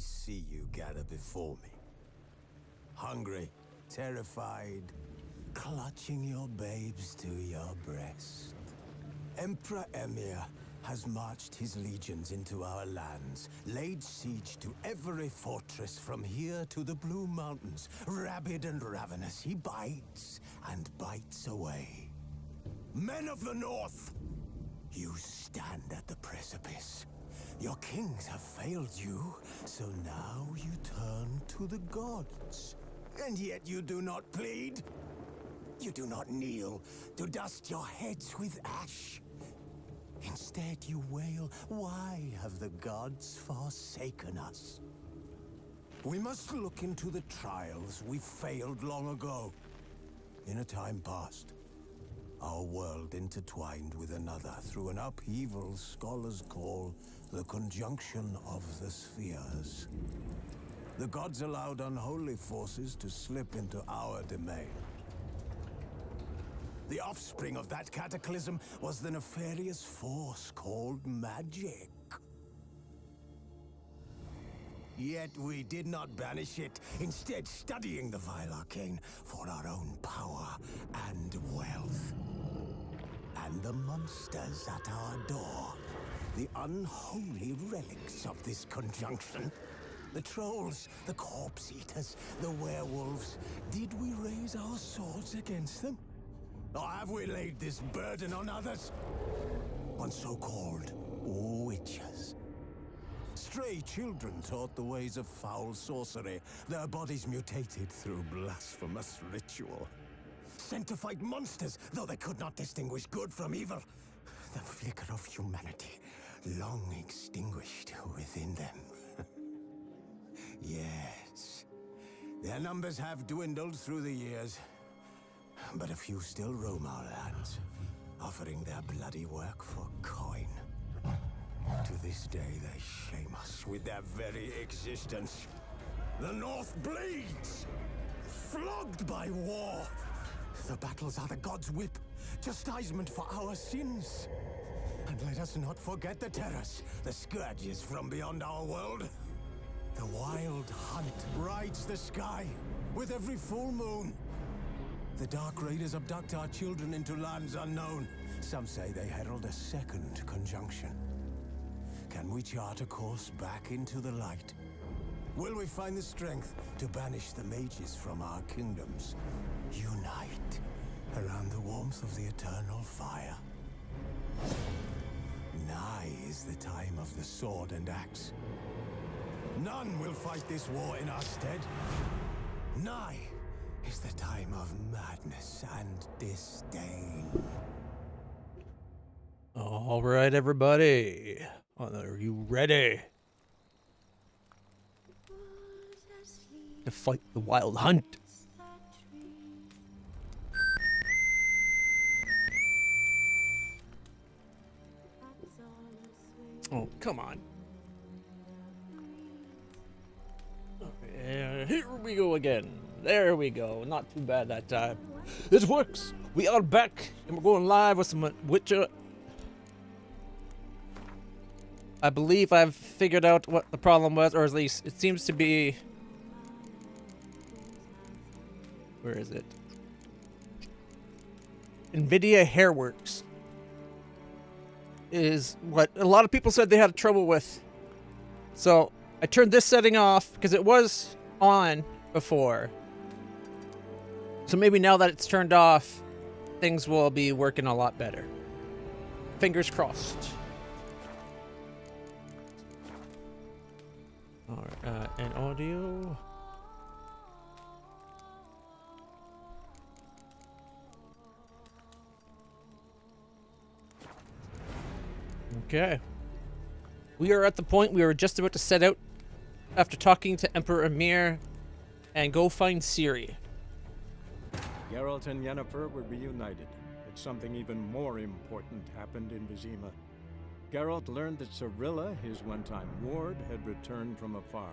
see you gather before me. Hungry, terrified, clutching your babes to your breast. Emperor Emir has marched his legions into our lands, laid siege to every fortress from here to the Blue Mountains. Rabid and ravenous, he bites and bites away. Men of the North, you stand at the precipice. Your kings have failed you, so now you turn to the gods. And yet you do not plead. You do not kneel to dust your heads with ash. Instead you wail, why have the gods forsaken us? We must look into the trials we failed long ago. In a time past, our world intertwined with another through an upheaval scholars call the conjunction of the spheres. The gods allowed unholy forces to slip into our domain. The offspring of that cataclysm was the nefarious force called magic. Yet we did not banish it, instead studying the vile arcane for our own power and wealth. And the monsters at our door, the unholy relics of this conjunction. The trolls, the corpse eaters, the werewolves. Did we raise our swords against them? Or have we laid this burden on others? On so-called witches. Stray children taught the ways of foul sorcery, their bodies mutated through blasphemous ritual. Sent to fight monsters, though they could not distinguish good from evil. The flicker of humanity, long extinguished within them. Yes, their numbers have dwindled through the years. But a few still roam our lands, offering their bloody work for coin. To this day, they shame us with their very existence. The North bleeds, flogged by war. The battles are the gods' whip, chastisement for our sins. And let us not forget the terrors, the scourges from beyond our world. The wild hunt rides the sky with every full moon. The Dark Raiders abduct our children into lands unknown. Some say they herald a second conjunction. Can we chart a course back into the light? Will we find the strength to banish the mages from our kingdoms? Unite around the warmth of the eternal fire. Nigh is the time of the sword and axe. None will fight this war in our stead. Nigh is the time of madness and disdain. All right, everybody. Are you ready to fight the wild hunt? Oh, come on. Here we go again. There we go. Not too bad that time. This works. We are back, and we're going live with some Witcher. I believe I've figured out what the problem was, or at least it seems to be... Where is it? NVIDIA Hairworks is what a lot of people said they had trouble with. So I turned this setting off because it was on before. So maybe now that it's turned off, things will be working a lot better. Fingers crossed. All right, and audio. Okay. We are at the point we were just about to set out after talking to Emperor Emir and go find Ciri. Geralt and Yennefer were reunited, but something even more important happened in Vizima. Geralt learned that Cirilla, his one-time ward, had returned from afar,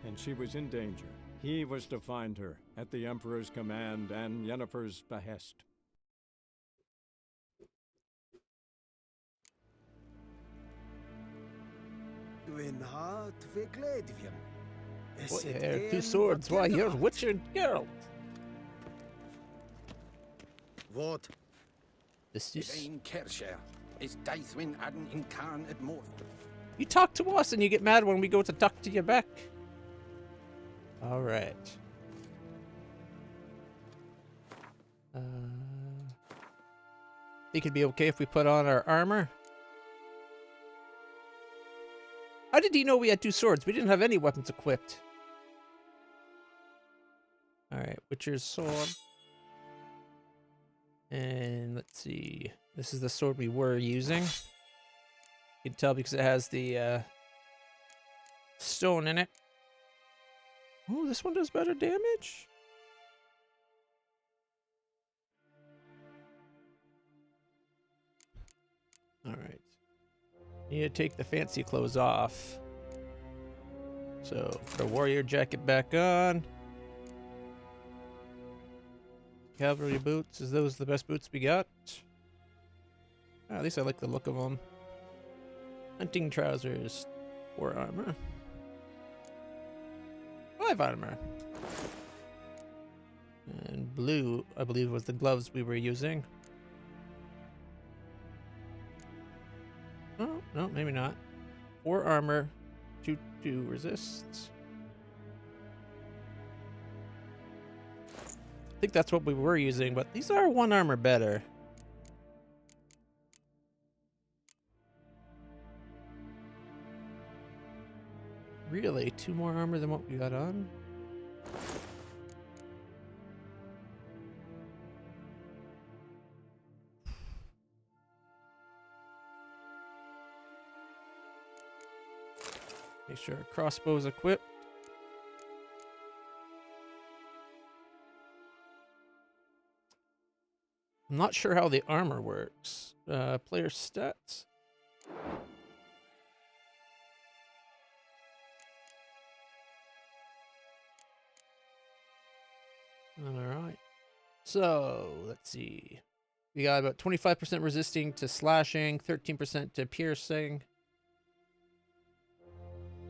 and she was in danger. He was to find her, at the Emperor's command and Yennefer's behest. Dwyn hart ve gledvien, What, you have 2 swords? Why, you're Witcher Geralt. What? This is... You talk to us and you get mad when we go to talk to you back. Alright. Think it'd be okay if we put on our armor? How did he know we had 2 swords? We didn't have any weapons equipped. Alright, Witcher's sword. And let's see. This is the sword we were using. You can tell because it has the stone in it. Oh, this one does better damage? Alright. Need to take the fancy clothes off. So, put a warrior jacket back on. Cavalry boots. Is those the best boots we got? Oh, at least I like the look of them. Hunting trousers. 4 armor. 5 armor. And blue, I believe, was the gloves we were using. Oh, no, maybe not. 4 armor, 2 resists. I think that's what we were using, but these are 1 armor better. Really? 2 more armor than what we got on? Make sure our crossbow's equipped. I'm not sure how the armor works. Player stats. Alright. So, let's see. We got about 25% resisting to slashing, 13% to piercing,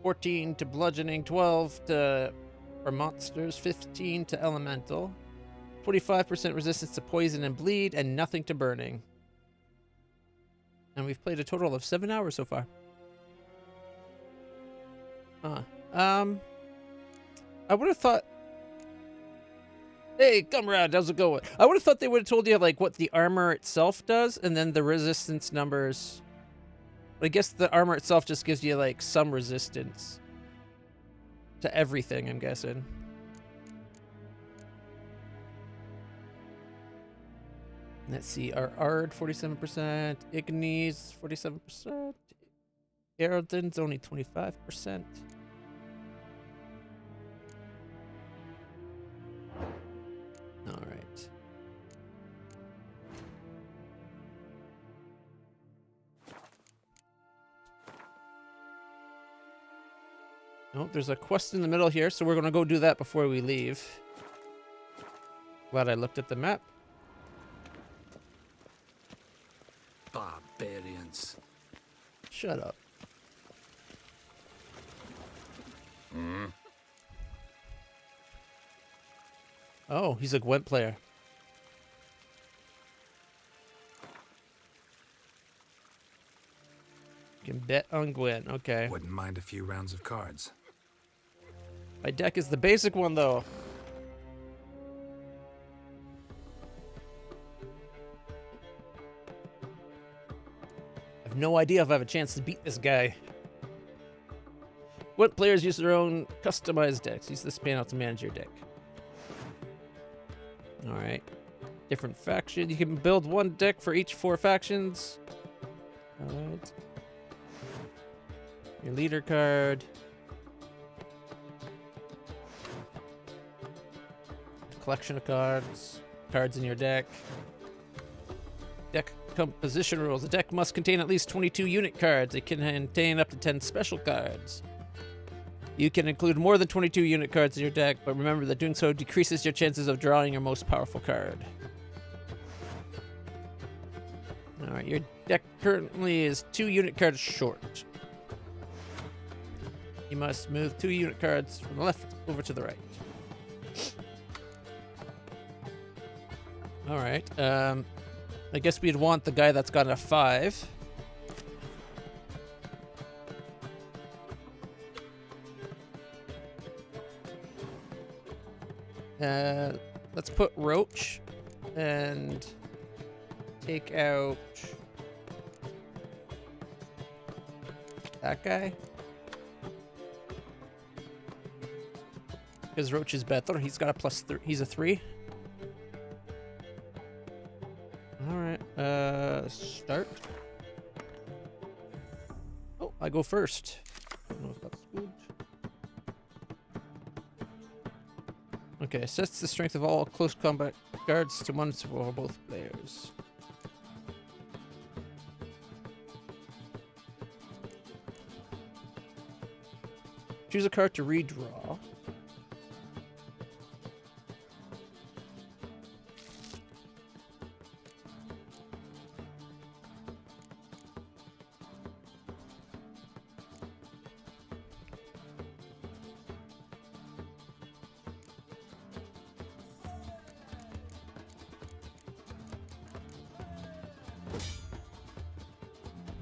14 to bludgeoning, 12 to for monsters, 15 to elemental, 25% resistance to poison and bleed, and nothing to burning. And we've played a total of 7 hours so far. I would have thought... Hey, comrade, how's it going? I would have thought they would have told you, like, what the armor itself does, and then the resistance numbers. But I guess the armor itself just gives you, like, some resistance to everything, I'm guessing. Let's see, our Ard, 47%, Ignis, 47%, Aerodin's only 25%. All right. Oh, there's a quest in the middle here, so we're going to go do that before we leave. Glad I looked at the map. Barbarians. Shut up. Oh, he's a Gwent player. You can bet on Gwent. Okay. Wouldn't mind a few rounds of cards. My deck is the basic one, though. I have no idea if I have a chance to beat this guy. Gwent players use their own customized decks. Use this panel to manage your deck. Alright. Different faction. You can build one deck for each 4 factions. Alright. Your leader card. Collection of cards. Cards in your deck. Deck composition rules. The deck must contain at least 22 unit cards. It can contain up to 10 special cards. You can include more than 22 unit cards in your deck, but remember that doing so decreases your chances of drawing your most powerful card. Alright, your deck currently is 2 unit cards short. You must move 2 unit cards from the left over to the right. Alright, I guess we'd want the guy that's got a 5. Let's put Roach and take out that guy. Because Roach is better. He's got a +3. He's a 3. Alright, start. Oh, I go first. I don't know if that's good. Okay, sets the strength of all close combat guards to 1 for both players. Choose a card to redraw.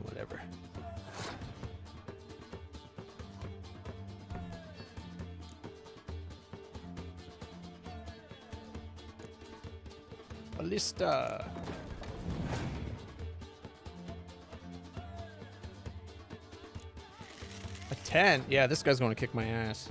Whatever. Ballista. A 10. Yeah, this guy's going to kick my ass.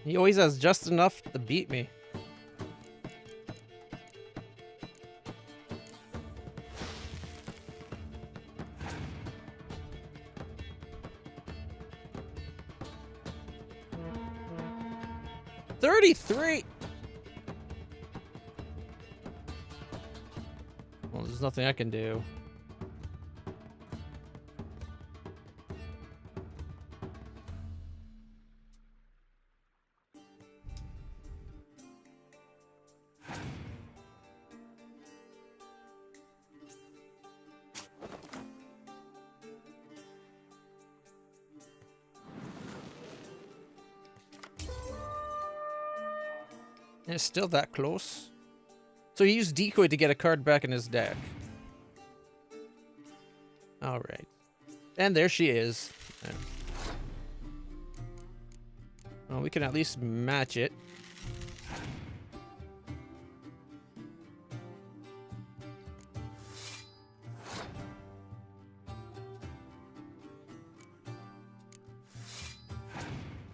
He always has just enough to beat me. $33. Well, there's nothing I can do. It's still that close. So he used decoy to get a card back in his deck. Alright. And there she is. Yeah. Well, we can at least match it.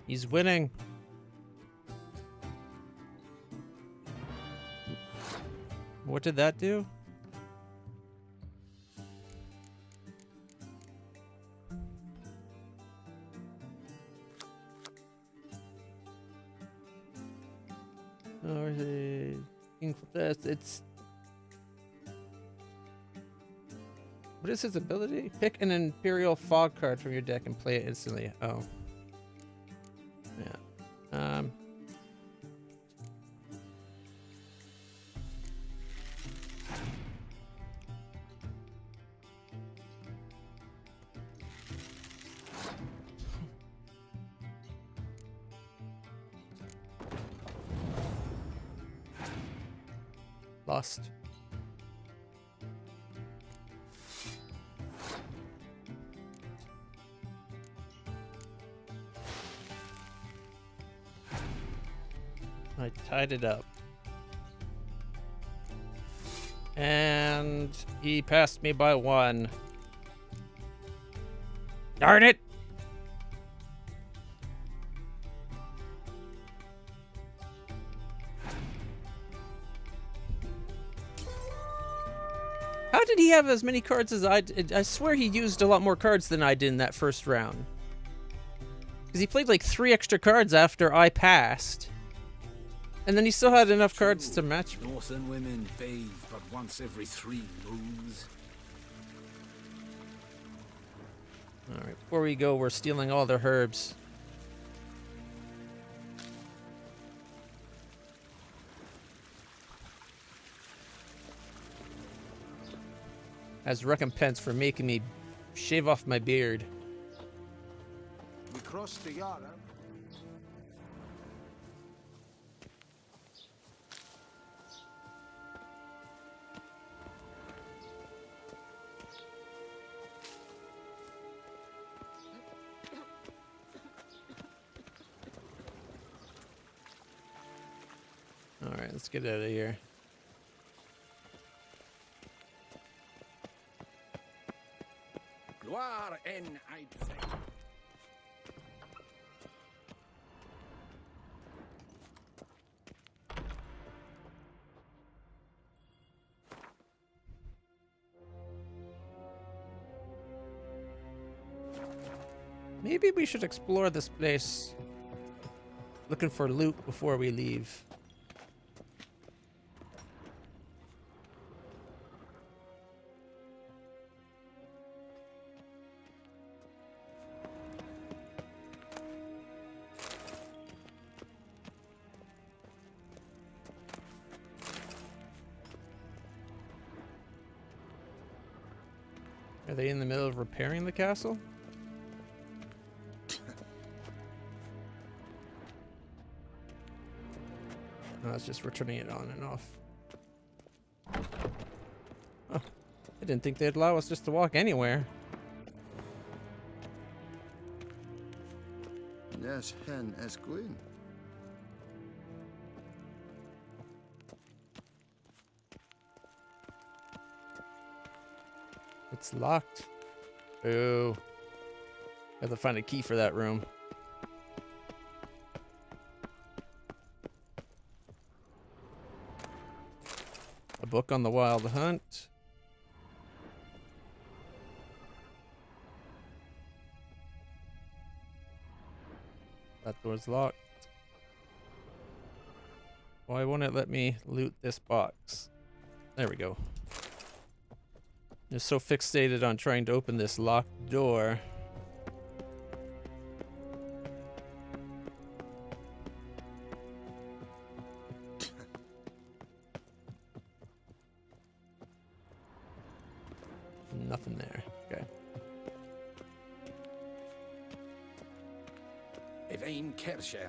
He's winning. What did that do? Or it's what is his ability? Pick an Imperial Fog card from your deck and play it instantly. Oh. Yeah. Lost. I tied it up. And he passed me by 1. Darn it! How did he have as many cards as I did? I swear he used a lot more cards than I did in that first round. Because he played like 3 extra cards after I passed. And then he still had enough cards to match me. Northern women bathe but once every 3 moons. Alright, before we go, we're stealing all their herbs. As recompense for making me shave off my beard. We crossed the Yara. Alright, let's get out of here. Gloire en Eidfeld. Maybe we should explore this place. Looking for loot before we leave. Are they in the middle of repairing the castle? No, it's just returning it on and off. Oh, I didn't think they'd allow us just to walk anywhere. Yes, hen as queen. It's locked. Ooh. Have to find a key for that room. A book on the wild hunt. That door's locked. Why won't it let me loot this box? There we go. Just so fixated on trying to open this locked door. Nothing there. Okay. Evain Kersher.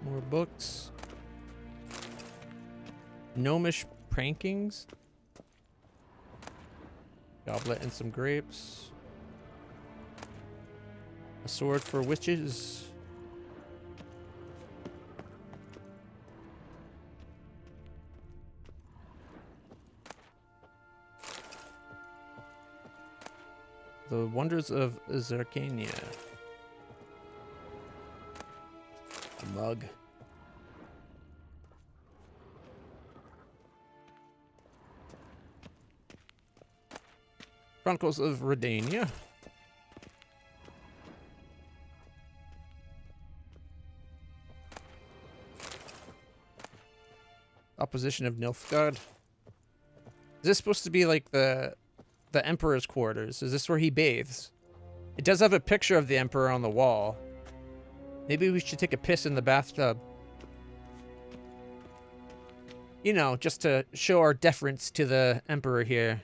More books. Gnomish prankings. Goblet and some grapes. A sword for witches. The Wonders of Zercania. A mug. Chronicles of Redania. Opposition of Nilfgaard. Is this supposed to be like the Emperor's quarters? Is this where he bathes? It does have a picture of the Emperor on the wall. Maybe we should take a piss in the bathtub. You know, just to show our deference to the Emperor here.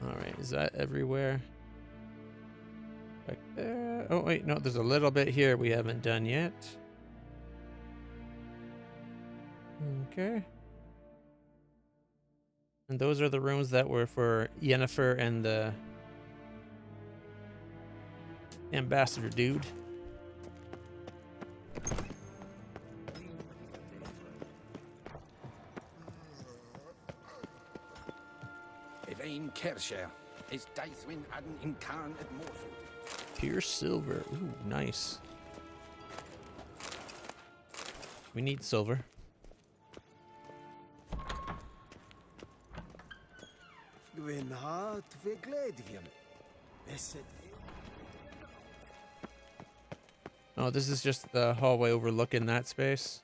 Alright, is that everywhere? Back there. Oh, wait, no, there's a little bit here we haven't done yet. Okay. And those are the rooms that were for Yennefer and the Ambassador dude. Evain Kersher, his Daithwin hadn't incarnate mortal. Pure silver. Ooh, nice. We need silver. Gwynhart Vigledvium. Oh, this is just the hallway overlooking that space.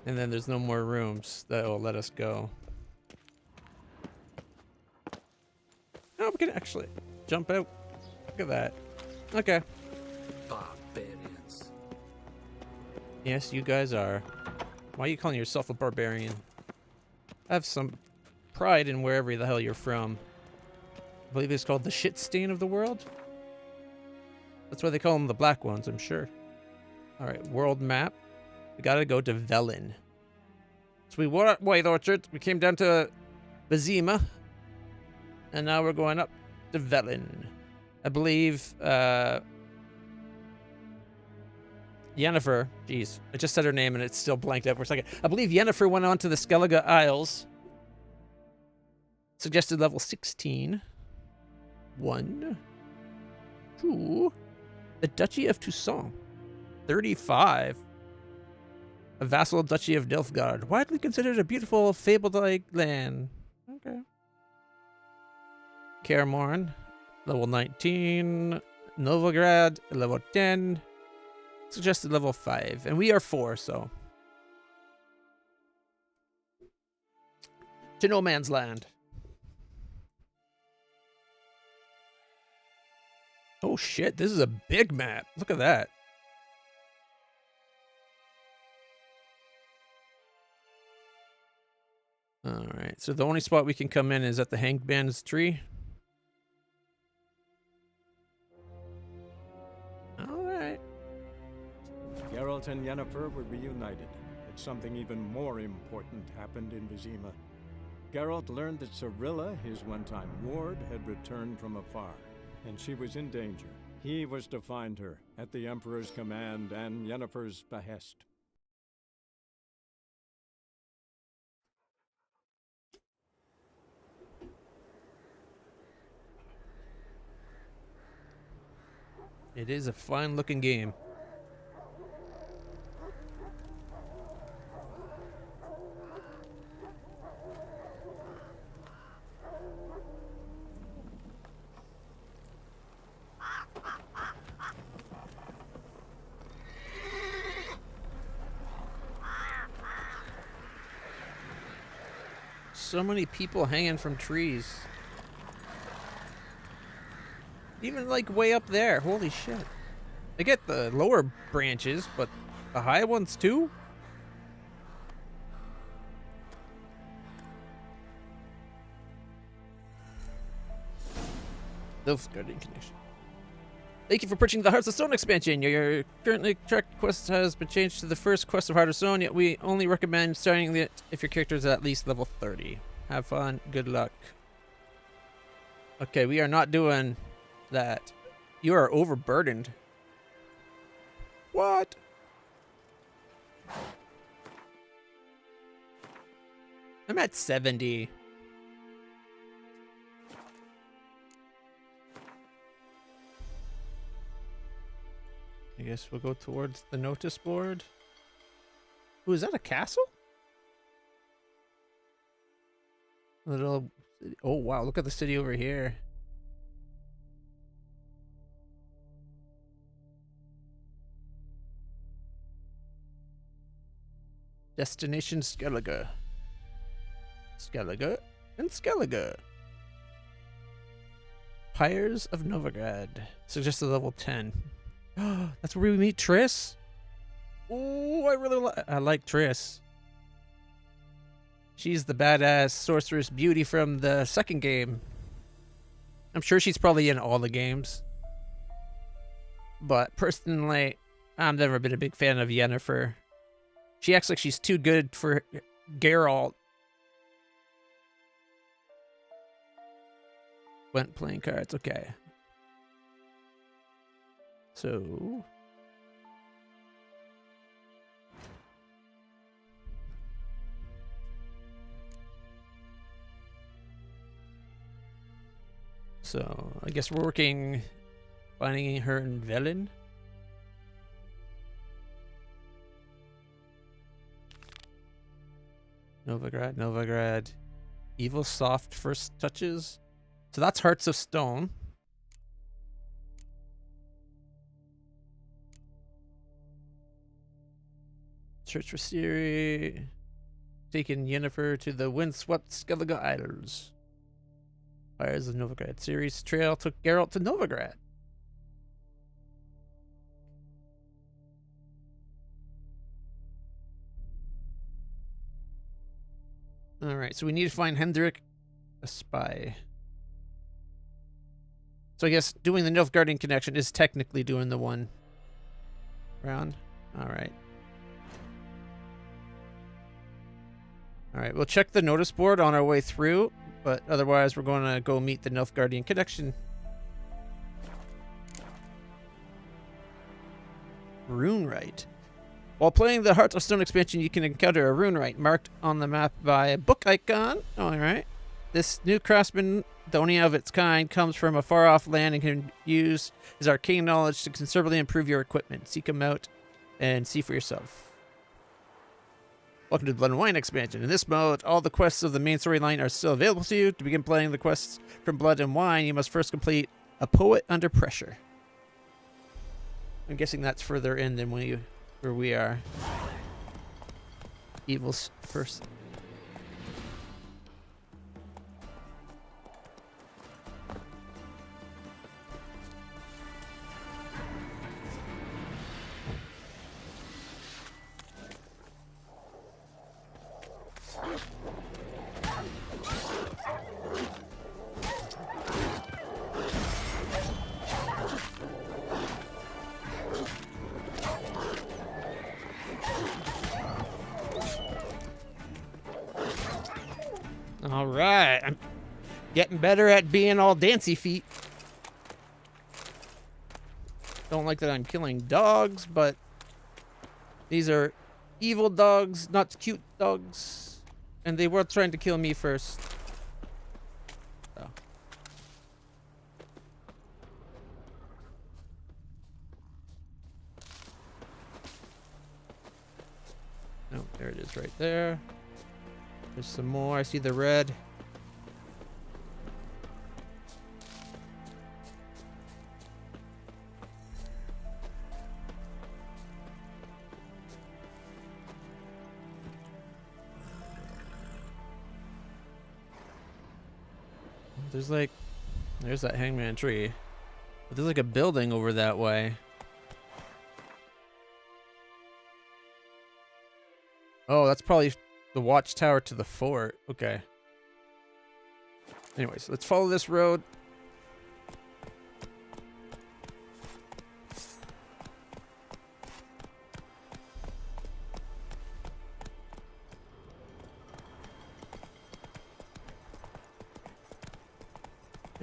And then there's no more rooms that will let us go. Oh, we can actually jump out. Look at that. Okay. Barbarians. Yes, you guys are. Why are you calling yourself a barbarian? Have some pride in wherever the hell you're from. I believe it's called the shit stain of the world. That's why they call them the black ones, I'm sure. Alright, world map. We gotta go to Velen. So we were at White Orchard. We came down to Vizima. And now we're going up to Velen. I believe, Yennefer. Jeez, I just said her name and it's still blanked out for a second. I believe Yennefer went on to the Skellige Isles. Suggested level 16. 1. 2. The Duchy of Toussaint. 35. A vassal Duchy of Nilfgaard. Widely considered a beautiful, fabled-like land. Okay. Kaer Morhen. Level 19. Novigrad. Level 10. Suggested level 5. And we are 4, so. To no man's land. Oh shit, this is a big map. Look at that. Alright, so the only spot we can come in is at the Hanged Man's tree. Alright. Geralt and Yennefer were reunited, but something even more important happened in Vizima. Geralt learned that Cirilla, his one-time ward, had returned from afar, and she was in danger. He was to find her, at the Emperor's command and Yennefer's behest. It is a fine-looking game. So many people hanging from trees. Even like way up there. Holy shit. I get the lower branches, but the high ones too? Nilfgaard connection. Thank you for purchasing the Hearts of Stone expansion. Your currently tracked quest has been changed to the first quest of Heart of Stone, yet we only recommend starting it if your character is at least level 30. Have fun. Good luck. Okay, we are not doing that. You are overburdened. What? I'm at 70. I guess we'll go towards the notice board. Ooh, is that a castle? Little. Oh wow! Look at the city over here. Destination Skellige. Skellige and Skellige. Pyres of Novigrad. Suggested level 10. That's where we meet Triss. Oh, I like Triss. She's the badass sorceress beauty from the second game. I'm sure she's probably in all the games. But personally, I've never been a big fan of Yennefer. She acts like she's too good for Geralt. Went playing cards, okay. So... So, I guess we're working... finding her in Velen. Novigrad. Evil soft first touches. So that's Hearts of Stone. Search for Ciri. Taking Yennefer to the windswept Skellige Isles. Fires of Novigrad. Ciri's trail took Geralt to Novigrad. Alright, so we need to find Hendrik, a spy. So I guess doing the Nilfgaardian connection is technically doing the one round. Alright. Alright, we'll check the notice board on our way through, but otherwise we're going to go meet the Nilfgaardian connection. Runewrite. While playing the Heart of Stone expansion, you can encounter a runewrite marked on the map by a book icon. Alright. This new craftsman, the only of its kind, comes from a far-off land and can use his arcane knowledge to considerably improve your equipment. Seek him out and see for yourself. Welcome to the Blood and Wine expansion. In this mode, all the quests of the main storyline are still available to you. To begin playing the quests from Blood and Wine, you must first complete A Poet Under Pressure. I'm guessing that's further in than where we are. Evil's first. All right, I'm getting better at being all dancy feet. Don't like that I'm killing dogs, but these are evil dogs, not cute dogs. And they were trying to kill me first. So. Oh, there it is right there. There's some more. I see the red. There's that hangman tree. But there's like a building over that way. Oh, that's probably the watchtower to the fort. Okay. Anyways, let's follow this road.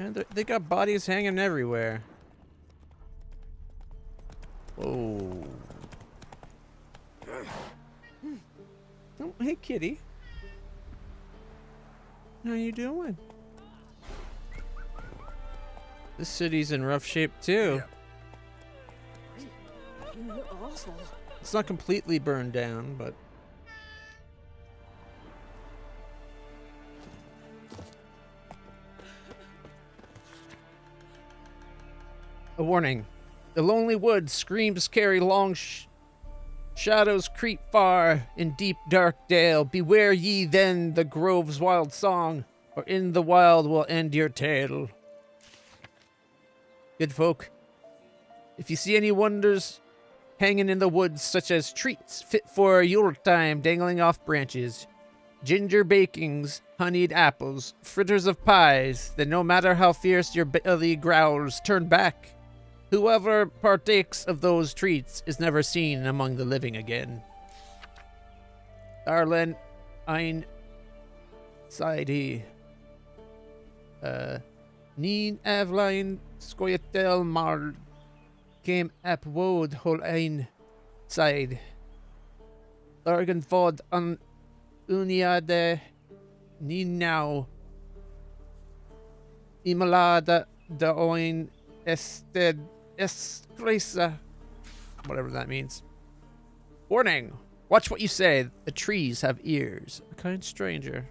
And they got bodies hanging everywhere. Whoa. Oh, hey, kitty. How you doing? This city's in rough shape, too. You look awful. It's not completely burned down, but... A warning. The lonely woods screams carry long shadows creep far in deep dark dale. Beware ye then the grove's wild song, or in the wild will end your tale. Good folk, if you see any wonders hanging in the woods, such as treats fit for Yule time dangling off branches, ginger bakings, honeyed apples, fritters of pies, then no matter how fierce your belly growls, turn back. Whoever partakes of those treats is never seen among the living again. Darlen ein Saidi. Neen Avline Skoyetel Mar came up wood whole ein side. Lorgan fod an uniade ni now. Imalada da oin ested escresa. Whatever that means. Warning! Watch what you say. The trees have ears. A kind stranger.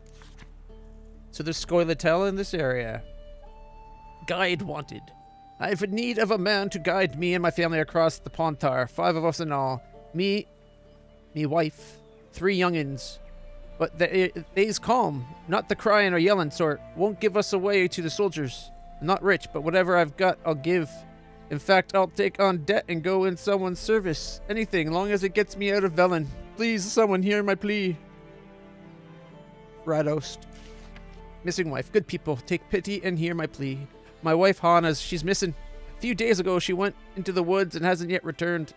So there's Scoilatel in this area. Guide wanted. I have need of a man to guide me and my family across the Pontar. 5 of us in all. Me wife, 3 youngins. But they's calm. Not the crying or yelling sort. Won't give us away to the soldiers. I'm not rich, but whatever I've got, I'll give. In fact, I'll take on debt and go in someone's service. Anything, long as it gets me out of Velen. Please, someone hear my plea. Radost. Missing wife. Good people, take pity and hear my plea. My wife, Hana's, she's missing. A few days ago, she went into the woods and hasn't yet returned.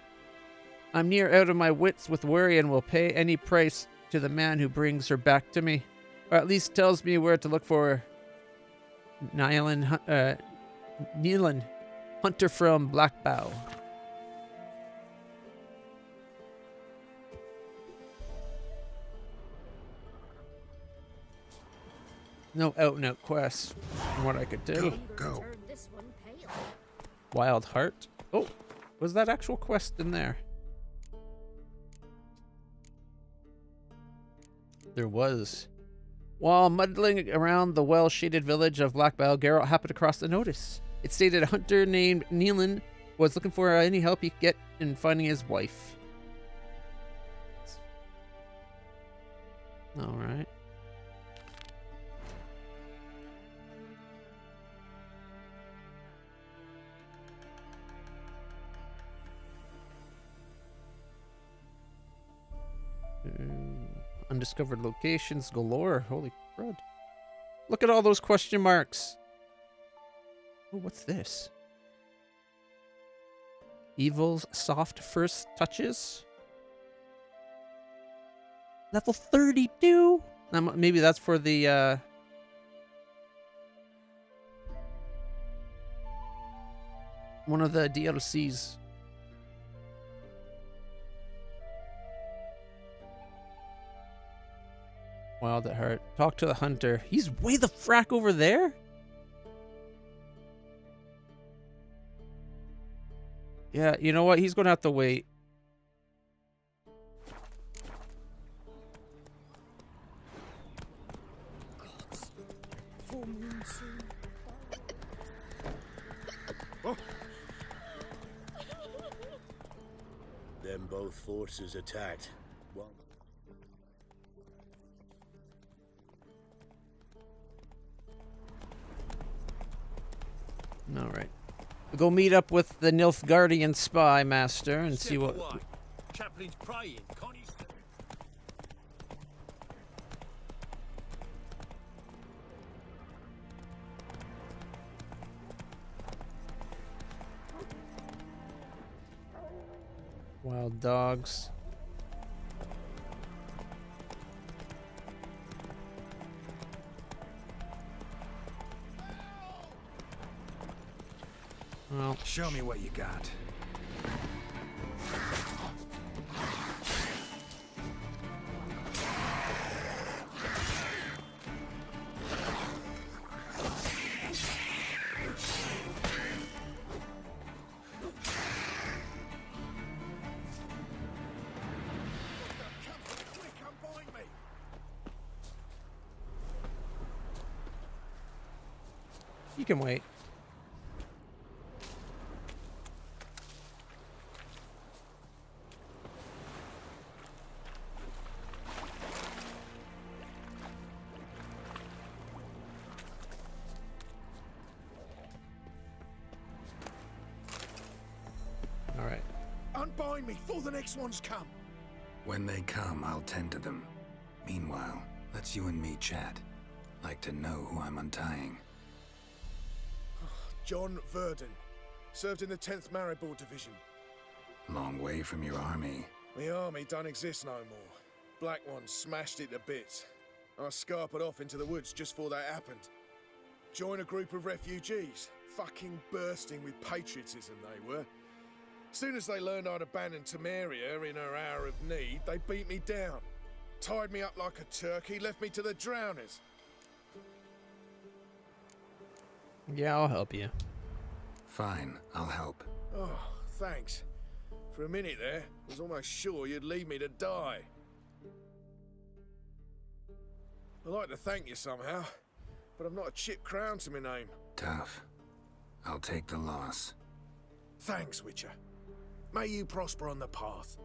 I'm near out of my wits with worry and will pay any price to the man who brings her back to me. Or at least tells me where to look for her. Neelan. Hunter from Blackbow. No out-and-out quests, from what I could tell. Go. Wild Heart. Oh, was that actual quest in there? There was. While muddling around the well-shaded village of Blackbow, Geralt happened across a notice. It stated a hunter named Neelan was looking for any help he could get in finding his wife. All right. Undiscovered locations galore. Holy crud. Look at all those question marks. Oh, what's this? Evil's soft first touches? Level 32? Maybe that's for the, one of the DLCs. Wild at heart. Talk to the hunter. He's way the frack over there? Yeah, you know what? He's going to have to wait. Then both forces attacked. Well, all right. We'll go meet up with the Nilfgaardian spy master and see what... Chaplin's praying. Can't you... Wild dogs. Well, Show me what you got. you can wait. Unbind me before the next ones come. When they come, I'll tend to them. Meanwhile, let's you and me chat. Like to know who I'm untying. John Verdon. Served in the 10th Maribor Division. Long way from your army. The army don't exist no more. Black Ones smashed it to bits. I scarpered off into the woods just before that happened. Joined a group of refugees. Fucking bursting with patriotism they were. Soon as they learned I'd abandoned Temeria in her hour of need, they beat me down. Tied me up like a turkey, left me to the drowners. Yeah, I'll help you. Fine, I'll help. Oh, thanks. For a minute there, I was almost sure you'd leave me to die. I'd like to thank you somehow, but I've not a chip crown to my name. Tough. I'll take the loss. Thanks, Witcher. May you prosper on the path.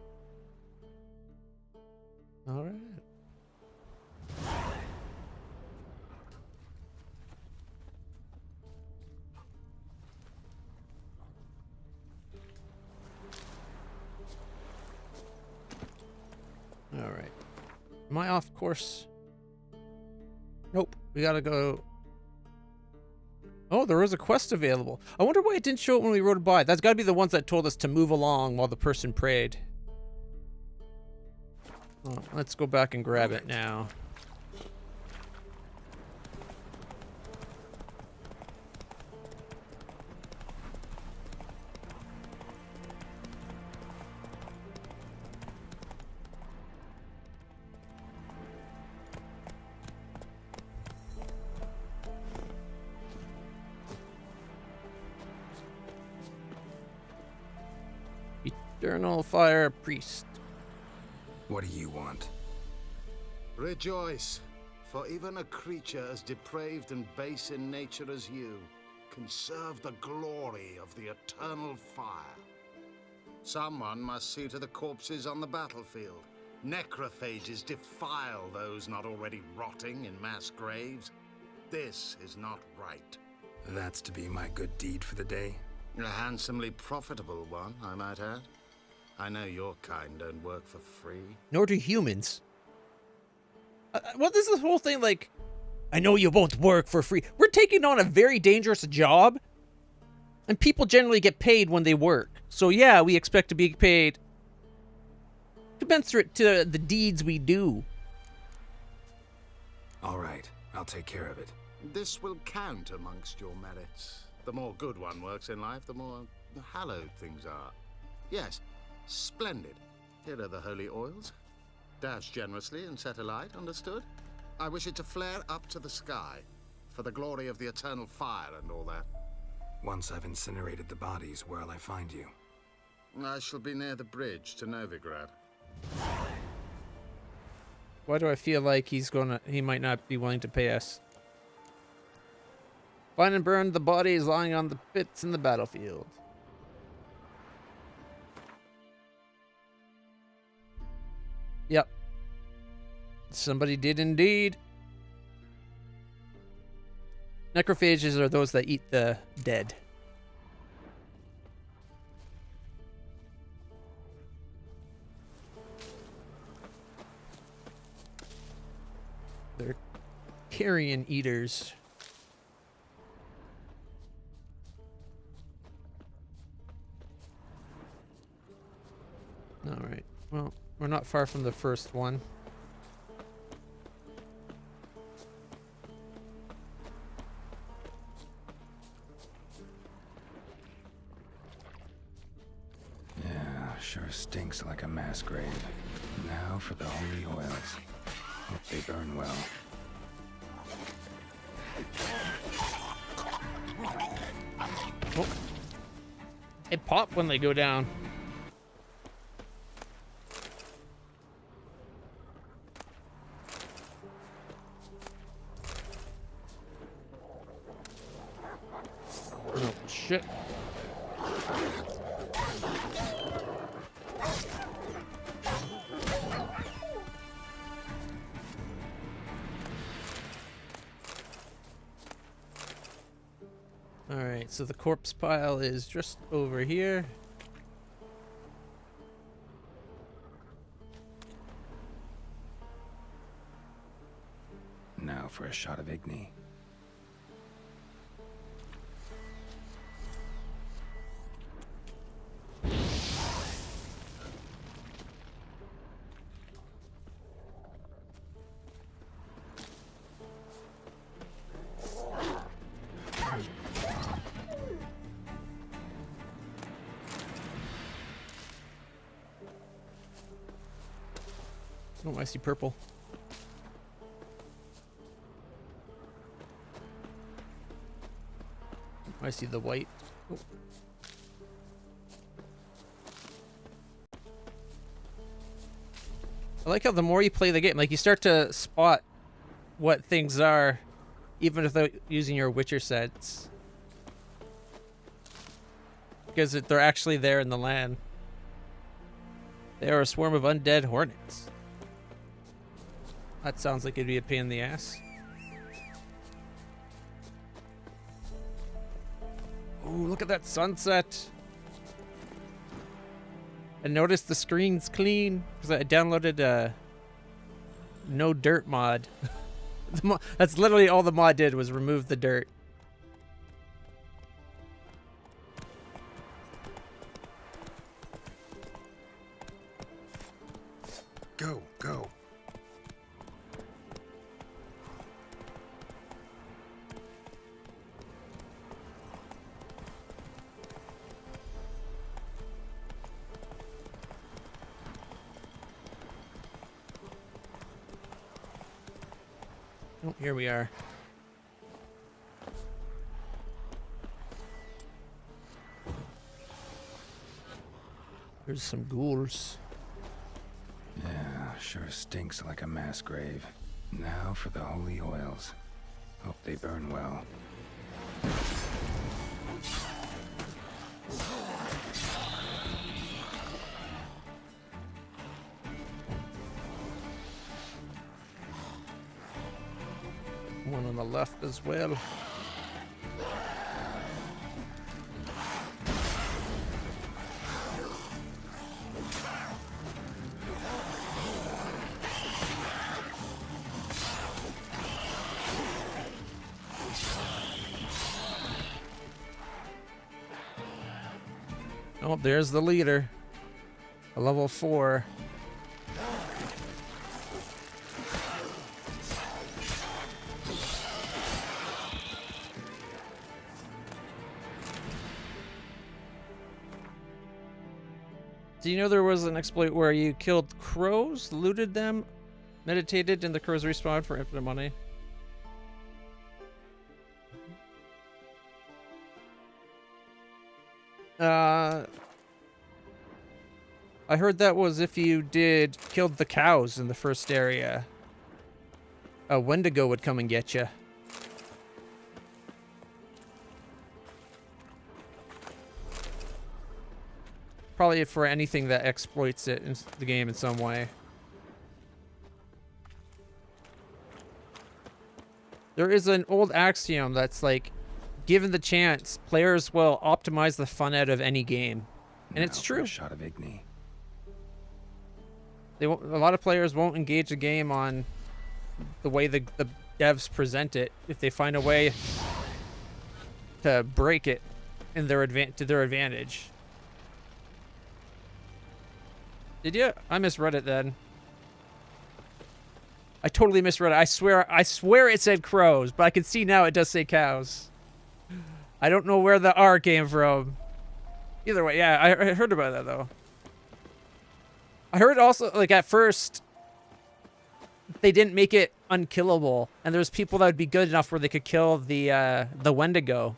All right. All right. Am I off course? Nope. We gotta go. Oh, there was a quest available. I wonder why it didn't show it when we rode by. That's gotta be the ones that told us to move along while the person prayed. Oh, let's go back and grab it now. Eternal Fire Priest. What do you want? Rejoice, for even a creature as depraved and base in nature as you can serve the glory of the eternal fire. Someone must see to the corpses on the battlefield. Necrophages defile those not already rotting in mass graves. This is not right. That's to be my good deed for the day? A handsomely profitable one, I might add. I know your kind don't work for free. Nor do humans. What is this whole thing like? I know you won't work for free. We're taking on a very dangerous job. And people generally get paid when they work. So yeah, we expect to be paid commensurate to the deeds we do. All right, I'll take care of it. This will count amongst your merits. The more good one works in life, the more hallowed things are. Yes, splendid. Here are the holy oils. Dash generously and set alight, understood? I wish it to flare up to the sky, for the glory of the eternal fire and all that. Once I've incinerated the bodies, where'll I find you? I shall be near the bridge to Novigrad. Why do I feel like he might not be willing to pay us? Find and burn the bodies lying on the pits in the battlefield. Yep. Somebody did indeed. Necrophages are those that eat the dead. They're carrion eaters. All right. Well, we're not far from the first one. Yeah, sure stinks like a mass grave. Now for the holy oils. Hope they burn well. Oh. They pop when they go down. Oh, shit. Alright, so the corpse pile is just over here. Now for a shot of Igni. Oh, I see purple. I see the white. Oh. I like how the more you play the game, like you start to spot what things are, even without using your Witcher sets. Because they're actually there in the land. They are a swarm of undead hornets. That sounds like it'd be a pain in the ass. Oh, look at that sunset. And notice the screen's clean because I downloaded a no dirt mod. That's literally all the mod did was remove the dirt. Go, go. Oh, here we are. There's some ghouls. Yeah, sure stinks like a mass grave. Now for the holy oils. Hope they burn well. One on the left as well. Oh, there's the leader. A level 4. Do you know there was an exploit where you killed crows, looted them, meditated, and the crows respawned for infinite money? I heard that was if you killed the cows in the first area. A Wendigo would come and get you. Probably for anything that exploits it in the game in some way. There is an old axiom that's like, given the chance, players will optimize the fun out of any game. And it's true. A shot of Igni. A lot of players won't engage a game on the way the devs present it if they find a way to break it in to their advantage. Did you? I misread it then. I totally misread it. I swear it said crows, but I can see now it does say cows. I don't know where the R came from. Either way, yeah, I heard about that though. I heard also, like, at first, they didn't make it unkillable, and there's people that would be good enough where they could kill the Wendigo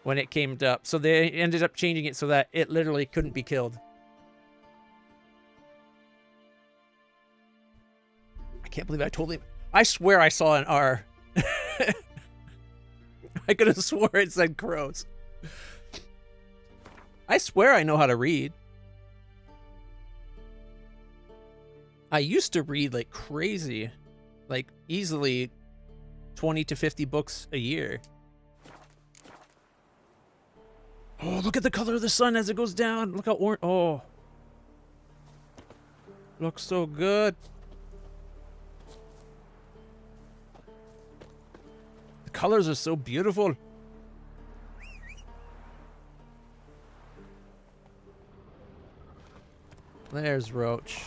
when it came up. So they ended up changing it so that it literally couldn't be killed. I can't believe I swear I saw an R. I could have swore it said crows. I swear I know how to read. I used to read like crazy, like easily 20 to 50 books a year. Oh, look at the color of the sun as it goes down. Look how orange. Oh, looks so good. The colors are so beautiful. There's Roach.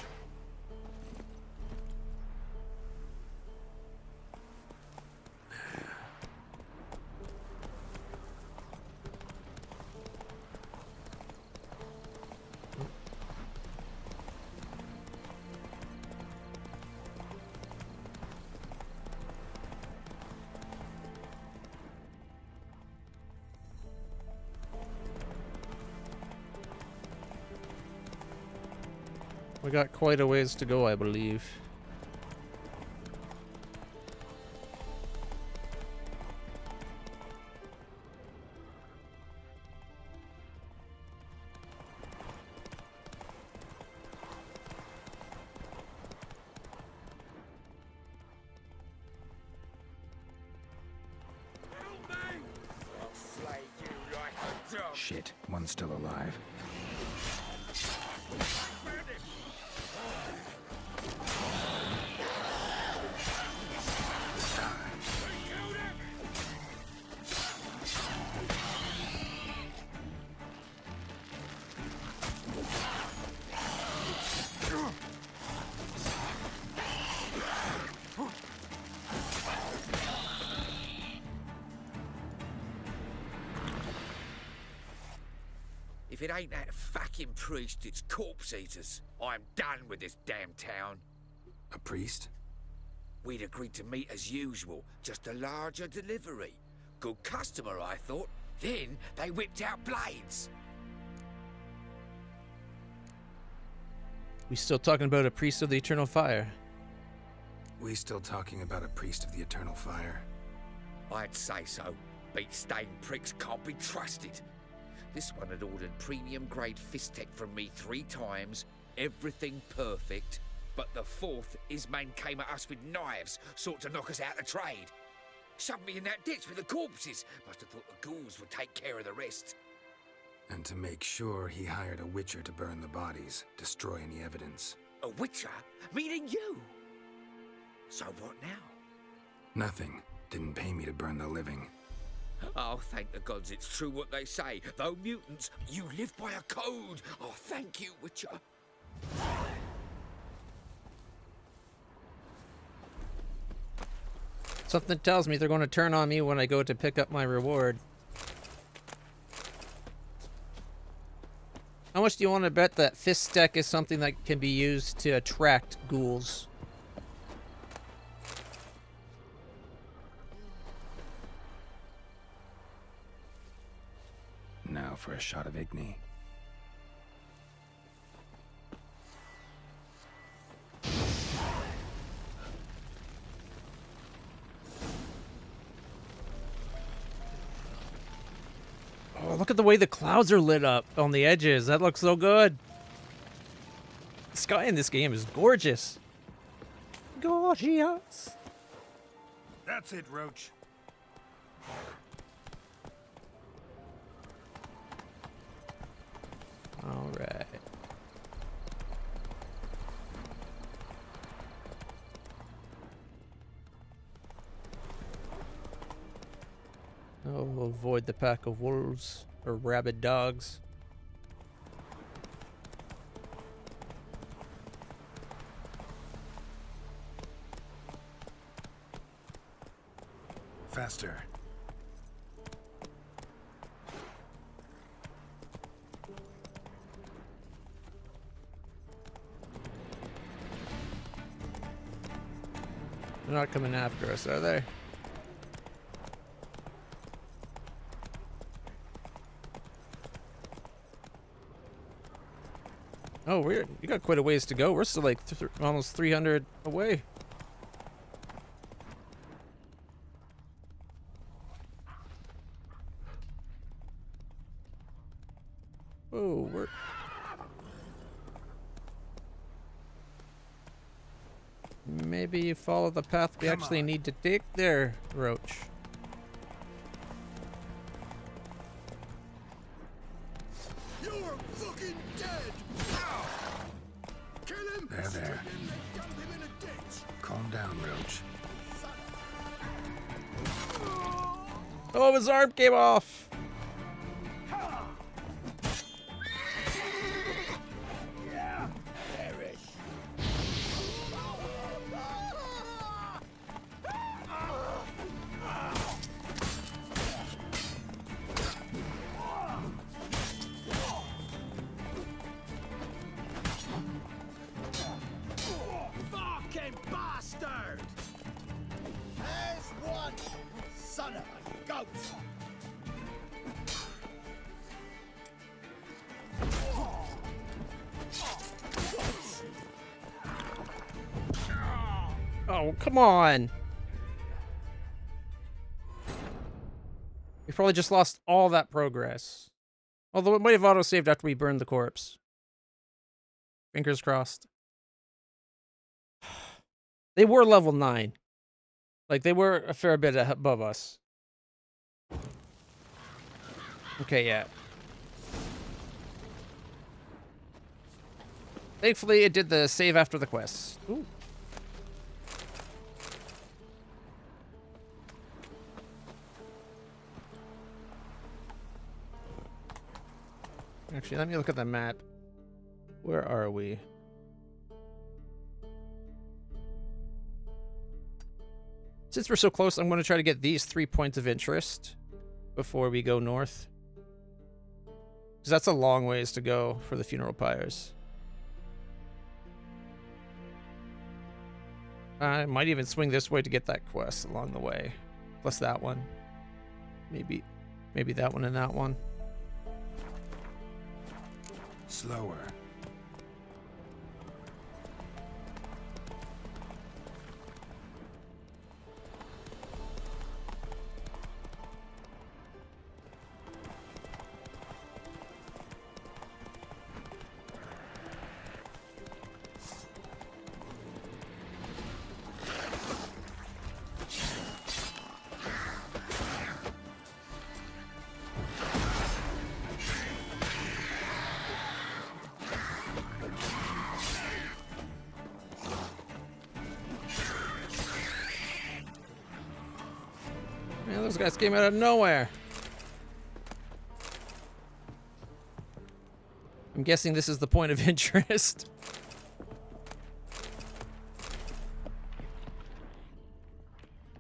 We got quite a ways to go, I believe. Shit, one's still alive. If it ain't that fucking priest, it's corpse eaters. I'm done with this damn town. A priest? We'd agreed to meet as usual, just a larger delivery. Good customer, I thought. Then they whipped out blades. We still talking about a priest of the eternal fire? We still talking about a priest of the eternal fire? I'd say so. Beat-stained pricks can't be trusted. This one had ordered premium-grade fist tech from me 3 times, everything perfect, but the 4th, his man came at us with knives, sought to knock us out of trade. Shoved me in that ditch with the corpses. Must have thought the ghouls would take care of the rest. And to make sure, he hired a witcher to burn the bodies, destroy any evidence. A witcher? Meaning you? So what now? Nothing. Didn't pay me to burn the living. Oh, thank the gods it's true what they say. Though mutants, you live by a code. Oh, thank you, Witcher. Something tells me they're going to turn on me when I go to pick up my reward. How much do you want to bet that fist deck is something that can be used to attract ghouls? Now for a shot of Igni. Oh, look at the way the clouds are lit up on the edges. That looks so good. The sky in this game is gorgeous. Gorgeous. That's it, Roach. All right. Oh, avoid the pack of wolves or rabid dogs. Faster. They're not coming after us, are they? Oh, you got quite a ways to go. We're still like almost 300 away. Oh, we're... Maybe you follow the path we actually need to take there, Roach. You're fucking dead! Kill him! There. Dump him in a ditch! Calm down, Roach. Oh, his arm came off! Fucking bastard! There's one! Son of a goat! Oh, come on. We probably just lost all that progress. Although it might have auto-saved after we burned the corpse. Fingers crossed. They were level 9. Like, they were a fair bit above us. Okay, yeah. Thankfully, it did the save after the quest. Ooh. Actually, let me look at the map. Where are we? Since we're so close, I'm going to try to get these 3 points of interest before we go north. Because that's a long ways to go for the funeral pyres. I might even swing this way to get that quest along the way. Plus that one. Maybe that one and that one. Slower. Man, those guys came out of nowhere. I'm guessing this is the point of interest.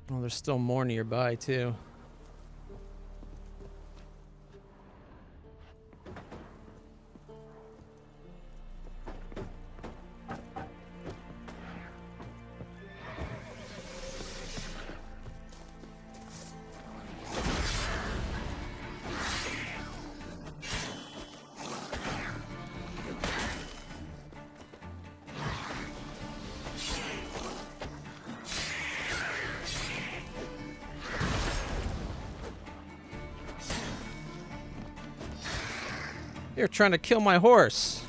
Oh, there's still more nearby, too. You're trying to kill my horse.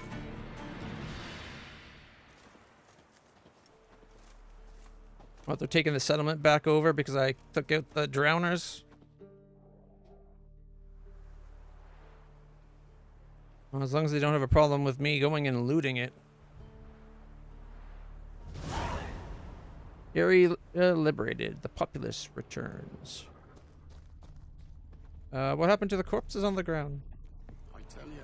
Oh, they're taking the settlement back over because I took out the drowners. Well, as long as they don't have a problem with me going and looting it. Ciri liberated. The populace returns. What happened to the corpses on the ground? I tell you.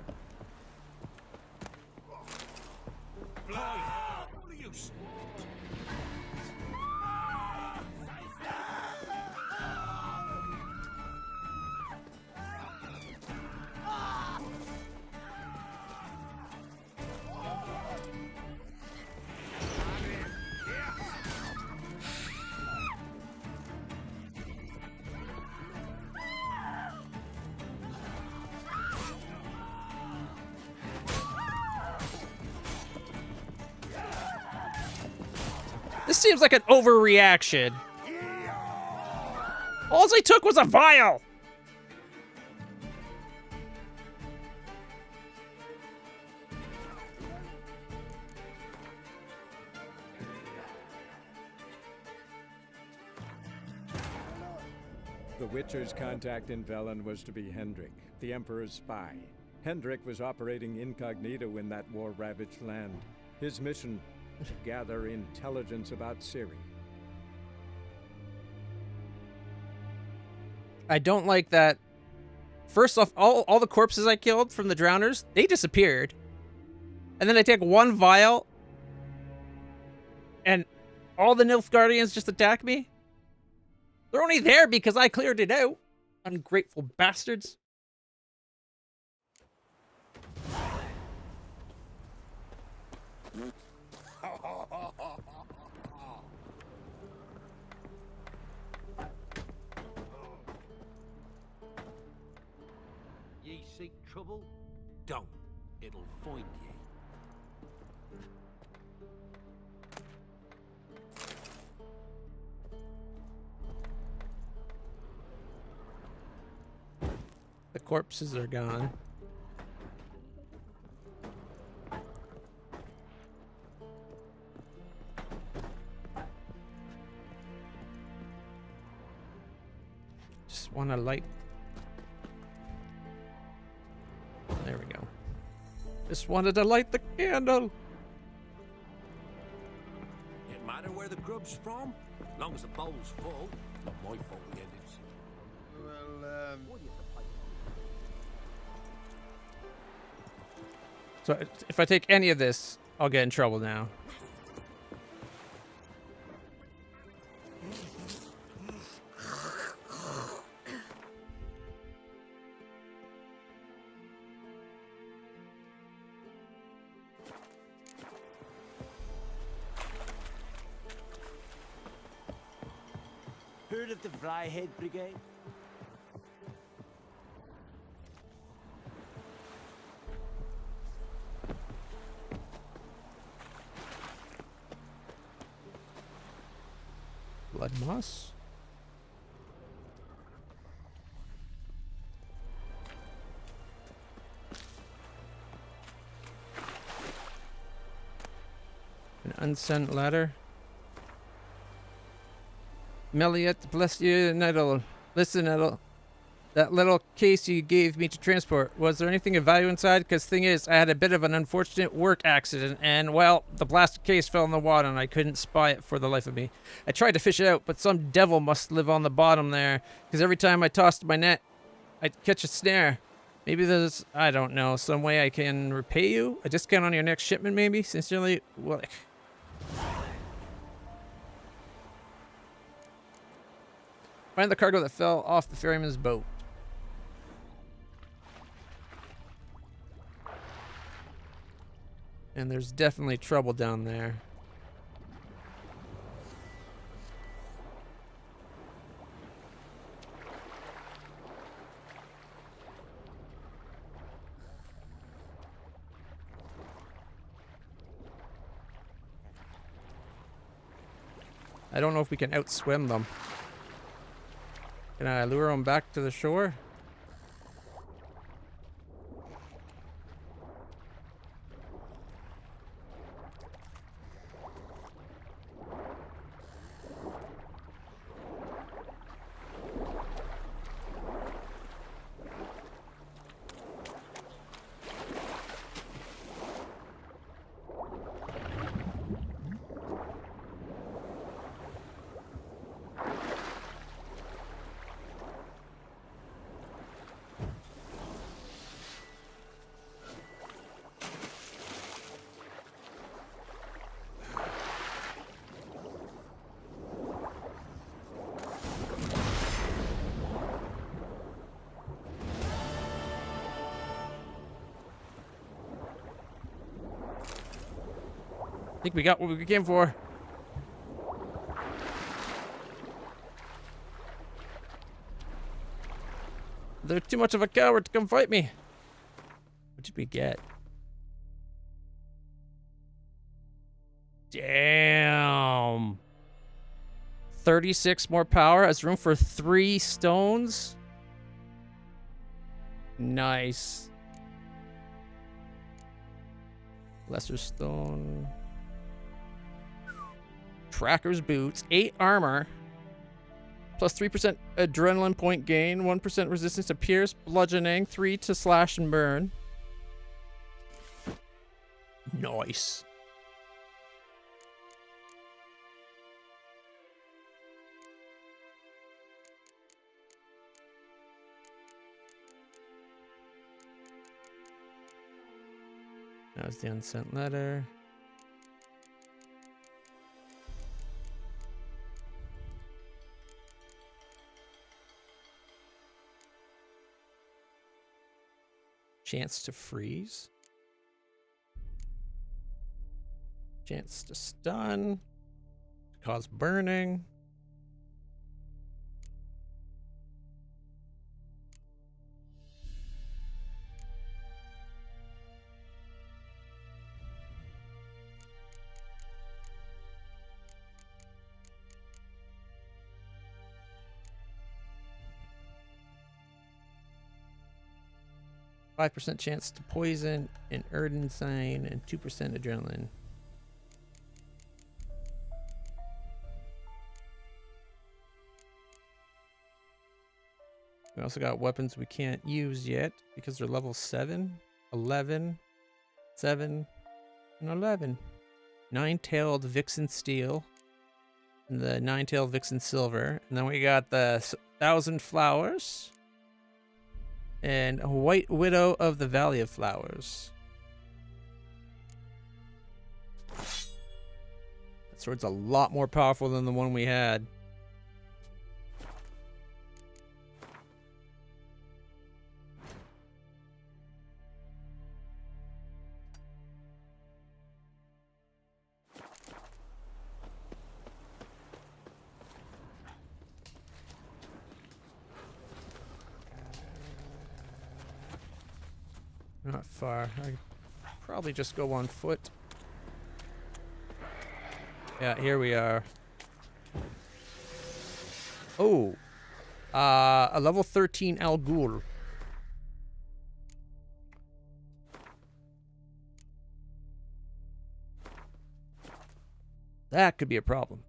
This seems like an overreaction. All I took was a vial. The Witcher's contact in Velen was to be Hendrik, the Emperor's spy. Hendrik was operating incognito in that war-ravaged land. His mission, to gather intelligence about Ciri. I don't like that. First off, all the corpses I killed from the drowners, they disappeared. And then I take one vial, and all the Nilfgaardians just attack me? They're only there because I cleared it out. Ungrateful bastards. Ye seek trouble? Don't. It'll find ye. The corpses are gone. Just want to light. There we go. Just wanted to light the candle. It matter where the grub's from? As long as the bowl's full. Not my fault again, it's... Well, So if I take any of this, I'll get in trouble now. Heard of the Fryhead Brigade? Blood moss. An unsent letter. Meliet, bless you, Nettle. Listen, Nettle. That little case you gave me to transport, was there anything of value inside? Because thing is, I had a bit of an unfortunate work accident, and, well, the blasted case fell in the water, and I couldn't spy it for the life of me. I tried to fish it out, but some devil must live on the bottom there, because every time I tossed my net, I'd catch a snare. Maybe there's, I don't know, some way I can repay you? A discount on your next shipment, maybe? Sincerely, Willick. Find the cargo that fell off the ferryman's boat. And there's definitely trouble down there. I don't know if we can outswim them. Can I lure them back to the shore? I think we got what we came for. They're too much of a coward to come fight me. What did we get? Damn. 36 more power. Has room for 3 stones. Nice. Lesser stone. Tracker's boots. 8 armor. Plus 3% adrenaline point gain. 1% resistance to pierce, bludgeoning. 3 to slash and burn. Nice. That was the unsent letter. Chance to freeze. Chance to stun. Cause burning. 5% chance to poison, and Erdensine, and 2% adrenaline. We also got weapons we can't use yet because they're level 7, 11, 7, and 11. Nine-tailed Vixen Steel, and the nine-tailed Vixen Silver. And then we got the 1,000 Flowers, and a White Widow of the Valley of Flowers. That sword's a lot more powerful than the one we had. Not far. I probably just go on foot. Yeah, here we are. Oh, a level 13 Al Ghul. That could be a problem.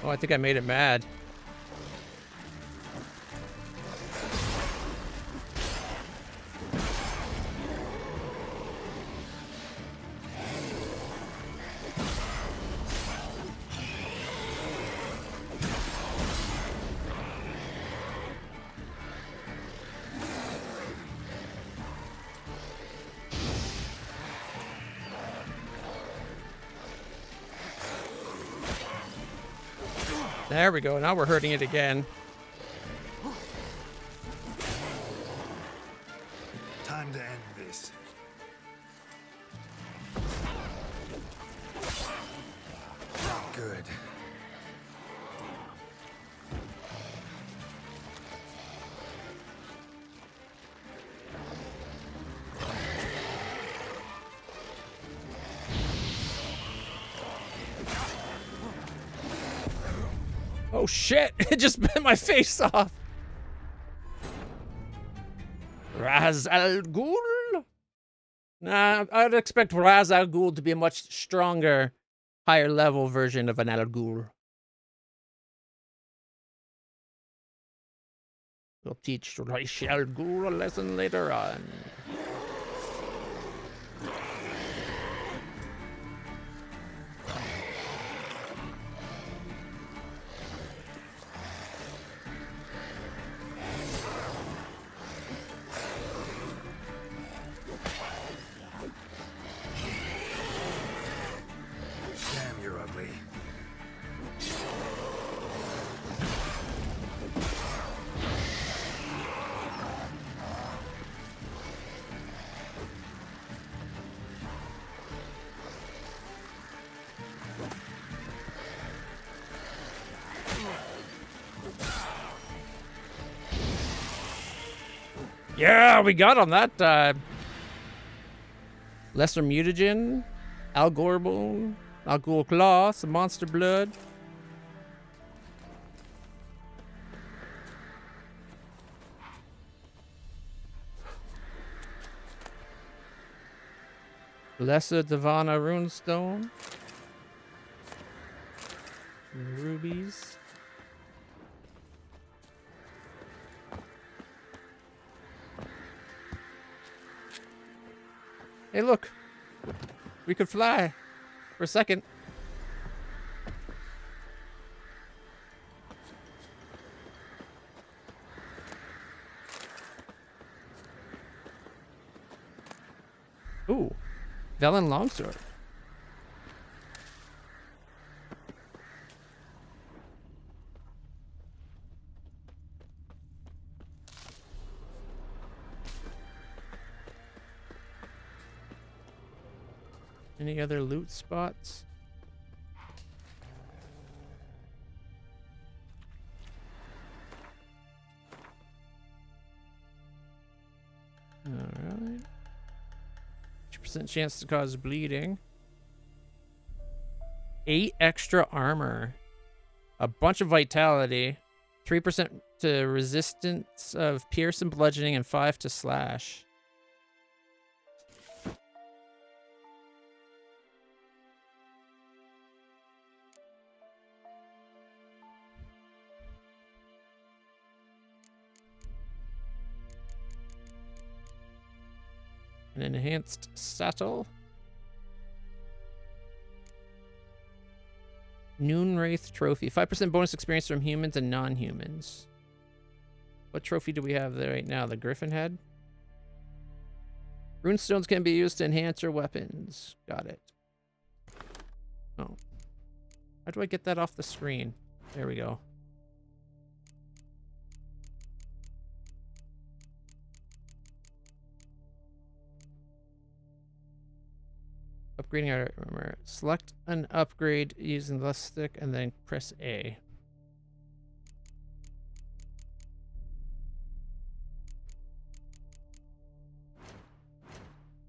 Oh, I think I made it mad. There we go. Now we're hurting it again. Time to end this. Not good. Oh shit! It just bit my face off. Raz Al Ghul? Nah, I'd expect Raz Al Ghul to be a much stronger, higher level version of an Al Ghul. We'll teach Ra's Al Ghul a lesson later on. Yeah, we got on that time. Lesser Mutagen, Al Gorbone, Al Ghul Claw, some Monster Blood. Lesser Divana Runestone. Rubies. Hey, look. We could fly for a second. Ooh. Velen Longsword. Any other loot spots? Alright. 2% chance to cause bleeding. 8 extra armor. A bunch of vitality. 3% to resistance of pierce and bludgeoning, and 5 to slash. An enhanced saddle. Noon Wraith trophy. 5% bonus experience from humans and non-humans. What trophy do we have there right now? The Griffin head? Runestones can be used to enhance your weapons. Got it. Oh. How do I get that off the screen? There we go. Upgrading our armor. Select an upgrade using the left stick and then press A.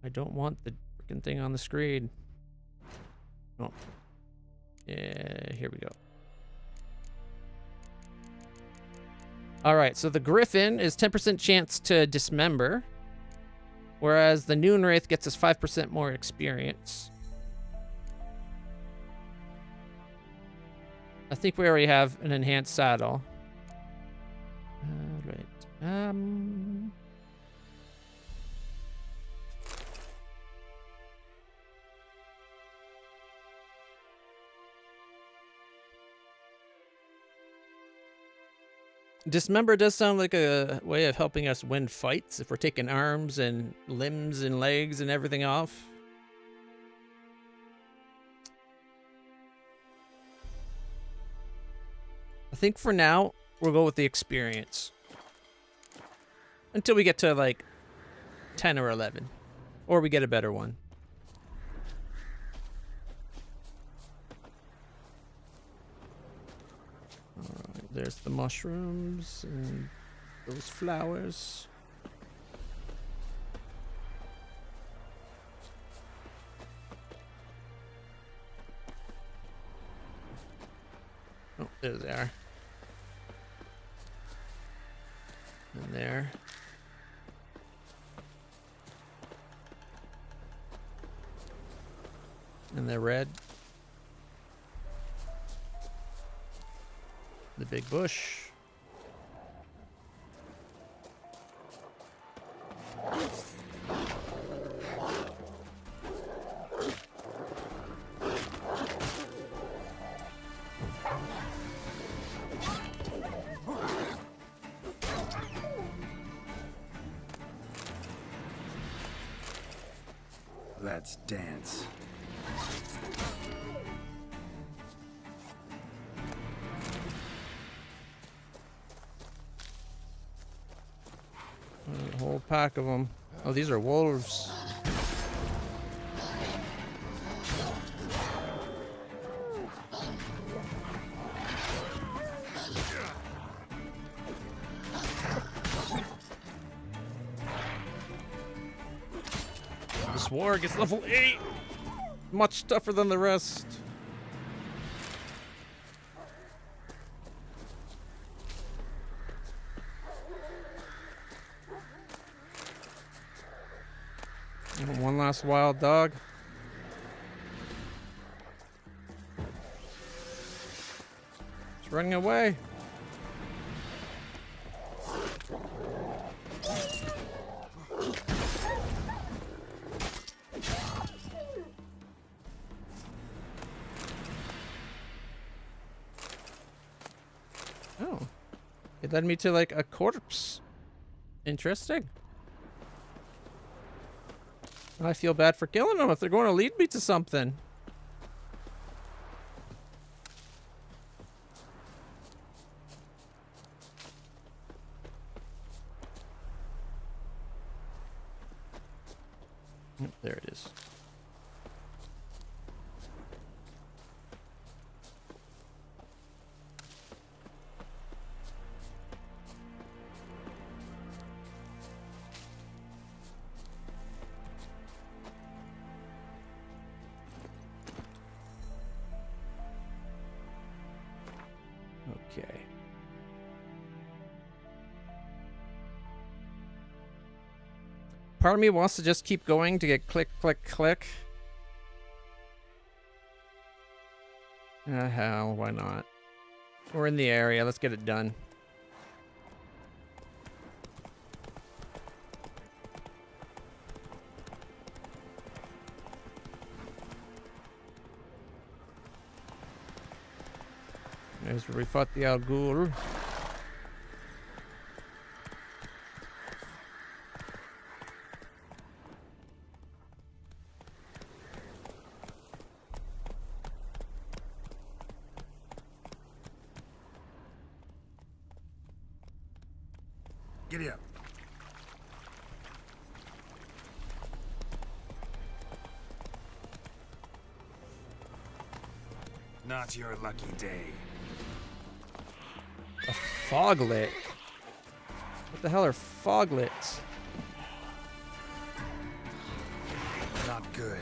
I don't want the freaking thing on the screen. Oh. Yeah, here we go. Alright, so the Griffin is 10% chance to dismember. Whereas the Noon Wraith gets us 5% more experience. I think we already have an enhanced saddle. Alright. Dismember does sound like a way of helping us win fights if we're taking arms and limbs and legs and everything off. I think for now, we'll go with the experience. Until we get to like 10 or 11. Or we get a better one. Alright, there's the mushrooms and those flowers. Oh, there they are. And there. And they're red. The big bush. Let's dance. A whole pack of them. Oh, these are wolves. This warg is level 8. Much tougher than the rest. One last wild dog. It's running away. Oh. It led me to like a corpse. Interesting. I feel bad for killing them if they're going to lead me to something. Oh, there it is. part of me wants to just keep going to get click, click, click. Hell, why not? We're in the area. Let's get it done. There's where we fought the Al Ghul. Giddy up. Not your lucky day. A foglet? What the hell are foglets? Not good.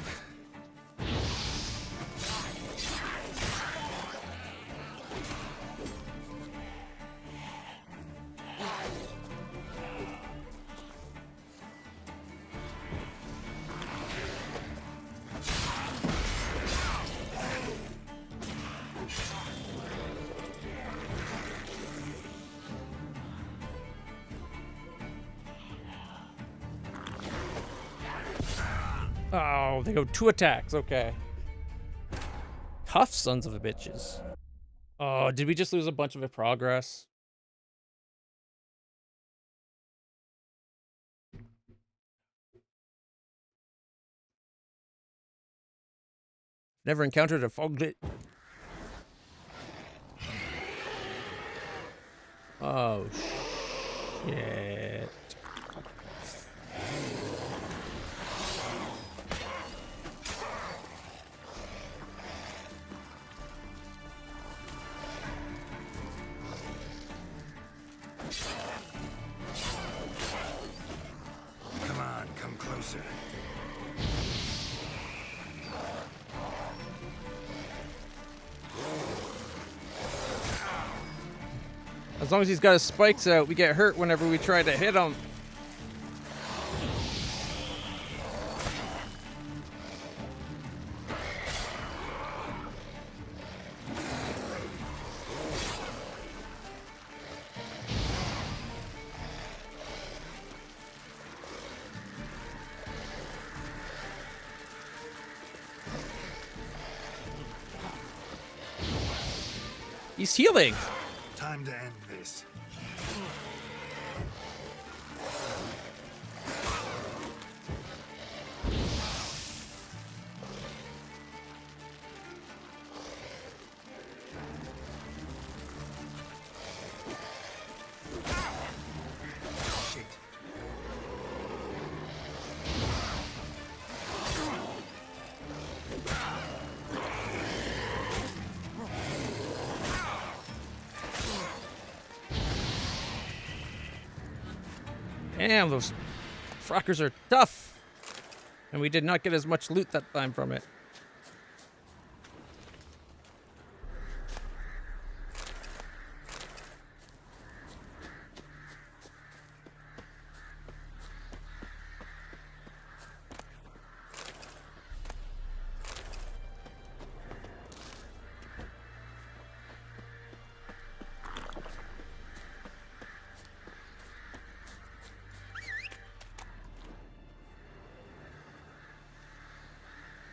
Oh, they go 2 attacks. Okay. Tough sons of a bitches. Oh, did we just lose a bunch of progress? Never encountered a foglet. Oh, shit. Come on, come closer. As long as he's got his spikes out, we get hurt whenever we try to hit him. He's healing. Time to end this. Shit. Damn, those frackers are tough. And we did not get as much loot that time from it.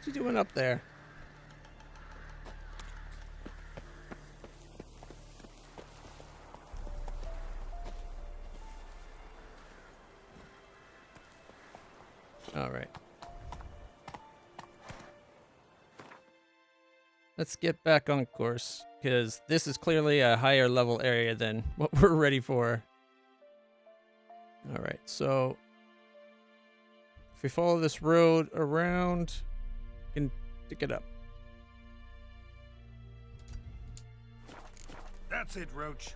What's he doing up there? All right. Let's get back on course, because this is clearly a higher level area than what we're ready for. All right, so if we follow this road around, we can pick it up. That's it, Roach.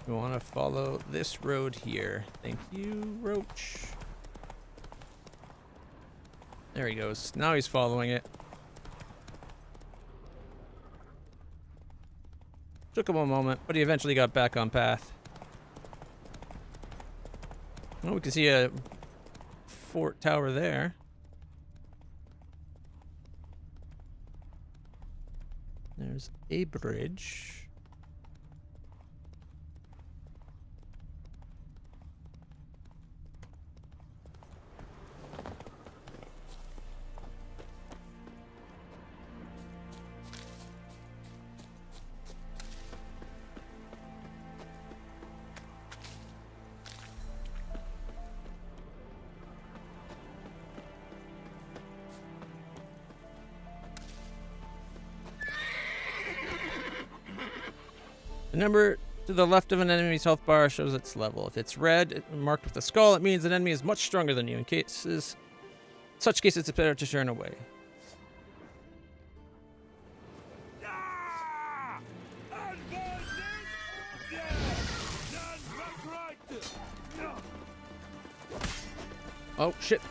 We want to follow this road here. Thank you, Roach. There he goes. Now he's following it. Took him a moment, but he eventually got back on path. Oh, we can see a fort tower there. There's a bridge. The number to the left of an enemy's health bar shows its level. If it's red, marked with a skull, it means an enemy is much stronger than you. In such cases, it's better to turn away. Oh, shit.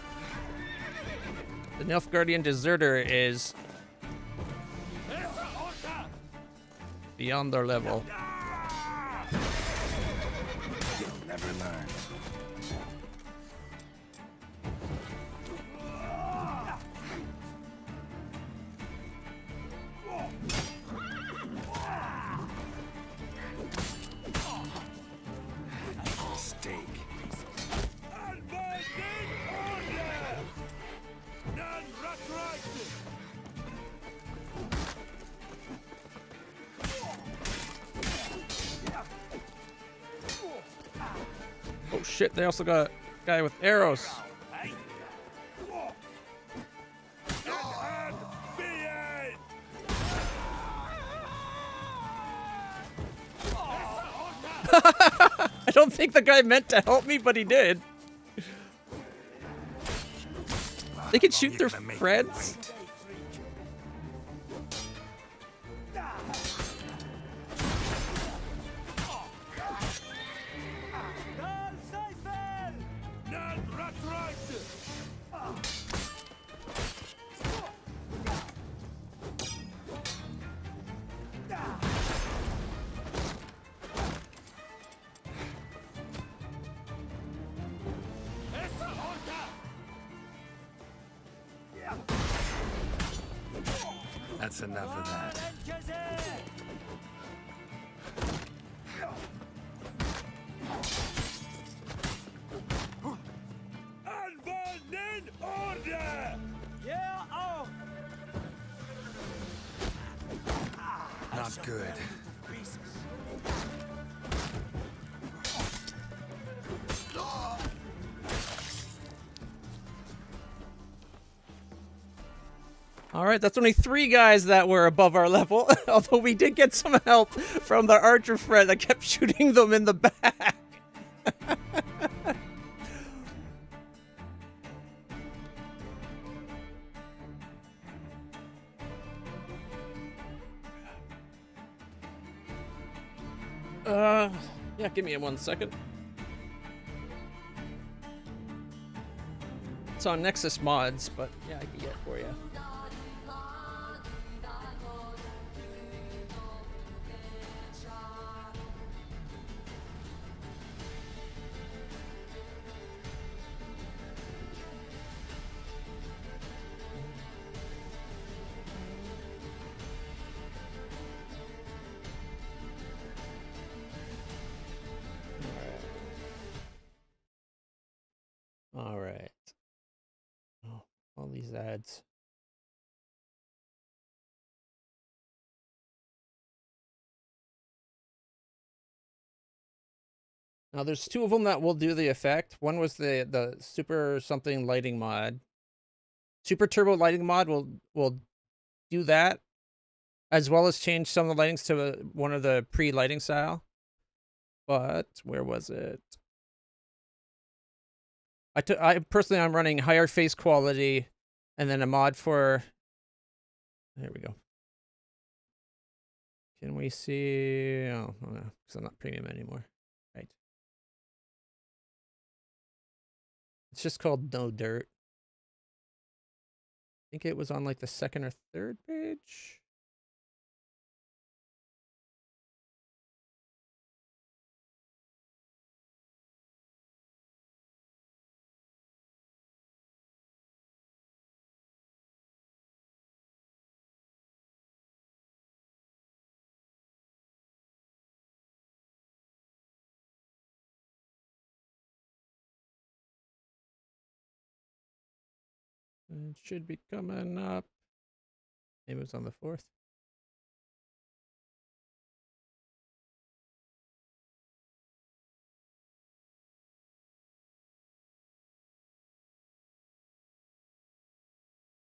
The Nilfgaardian deserter is beyond their level. You'll never learn. Steak. Oh shit, they also got a guy with arrows. I don't think the guy meant to help me, but he did. They can shoot their friends? That's enough of that. Not good. All right, that's only 3 guys that were above our level, although we did get some help from the archer friend that kept shooting them in the back. Yeah, give me 1 second. It's on Nexus Mods, but yeah, I can get it for you. All right. Oh, all these ads. Now there's 2 of them that will do the effect. One was the super something lighting mod. Super turbo lighting mod will do that, as well as change some of the lightings to one of the pre-lighting style. But where was it? I personally, I'm running higher face quality, and then a mod for. There we go. Can we see? Oh no, because I'm not premium anymore. Right. It's just called No Dirt. I think it was on like the 2nd or 3rd page. It should be coming up. Maybe it was on the 4th.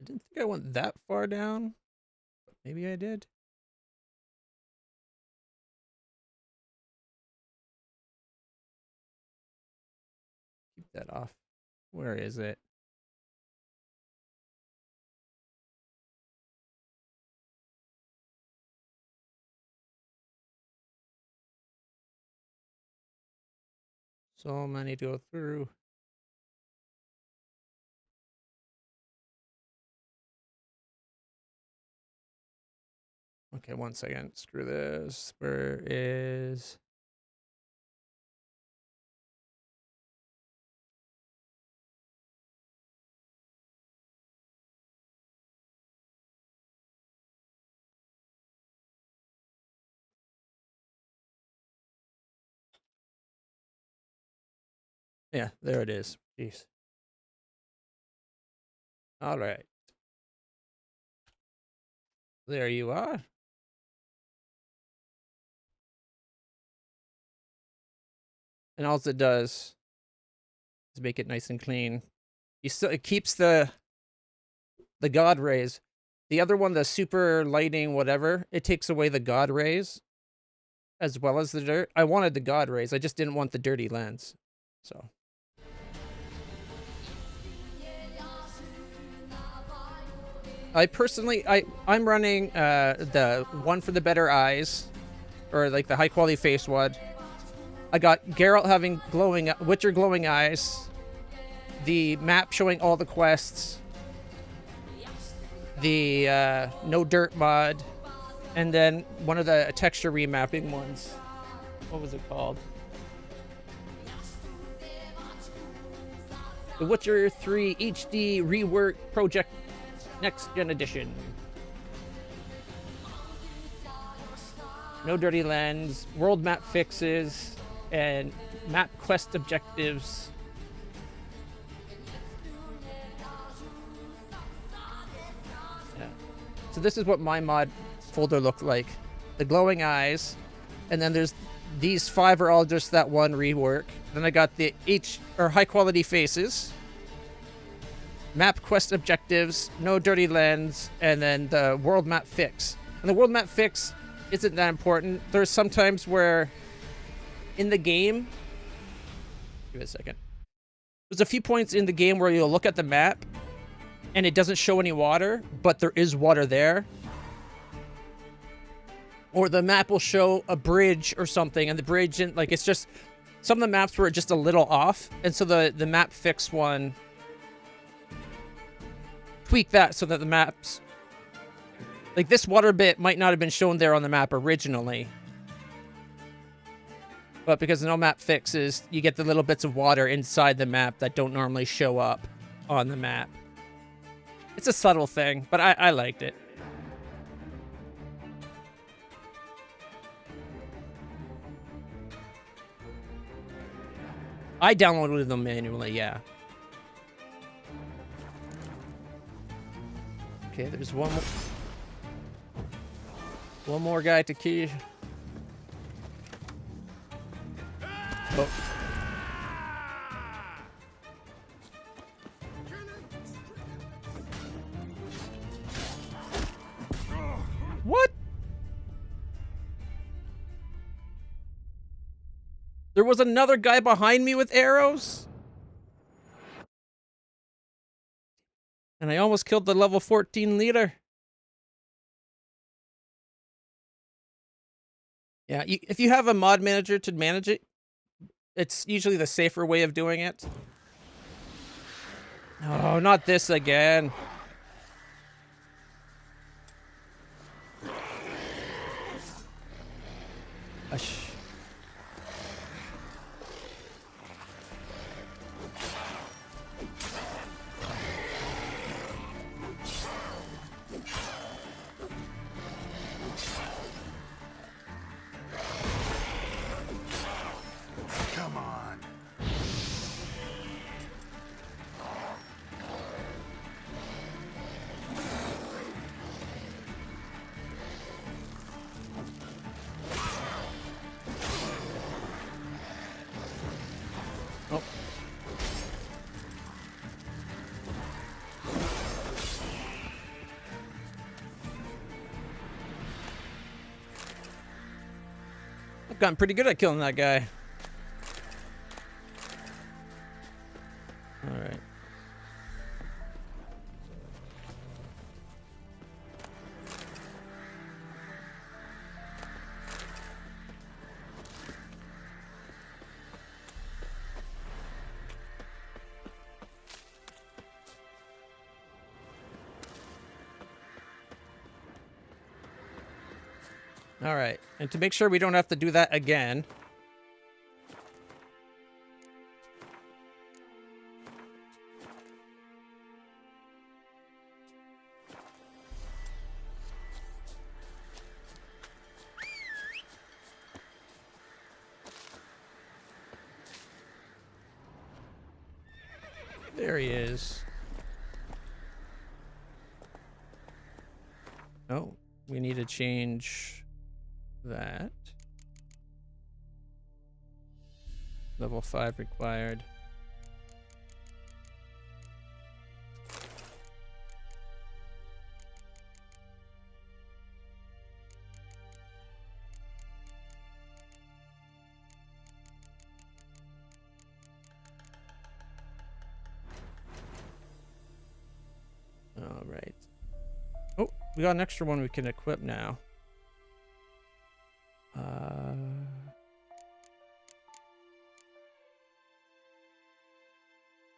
I didn't think I went that far down. But maybe I did. Keep that off. Where is it? So many to go through. Okay, 1 second. Screw this. Where is... Yeah, there it is. Jeez. All right. There you are. And all it does is make it nice and clean. It keeps the god rays. The other one, the super lighting, whatever, it takes away the god rays as well as the dirt. I wanted the god rays. I just didn't want the dirty lens. So. I personally, I'm running the one for the better eyes, or like the high quality face one. I got Geralt having Witcher glowing eyes, the map showing all the quests, the no dirt mod, and then one of the texture remapping ones. What was it called? The Witcher 3 HD Rework Project Next Gen Edition. No dirty lens, world map fixes, and map quest objectives. Yeah. So this is what my mod folder looked like. The glowing eyes, and then there's these 5 are all just that one rework. Then I got the high quality faces, map quest objectives, no dirty lens, and then the world map fix. And the world map fix isn't that important. There's sometimes where in the game, give it a second. There's a few points in the game where you'll look at the map and it doesn't show any water, but there is water there. Or the map will show a bridge or something, and the bridge, it's just, some of the maps were just a little off, and so the map fix one tweak that so that the maps, like this water bit might not have been shown there on the map originally, but because no map fixes, you get the little bits of water inside the map that don't normally show up on the map. It's a subtle thing, but I liked it. I downloaded them manually, yeah. Okay, there's one more guy to key. Oh. What? There was another guy behind me with arrows? And I almost killed the level 14 leader. Yeah, if you have a mod manager to manage it, it's usually the safer way of doing it. No, not this again. Come on. gotten pretty good at killing that guy. All right. All right, and to make sure we don't have to do that again, there he is. Oh, we need to change that. Level 5 required. All right. Oh, we got an extra one we can equip now.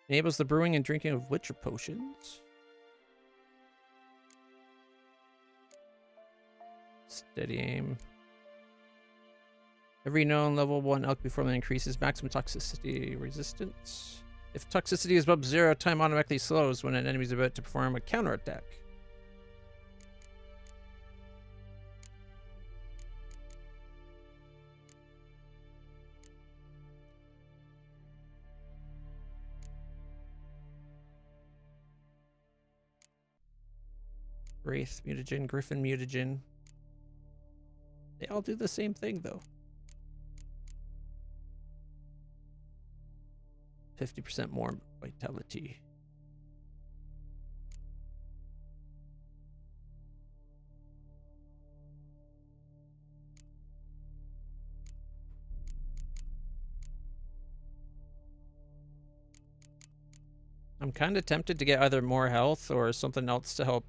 Enables the brewing and drinking of Witcher potions. Steady aim. Every known level 1 alchemy formula increases maximum toxicity resistance. If toxicity is above 0, time automatically slows when an enemy is about to perform a counterattack. Wraith mutagen, Griffin mutagen. They all do the same thing though. 50% more vitality. I'm kind of tempted to get either more health or something else to help.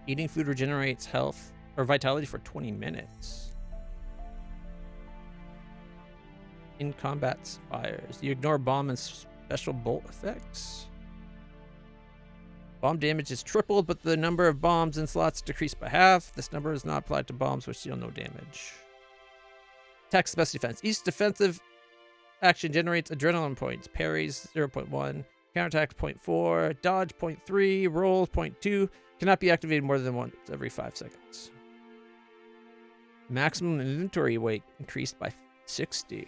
Eating food regenerates health or vitality for 20 minutes. In combat fires, you ignore bomb and special bolt effects. Bomb damage is tripled, but the number of bombs in slots decreased by half. This number is not applied to bombs which deal no damage. Attack special defense. Each defensive action generates adrenaline points. Parries 0.1, counterattack 0.4, dodge 0.3, roll 0.2. Cannot be activated more than once every 5 seconds. Maximum inventory weight increased by 60.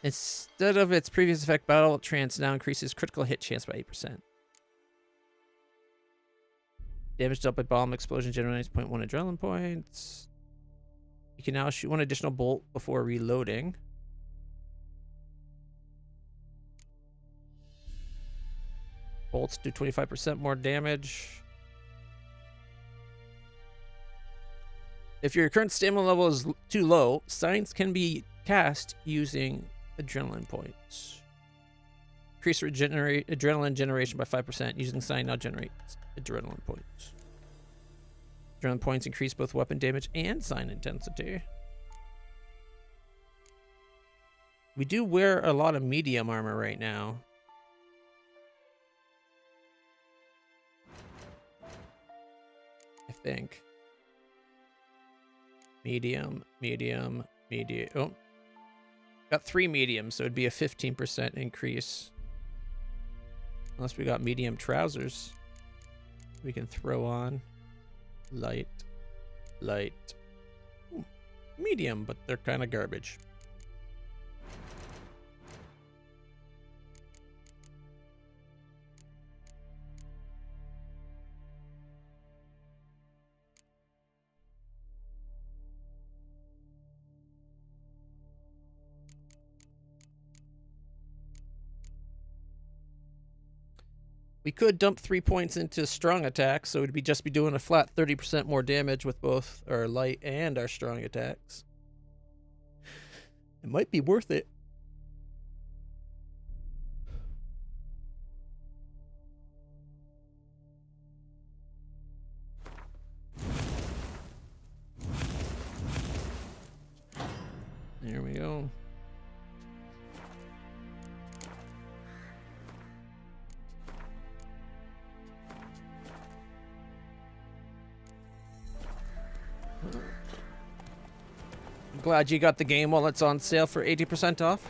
Instead of its previous effect, Battle Trance now increases critical hit chance by 8%. Damage dealt by bomb explosion generates 0.1 adrenaline points. You can now shoot 1 additional bolt before reloading. Bolts do 25% more damage. If your current stamina level is too low, signs can be cast using adrenaline points. Increase adrenaline generation by 5%. Using sign now generates adrenaline points. Adrenaline points increase both weapon damage and sign intensity. We do wear a lot of medium armor right now. I think. Medium. Oh. Got 3 mediums, so it'd be a 15% increase. Unless we got medium trousers. We can throw on. Light. Ooh, medium, but they're kind of garbage. We could dump 3 points into strong attack, so we'd just be doing a flat 30% more damage with both our light and our strong attacks. It might be worth it. There we go. I'm glad you got the game while it's on sale for 80% off.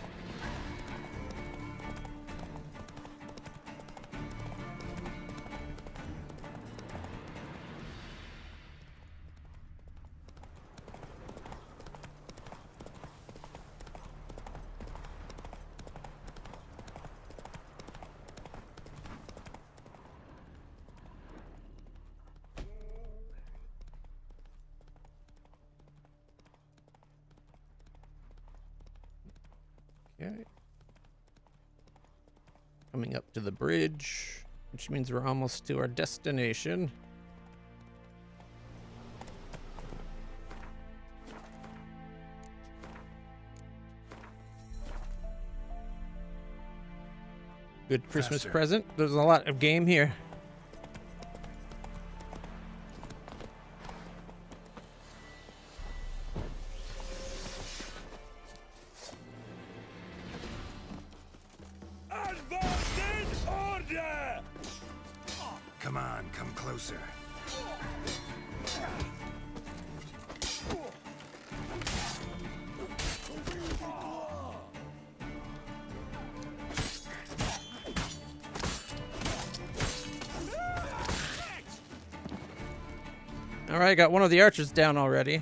Okay. Coming up to the bridge, which means we're almost to our destination. Good Christmas present. There's a lot of game here. Come on, come closer. All right, got one of the archers down already.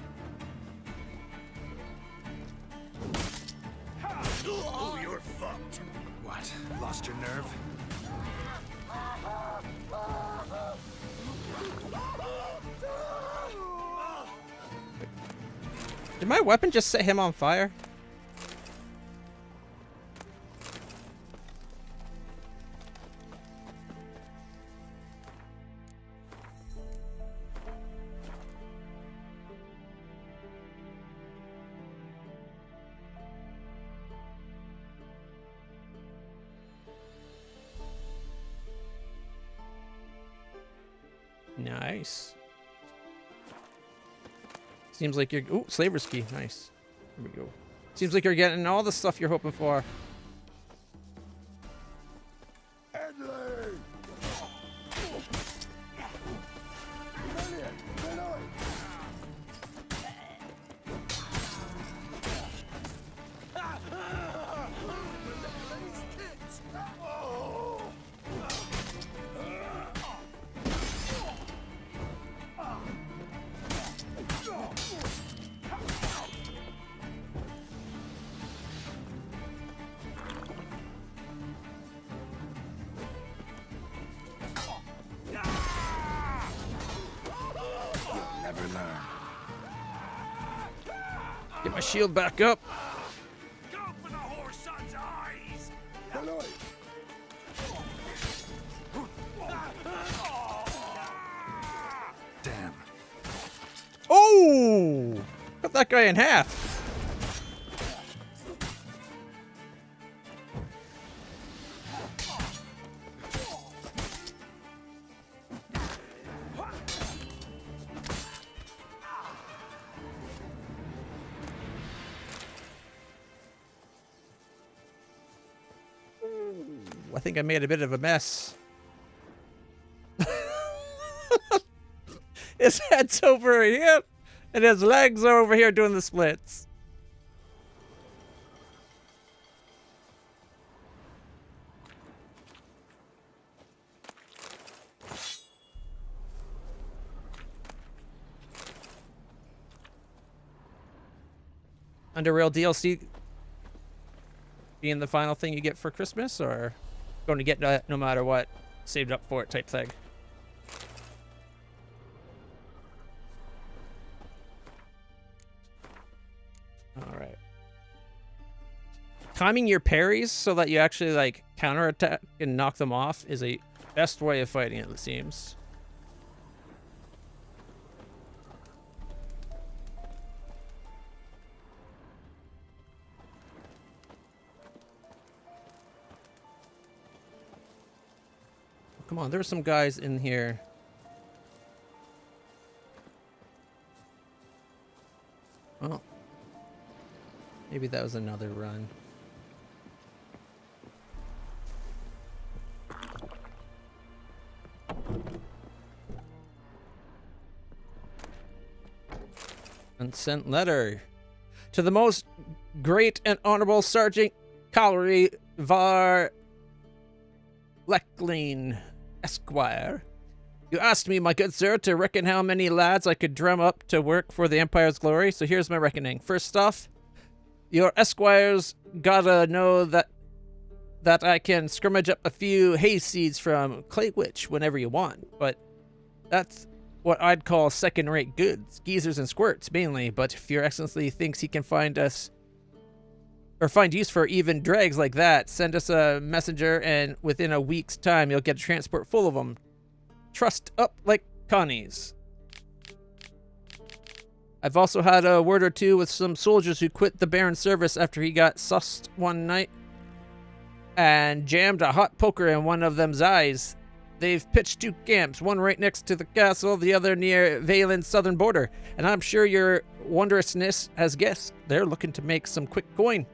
Oh, you're fucked. What? Lost your nerve? Did my weapon just set him on fire? Nice. Seems like you're... Ooh, Slaver's Key. Nice. Here we go. Seems like you're getting all the stuff you're hoping for. Get my shield back up. Go for the horse son's eyes! Damn. Oh! Cut that guy in half. I think I made a bit of a mess. His head's over here, and his legs are over here doing the splits. Underrail DLC being the final thing you get for Christmas, or going to get that no matter what, saved up for it type thing? All right. Timing your parries so that you actually like counterattack and knock them off is a best way of fighting it seems. Come on, there's some guys in here. Oh. Maybe that was another run. Unsent letter. To the most great and honorable Sergeant Ciri var Leckling, Esquire. You asked me, my good sir, to reckon how many lads I could drum up to work for the Empire's glory, so here's my reckoning. First off, your esquires gotta know that I can scrimmage up a few hay seeds from Clay Witch whenever you want, but that's what I'd call second-rate goods, geezers and squirts mainly, but if your excellency thinks he can find us or find use for even dregs like that, send us a messenger and within a week's time you'll get a transport full of them. Trussed up like Connie's. I've also had a word or two with some soldiers who quit the Baron's service after he got sussed one night and jammed a hot poker in one of them's eyes. They've pitched two camps, one right next to the castle, the other near Valen's southern border, and I'm sure your wondrousness has guessed they're looking to make some quick coin.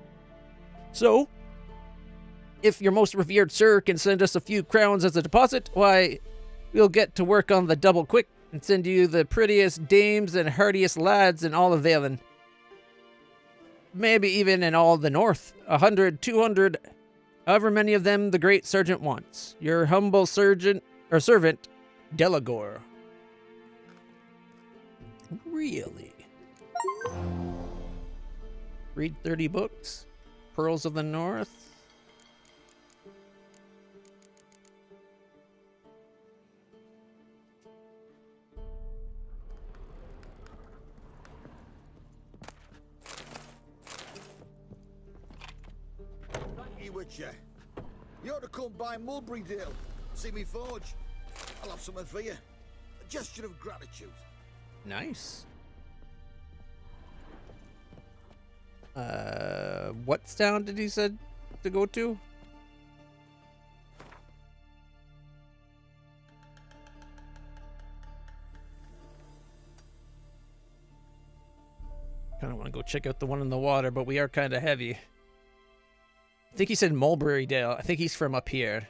So, if your most revered sir can send us a few crowns as a deposit, why, we'll get to work on the double quick and send you the prettiest dames and hardiest lads in all of Valen. Maybe even in all the north. 100, 200, however many of them the great sergeant wants. Your humble servant, Delagore. Really? Read 30 books? Pearls of the North? Witcher. You ought to come by Mulberrydale. See me forge. I'll have something for you. A gesture of gratitude. Nice. What town did he said to go to? Kind of want to go check out the one in the water, but we are kind of heavy. I think he said Mulberrydale. I think he's from up here.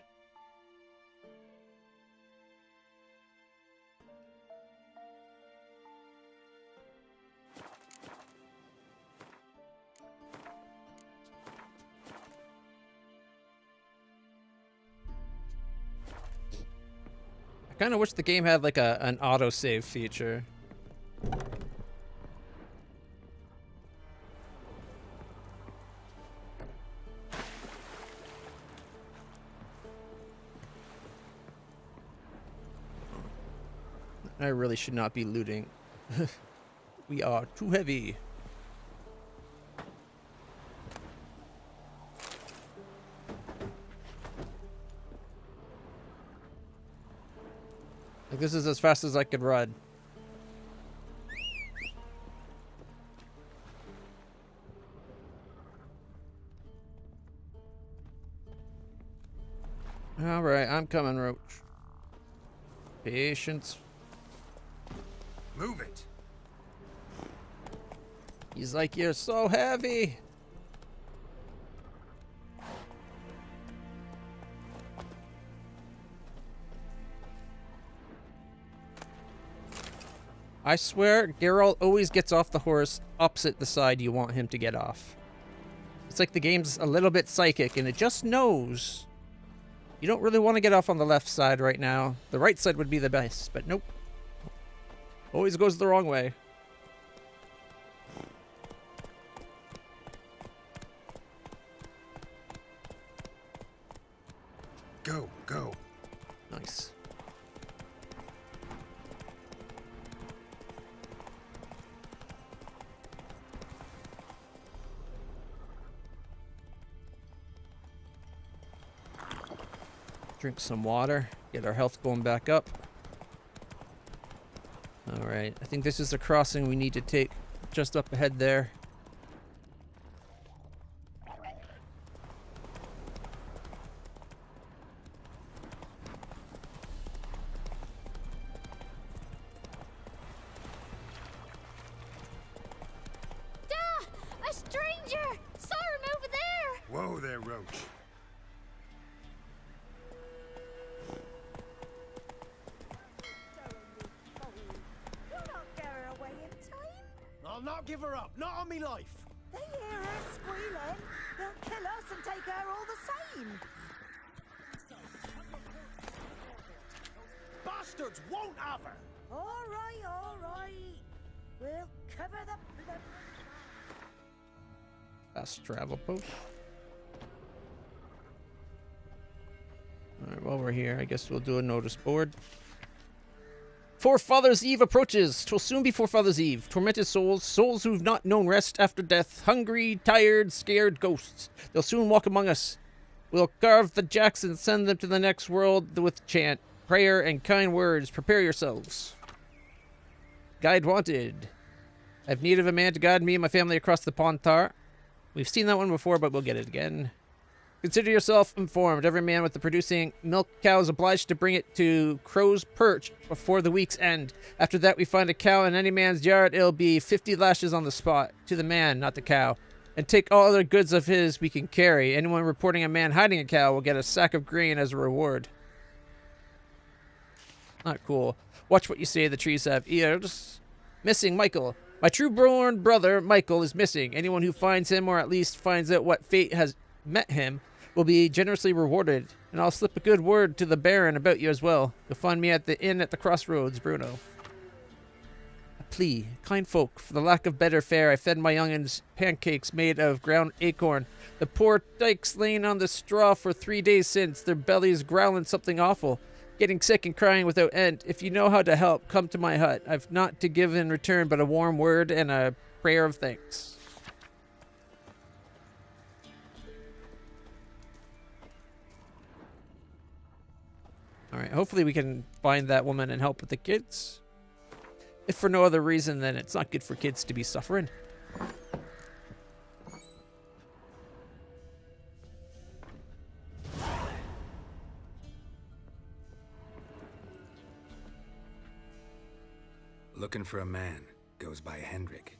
I kind of wish the game had like an autosave feature. I really should not be looting. We are too heavy. Like, this is as fast as I could run. All right, I'm coming, Roach. Patience. Move it. He's like, you're so heavy. I swear, Geralt always gets off the horse opposite the side you want him to get off. It's like the game's a little bit psychic and it just knows. You don't really want to get off on the left side right now. The right side would be the best, but nope. Always goes the wrong way. Go, go. Nice. Drink some water. Get our health going back up. Alright, I think this is the crossing we need to take just up ahead there. A stranger! Saw him over there! Whoa there, Roach. I'll not give her up, not on me life. They hear her squealing. They'll kill us and take her all the same. Bastards won't have her. All right. We'll cover the... Fast travel post. Alright, while we're here, I guess we'll do a notice board. Forefathers' Eve approaches. 'Twill soon be Forefathers' Eve. Tormented souls, souls who've not known rest after death, hungry, tired, scared ghosts. They'll soon walk among us. We'll carve the jacks and send them to the next world with chant, prayer, and kind words. Prepare yourselves. Guide wanted. I've need of a man to guide me and my family across the Pontar. We've seen that one before, but we'll get it again. Consider yourself informed. Every man with the producing milk cow is obliged to bring it to Crow's Perch before the week's end. After that, we find a cow in any man's yard. It'll be 50 lashes on the spot. To the man, not the cow. And take all other goods of his we can carry. Anyone reporting a man hiding a cow will get a sack of grain as a reward. Not cool. Watch what you say. The trees have ears. Missing Michael. My true-born brother, Michael, is missing. Anyone who finds him, or at least finds out what fate has met him, will be generously rewarded. And I'll slip a good word to the Baron about you as well. You'll find me at the inn at the crossroads, Bruno. A plea. Kind folk, for the lack of better fare, I fed my young'uns pancakes made of ground acorn. The poor dykes lain on the straw for 3 days since, their bellies growling something awful. Getting sick and crying without end. If you know how to help, come to my hut. I've not to give in return but a warm word and a prayer of thanks. Alright, hopefully we can find that woman and help with the kids. If for no other reason, then it's not good for kids to be suffering. Looking for a man. Goes by Hendrik.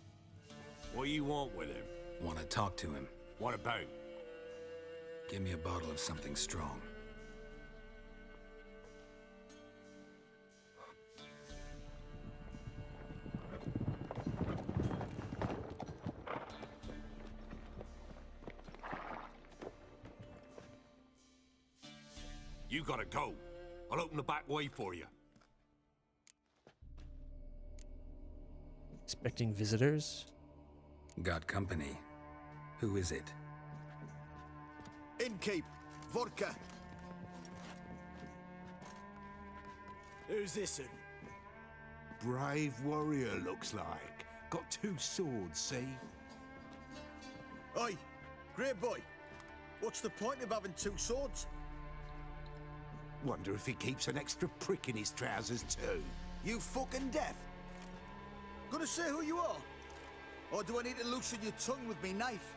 What do you want with him? Want to talk to him. What about? Give me a bottle of something strong. You gotta go. I'll open the back way for you. Expecting visitors? Got company. Who is it? Innkeep. Vodka. Who's this in? Brave warrior, looks like. Got 2 swords, see? Oi, great boy. What's the point of having 2 swords? Wonder if he keeps an extra prick in his trousers too. You fucking deaf? Gonna say who you are? Or do I need to loosen your tongue with me knife?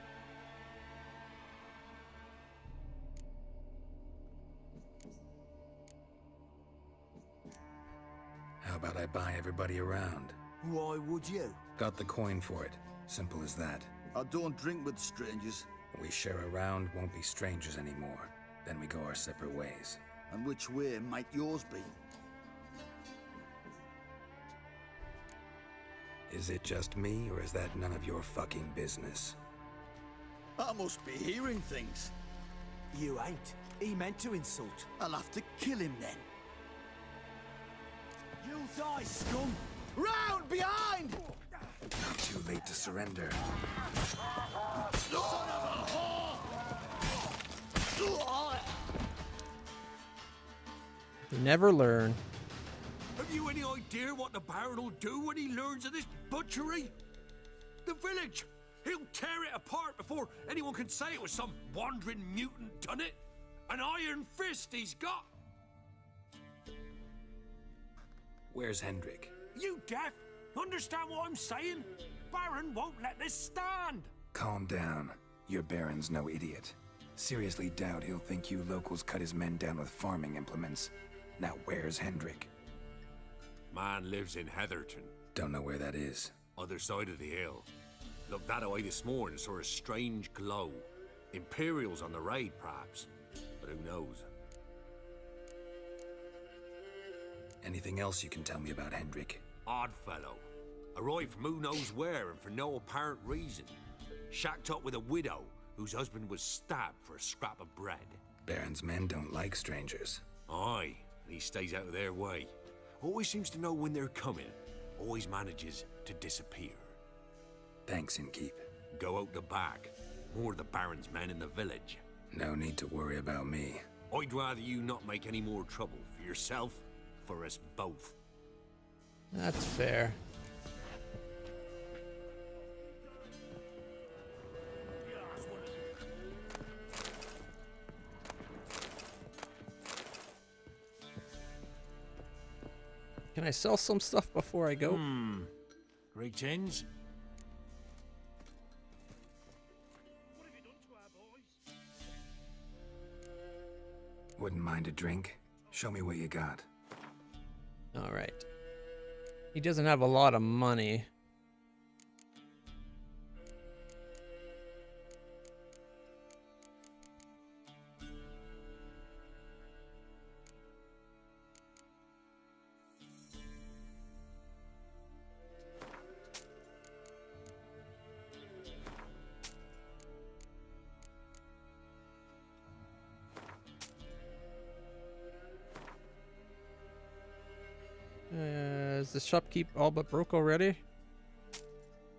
How about I buy everybody around? Why would you? Got the coin for it. Simple as that. I don't drink with strangers. We share a round, won't be strangers anymore. Then we go our separate ways. And which way might yours be? Is it just me, or is that none of your fucking business? I must be hearing things. You ain't. He meant to insult. I'll have to kill him then. You die, scum! Round behind! Not too late to surrender. Son of a whore! You never learn. Have you any idea what the Baron will do when he learns of this butchery? The village! He'll tear it apart before anyone can say it was some wandering mutant done it. An iron fist he's got. Where's Hendrik? You deaf? Understand what I'm saying? Baron won't let this stand. Calm down. Your Baron's no idiot. Seriously doubt he'll think you locals cut his men down with farming implements. Now where's Hendrik? Man lives in Heatherton. Don't know where that is. Other side of the hill. Looked that away this morning, saw a strange glow. Imperials on the raid, perhaps. But who knows? Anything else you can tell me about Hendrik? Odd fellow. Arrived from who knows where and for no apparent reason. Shacked up with a widow whose husband was stabbed for a scrap of bread. Baron's men don't like strangers. Aye, and he stays out of their way. Always seems to know when they're coming. Always manages to disappear. Thanks, Innkeep. Go out the back. More of the Baron's men in the village. No need to worry about me. I'd rather you not make any more trouble for yourself, for us both. That's fair. Can I sell some stuff before I go? Great change. Wouldn't mind a drink? Show me what you got. All right. He doesn't have a lot of money. Is the shopkeep all but broke already?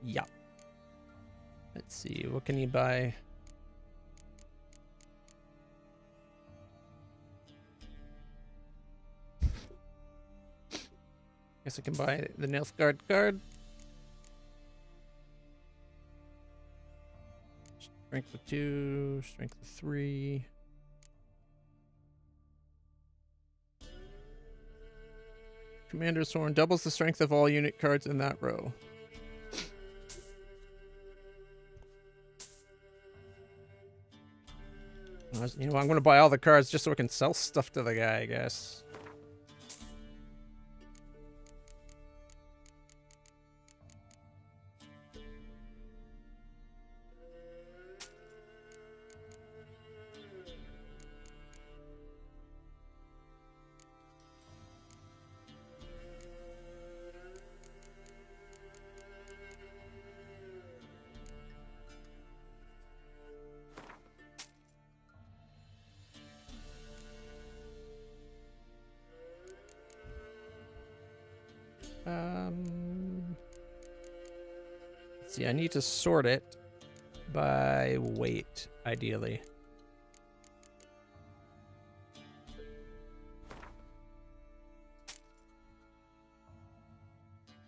Yeah. Let's see, what can you buy? Guess I can buy the Nilfgaard card. Strength of 2, strength of 3. Commander's Horn doubles the strength of all unit cards in that row. You know, I'm going to buy all the cards just so I can sell stuff to the guy, I guess. Let's see, I need to sort it by weight, ideally.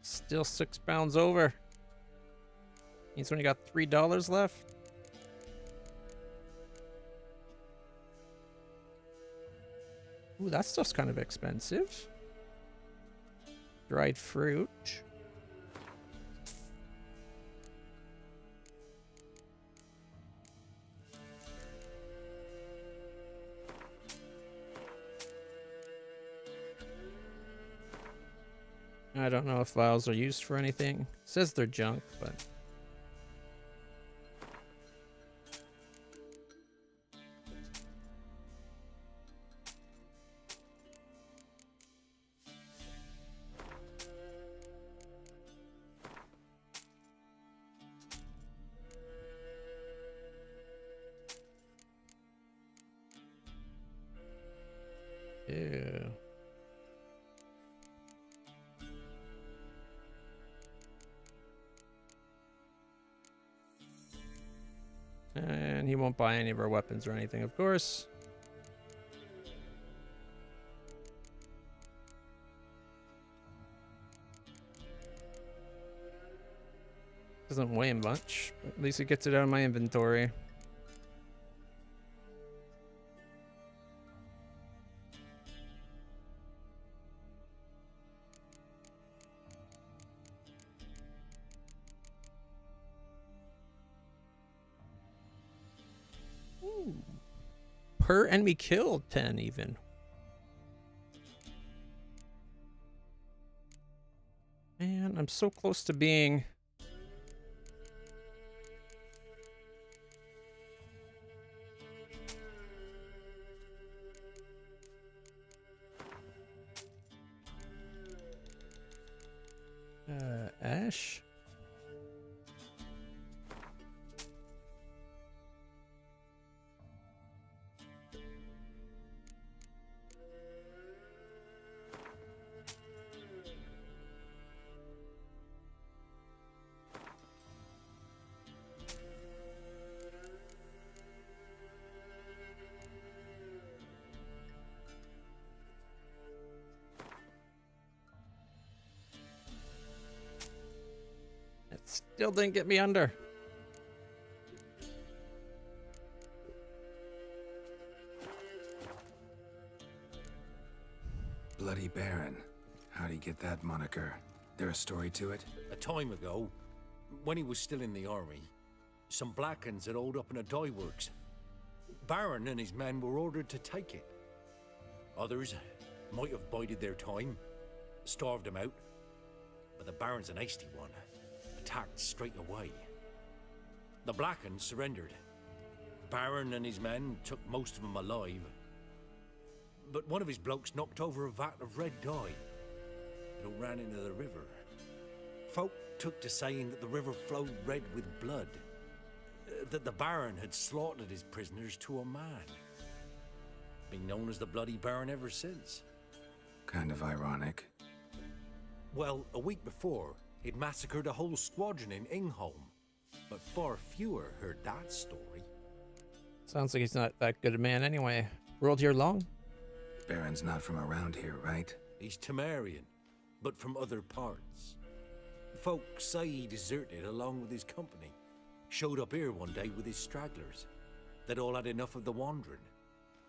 Still 6 pounds over. Means only got $3 left. Ooh, that stuff's kind of expensive. Dried fruit. I don't know if vials are used for anything. It says they're junk, but... Ew. And he won't buy any of our weapons or anything, of course. Doesn't weigh much, but at least it gets it out of my inventory. per enemy killed, 10 even. Man, I'm so close to being... Ash? It still didn't get me under. Bloody Baron. How'd he get that moniker? There a story to it? A time ago, when he was still in the army, some Blackens had holed up in a dye works. Baron and his men were ordered to take it. Others might have bided their time, starved him out, but the Baron's an hasty one. Attacked straight away. The Blackens surrendered. Baron and his men took most of them alive, but one of his blokes knocked over a vat of red dye. It all ran into the river. Folk took to saying that the river flowed red with blood, that the Baron had slaughtered his prisoners to a man. Been known as the Bloody Baron ever since. Kind of ironic. Well, a week before, he'd massacred a whole squadron in Ingholm, but far fewer heard that story. Sounds like he's not that good a man anyway. Ruled here long? Baron's not from around here, right? He's Temerian, but from other parts. Folk say he deserted along with his company. Showed up here one day with his stragglers. They'd all had enough of the wandering.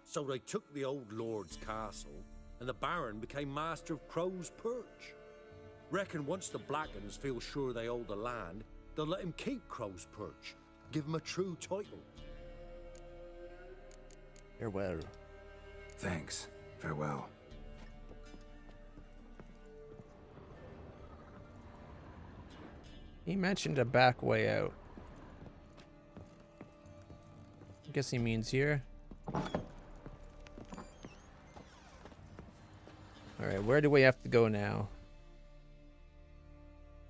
So they took the old lord's castle, and the Baron became master of Crow's Perch. Reckon once the Blackens feel sure they hold the land, they'll let him keep Crow's Perch. Give him a true title. Farewell. Thanks. Farewell. He mentioned a back way out. I guess he means here. Alright, where do we have to go now?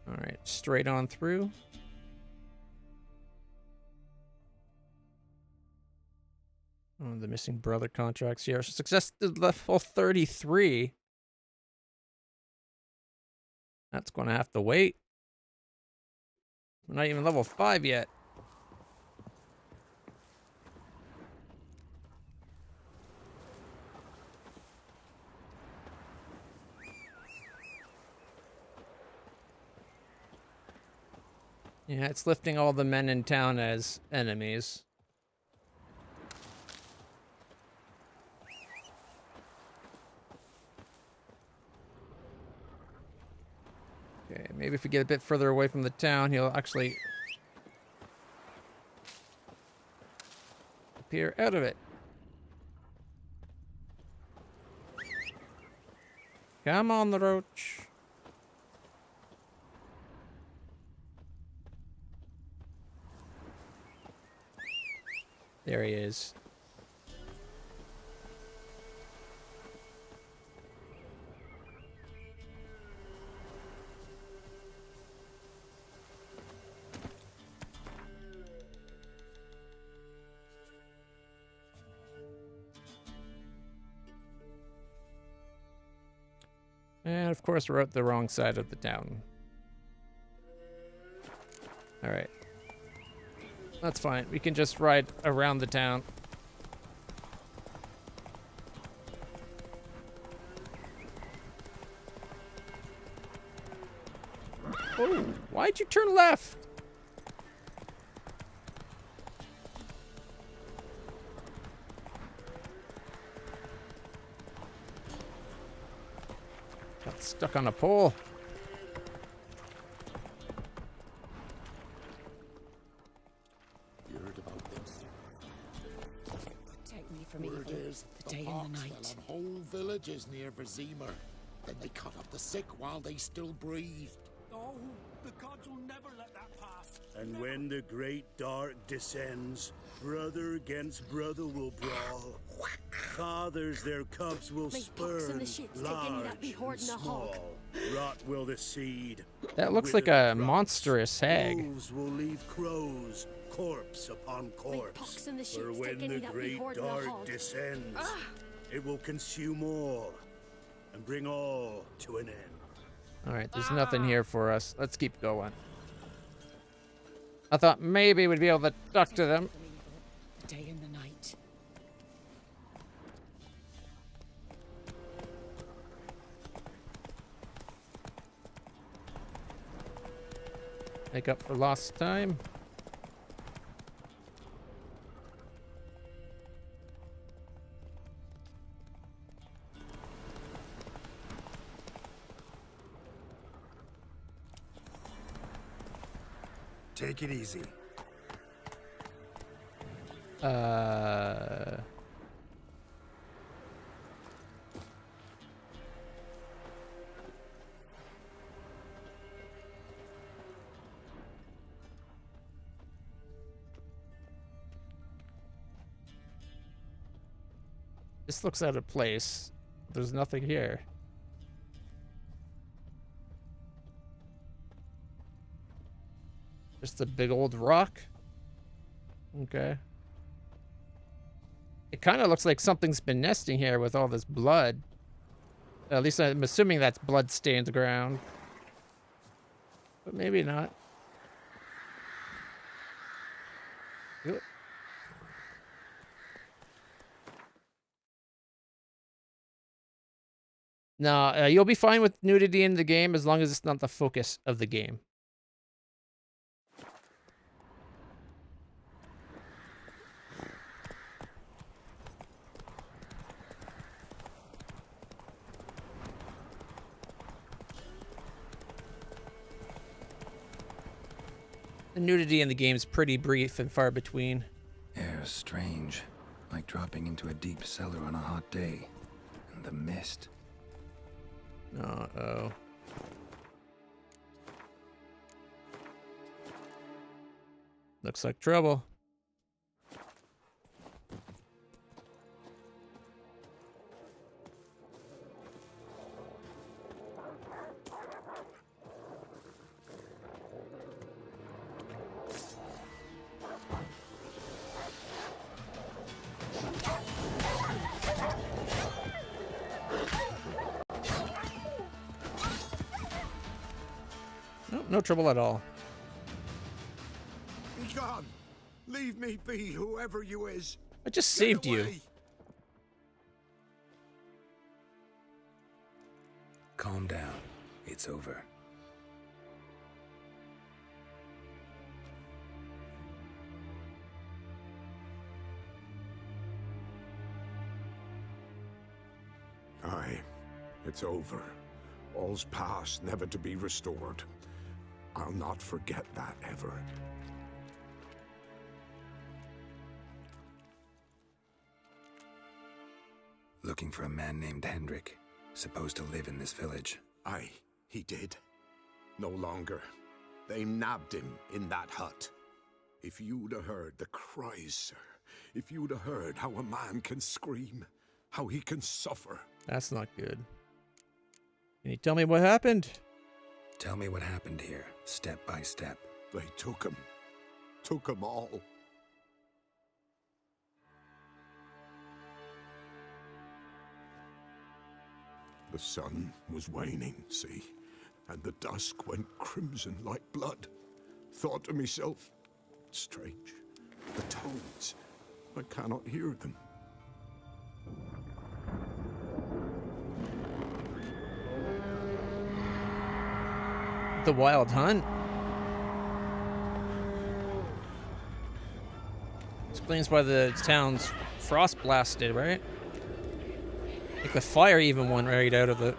Alright, straight on through. Oh, the missing brother contracts here. Success to level 33. That's going to have to wait. We're not even level 5 yet. Yeah, it's lifting all the men in town as enemies. Okay, maybe if we get a bit further away from the town, he'll actually appear out of it. Come on, the roach. There he is. And of course we're at the wrong side of the town. Alright. That's fine. We can just ride around the town. Oh, why'd you turn left? Got stuck on a pole. from Word evil. is, The day and the pox night. fell on whole villages near Vizima. Then they cut up the sick while they still breathed. Oh, the gods will never let that pass. And when the great dark descends, brother against brother will brawl. Fathers their cubs will May pox and spurn, the shits take any large that be and hoarding a hog. small. Rot will the seed. That looks like wither a crops. monstrous hag. Wolves will leave crows, corpse upon corpse. pox and the For shits when take any the that be great hoarding a dark hog. descends, Ah! it will consume all and bring all to an end. Alright, there's nothing here for us. Let's keep going. I thought maybe we'd be able to talk to them. The day and the night. Make up for lost time. Take it easy. This looks out of place. There's nothing here. Just a big old rock. Okay. It kind of looks like something's been nesting here with all this blood. At least I'm assuming that's blood-stained ground. But maybe not. Yep. No, you'll be fine with nudity in the game as long as it's not the focus of the game. The nudity in the game is pretty brief and far between. Air strange, like dropping into a deep cellar on a hot day. And the mist. Uh-oh. Looks like trouble. No trouble at all. Be gone. Leave me be, whoever you is. I just saved you. Calm down. It's over. Aye, it's over. All's past, never to be restored. I'll not forget that ever. Looking for a man named Hendrik, supposed to live in this village. Aye, he did. No longer. They nabbed him in that hut. If you'd have heard the cries, sir. If you'd have heard how a man can scream, how he can suffer. That's not good. Can you tell me what happened? Tell me what happened here, step by step. They took him. Took him all. The sun was waning, see, and the dusk went crimson like blood. Thought to myself, strange, the toads, I cannot hear them. The Wild Hunt? Explains why the town's frost blasted, right? Like the fire even went right out of it.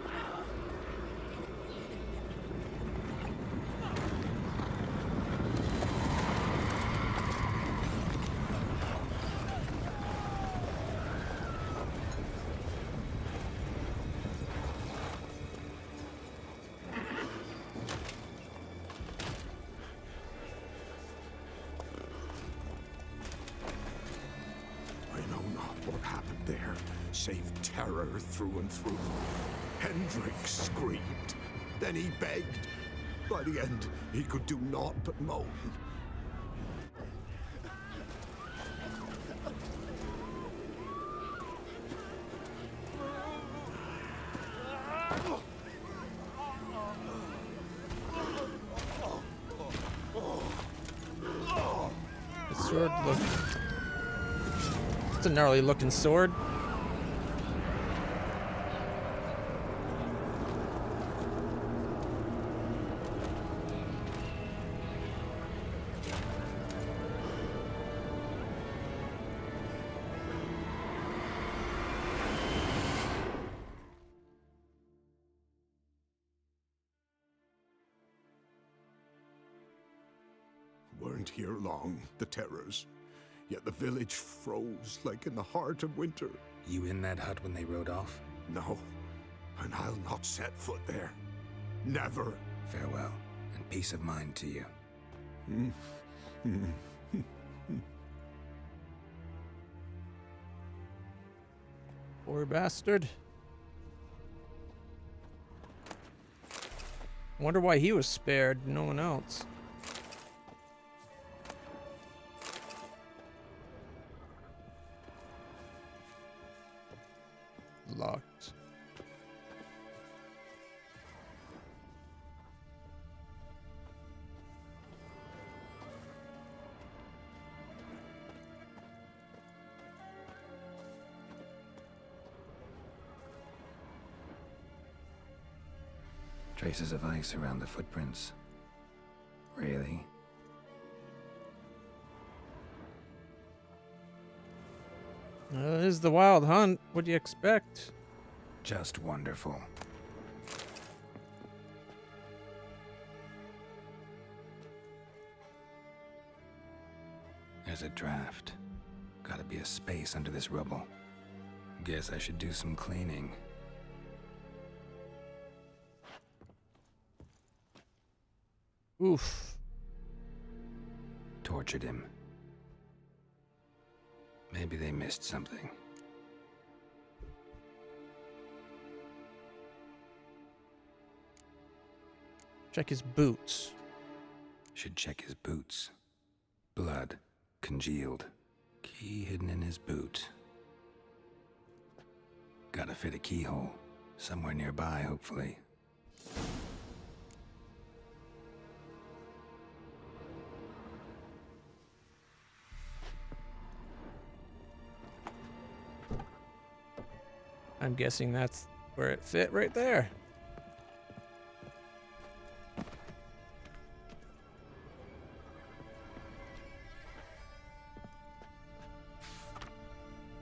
safe terror through and through. Hendrik screamed. Then he begged. By the end, he could do naught but moan. Sword look. It's a gnarly looking sword. Weren't here long, the terrors. Yet the village froze like in the heart of winter. You in that hut when they rode off? No, and I'll not set foot there. Never. Farewell, and peace of mind to you. Poor bastard. Wonder why he was spared, no one else. Locked. Traces of ice around the footprints. Really? It is the Wild Hunt. What do you expect? Just wonderful. There's a draft. Gotta be a space under this rubble. Guess I should do some cleaning. Oof. Tortured him. Maybe they missed something. Check his boots. Should check his boots. Blood. Congealed. Key hidden in his boot. Gotta fit a keyhole. Somewhere nearby, hopefully. I'm guessing that's where it fit right there.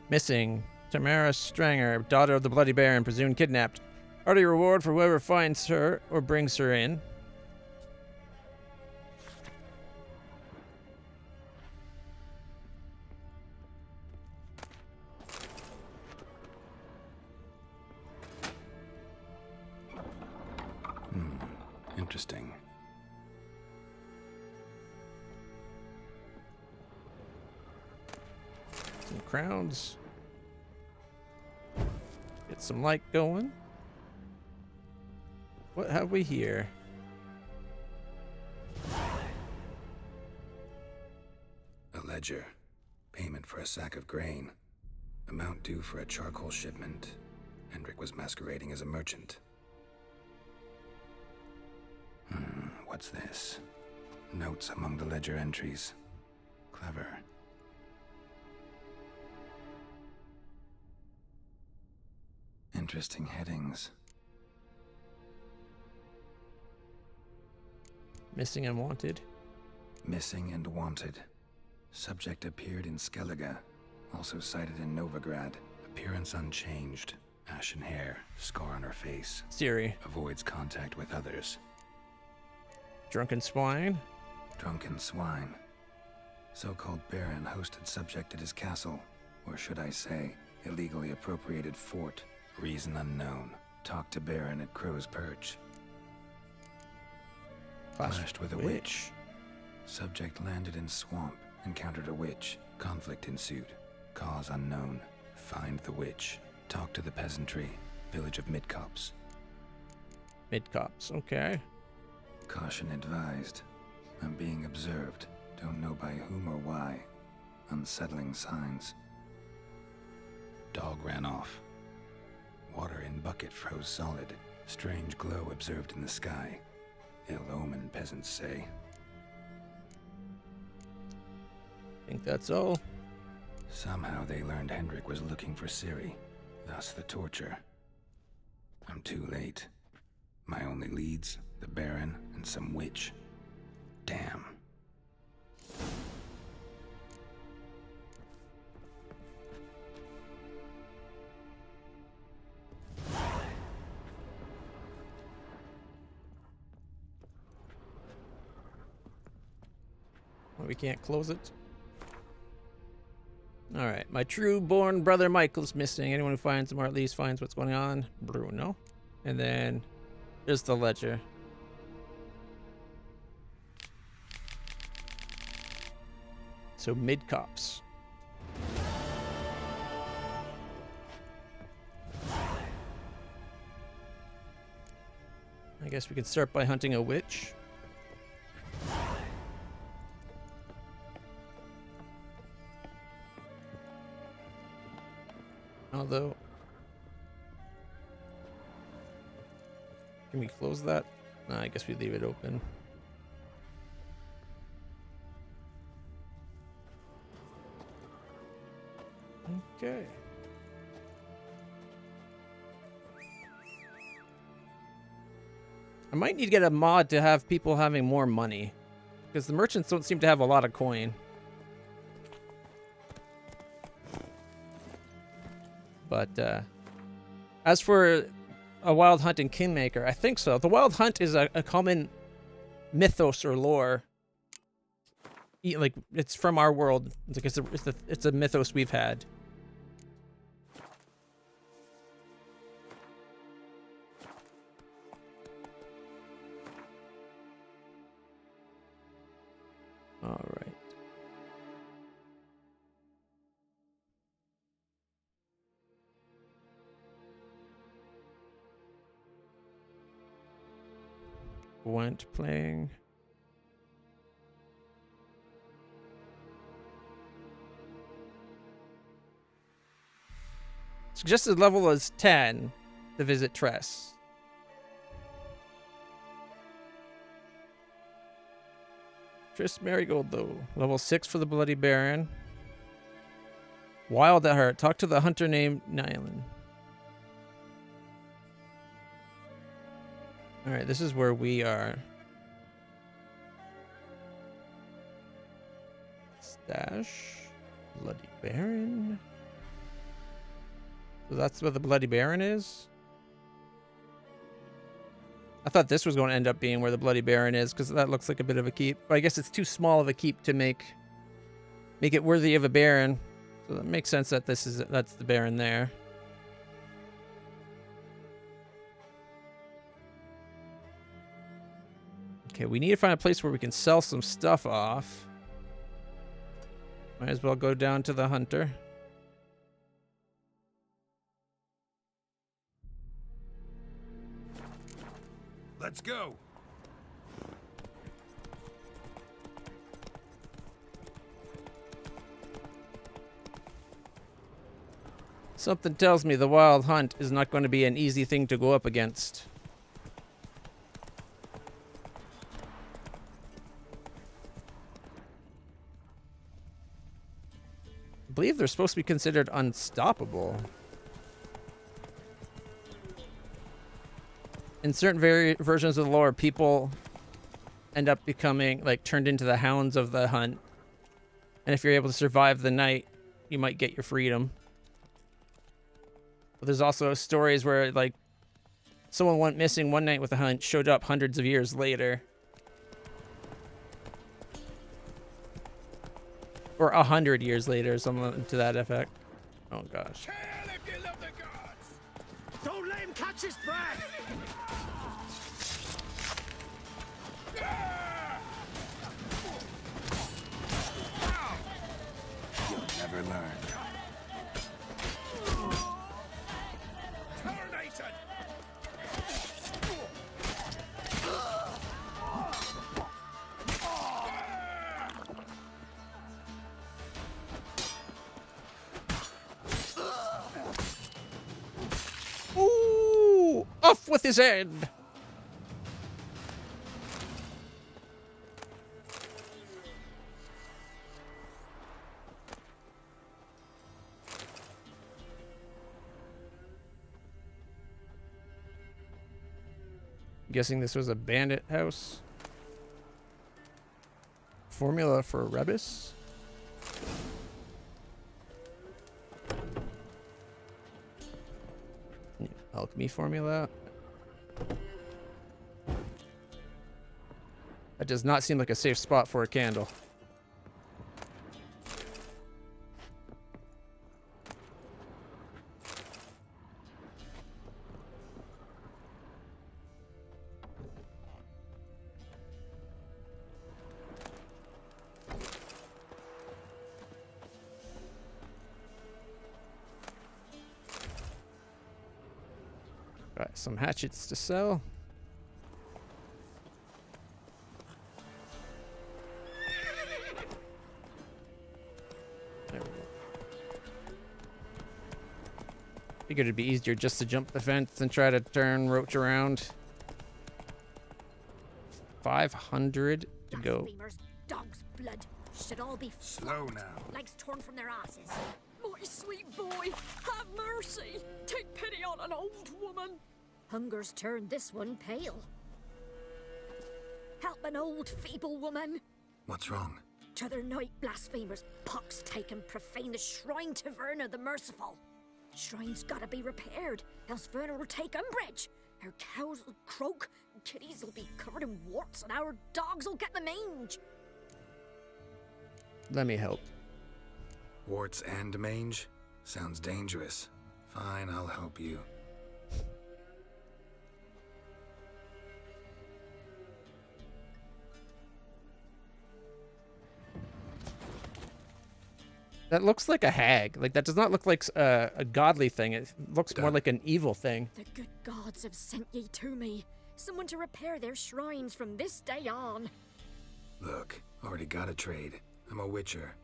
Missing. Tamara Stranger, daughter of the Bloody Baron, presumed kidnapped. Hearty reward for whoever finds her or brings her in. Interesting. Some crowns. Get some light going. What have we here? A ledger. Payment for a sack of grain. Amount due for a charcoal shipment. Hendrik was masquerading as a merchant. What's this? Notes among the ledger entries. Clever. Interesting headings. Missing and wanted. Missing and wanted. Subject appeared in Skellige. Also cited in Novigrad. Appearance unchanged. Ashen hair. Scar on her face. Ciri. Avoids contact with others. Drunken swine. Drunken swine. So-called Baron hosted subject at his castle. Or should I say, illegally appropriated fort. Reason unknown. Talked to Baron at Crow's Perch. Clashed with a witch. Subject landed in swamp. Encountered a witch. Conflict ensued. Cause unknown. Find the witch. Talk to the peasantry, village of Midcopse. Midcopse, okay. Caution advised. I'm being observed. Don't know by whom or why. Unsettling signs. Dog ran off. Water in bucket froze solid. Strange glow observed in the sky. Ill omen, peasants say. Think that's all. Somehow they learned Hendrik was looking for Ciri. Thus the torture. I'm too late. My only leads, the Baron and some witch. Damn. Well, we can't close it. Alright, my true-born brother Michael's missing. Anyone who finds him or at least finds what's going on, Bruno. And then there's the ledger. So Midcopse. I guess we can start by hunting a witch. Although, can we close that? No, I guess we leave it open. Okay. I might need to get a mod to have people having more money, because the merchants don't seem to have a lot of coin. But as for a wild hunt in Kingmaker, I think so. The wild hunt is a common mythos or lore. Like, it's from our world. It's like it's a mythos we've had. All right. Went playing. Suggested level is 10 to visit Tress. Triss Marigold, though. Level 6 for the Bloody Baron. Wild at heart. Talk to the hunter named Nylan. Alright, this is where we are. Stash. Bloody Baron. So that's where the Bloody Baron is? I thought this was going to end up being where the Bloody Baron is, because that looks like a bit of a keep. But I guess it's too small of a keep to make it worthy of a Baron. So that makes sense that that's the Baron there. Okay, we need to find a place where we can sell some stuff off. Might as well go down to the hunter. Let's go. Something tells me the wild hunt is not going to be an easy thing to go up against. I believe they're supposed to be considered unstoppable. In certain versions of the lore, people end up becoming, like, turned into the hounds of the hunt. And if you're able to survive the night, you might get your freedom. But there's also stories where, like, someone went missing one night with a hunt, showed up hundreds of years later. Or 100 years later, something to that effect. Oh, gosh. Don't let him catch his breath! You'll never learn. Off with his head! Guessing this was a bandit house. Formula for Rebus. Alchemy formula. That does not seem like a safe spot for a candle. Got some hatchets to sell. There we go. Figured it'd be easier just to jump the fence and try to turn Roach around. 500 to go. Blasphemers, dog's blood. Should all be slow now. Legs torn from their asses. My sweet boy, have mercy. Take pity on an old woman. Hunger's turned this one pale. Help an old feeble woman. What's wrong? T'other night blasphemers pox take and profane the shrine to Verna the Merciful. Shrine's gotta be repaired, else Verna will take umbrage. Our cows will croak, kitties will be covered in warts, and our dogs will get the mange. Let me help. Warts and mange? Sounds dangerous. Fine, I'll help you. That looks like a hag. Like, that does not look like a godly thing. It looks more like an evil thing. The good gods have sent ye to me. Someone to repair their shrines from this day on. Look, already got a trade. I'm a witcher.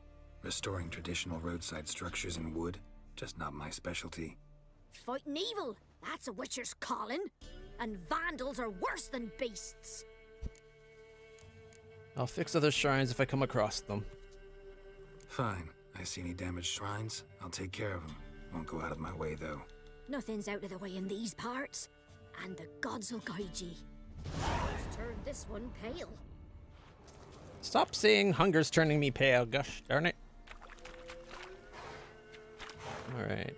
Restoring traditional roadside structures in wood, just not my specialty. Fighting evil, that's a witcher's calling. And vandals are worse than beasts. I'll fix other shrines if I come across them. Fine. I see any damaged shrines, I'll take care of them. Won't go out of my way, though. Nothing's out of the way in these parts. And the gods will guide ye. Let's turn this one pale. Stop saying hunger's turning me pale, gosh darn it. Alright.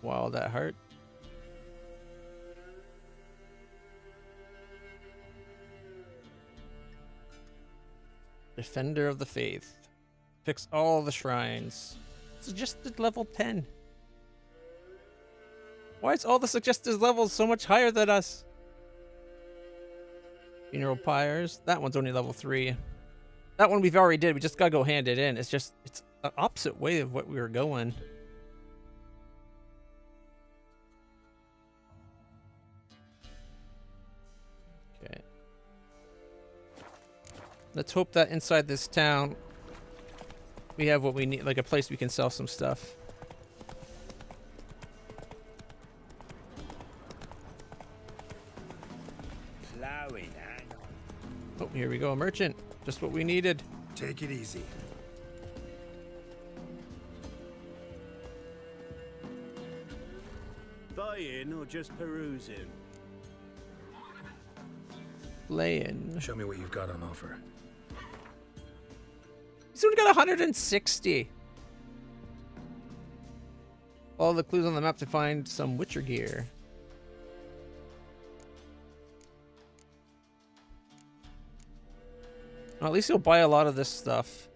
Wow, that hurt. Defender of the Faith. Fix all the shrines. Suggested level 10. Why is all the suggested levels so much higher than us? Funeral pyres. That one's only level 3. That one we've already did. We just gotta go hand it in. It's just, it's the opposite way of what we were going. Okay. Let's hope that inside this town we have what we need, like a place we can sell some stuff. Plowing, Oh, here we go, a merchant. Just what we needed. Take it easy. Buying or just perusing? Laying. Show me what you've got on offer. He's only got 160. Follow the clues on the map to find some Witcher gear. Well, at least he'll buy a lot of this stuff.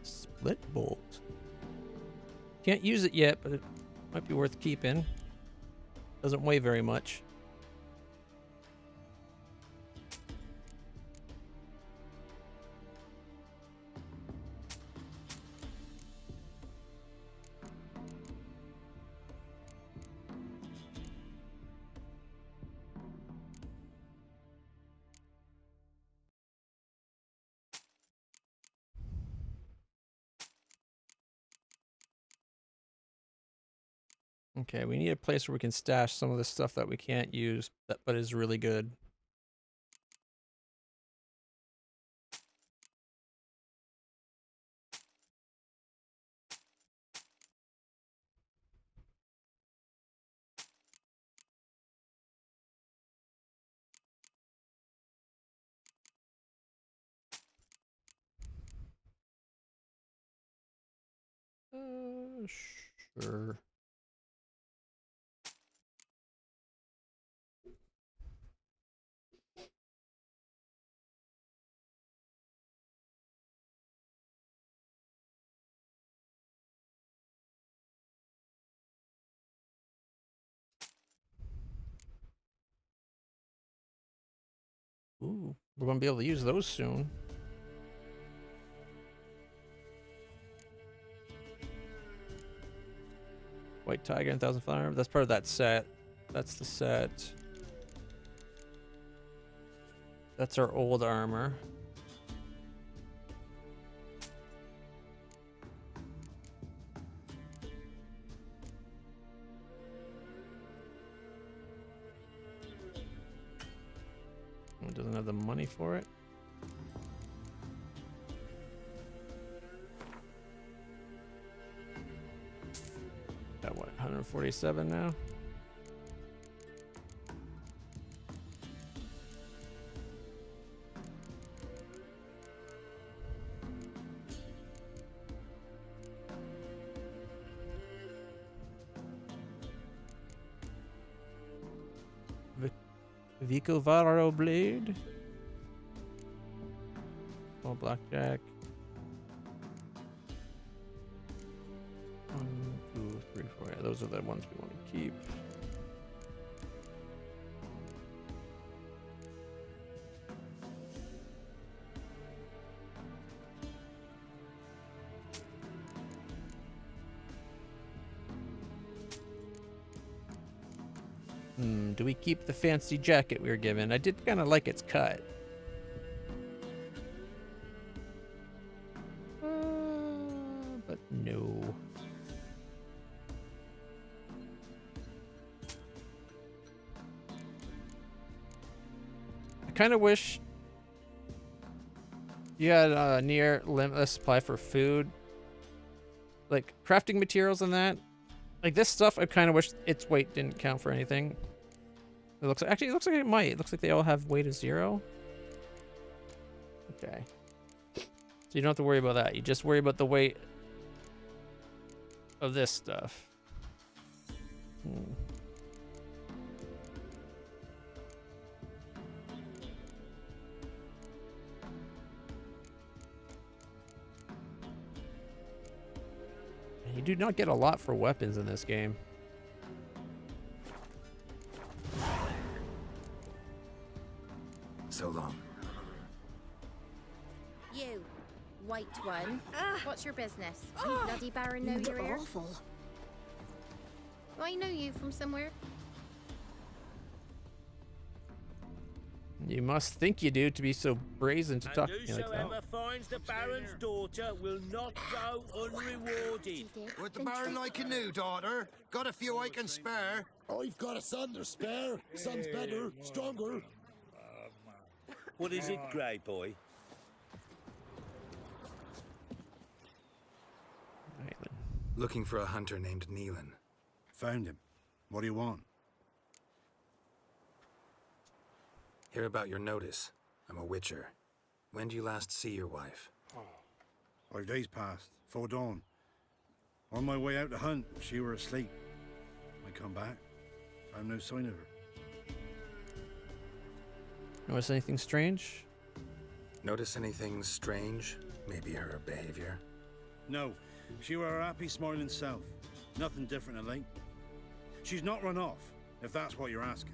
Split bolt. Can't use it yet, but it might be worth keeping. Doesn't weigh very much. Okay, we need a place where we can stash some of the stuff that we can't use, but is really good. Sure. Ooh, we're gonna be able to use those soon. White Tiger and 1,000 Fire. That's part of that set. That's the set. That's our old armor. It doesn't have the money for it. Got what, 147 now? Vicovaro blade. Oh, blackjack. 1, 2, 3, 4. Yeah, those are the ones we want to keep. Do we keep the fancy jacket we were given? I did kind of like its cut. But no. I kind of wish you had a near limitless supply for food. Like crafting materials and that. Like this stuff, I kind of wish its weight didn't count for anything. It looks like, actually, it looks like it might. It looks like they all have weight of 0. Okay. So you don't have to worry about that. You just worry about the weight of this stuff. You do not get a lot for weapons in this game. So long. You, white one. What's your business? Bloody Baron know you're here? Awful. Do I know you from somewhere? You must think you do to be so brazen to talk to me like that. Whosoever finds the Baron's daughter will not go unrewarded. Would the Baron like a new daughter? Got a few I can spare. I've got a son to spare. Son's better, stronger. What is it, Grey Boy? Looking for a hunter named Neelan. Found him. What do you want? Hear about your notice. I'm a witcher. When do you last see your wife? 5 days passed, 'fore dawn. On my way out to hunt, she were asleep. I come back, found no sign of her. Notice anything strange? Notice anything strange? Maybe her behavior? No, she were a happy, smiling self. Nothing different of late. She's not run off. if that's what you're asking.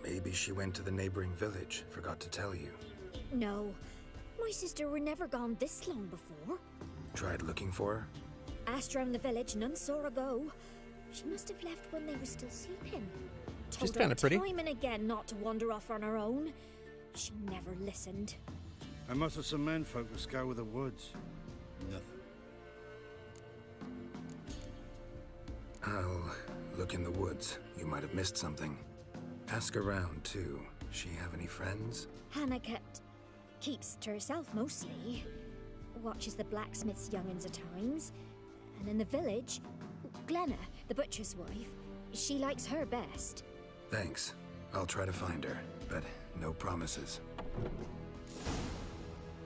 Maybe she went to the neighboring village, forgot to tell you. No, my sister were never gone this long before. Tried looking for her? Asked round the village, none saw her go. She must have left when they were still sleeping. She's Told her kind of pretty. time and again not to wander off on her own. She never listened. I must have some menfolk to scour the woods. Nothing. I'll look in the woods. You might have missed something. Ask around, too. She have any friends? Hannah keeps to herself mostly. Watches the blacksmith's young'uns at times. And in the village, Glenna, the butcher's wife, she likes her best. Thanks. I'll try to find her, but no promises.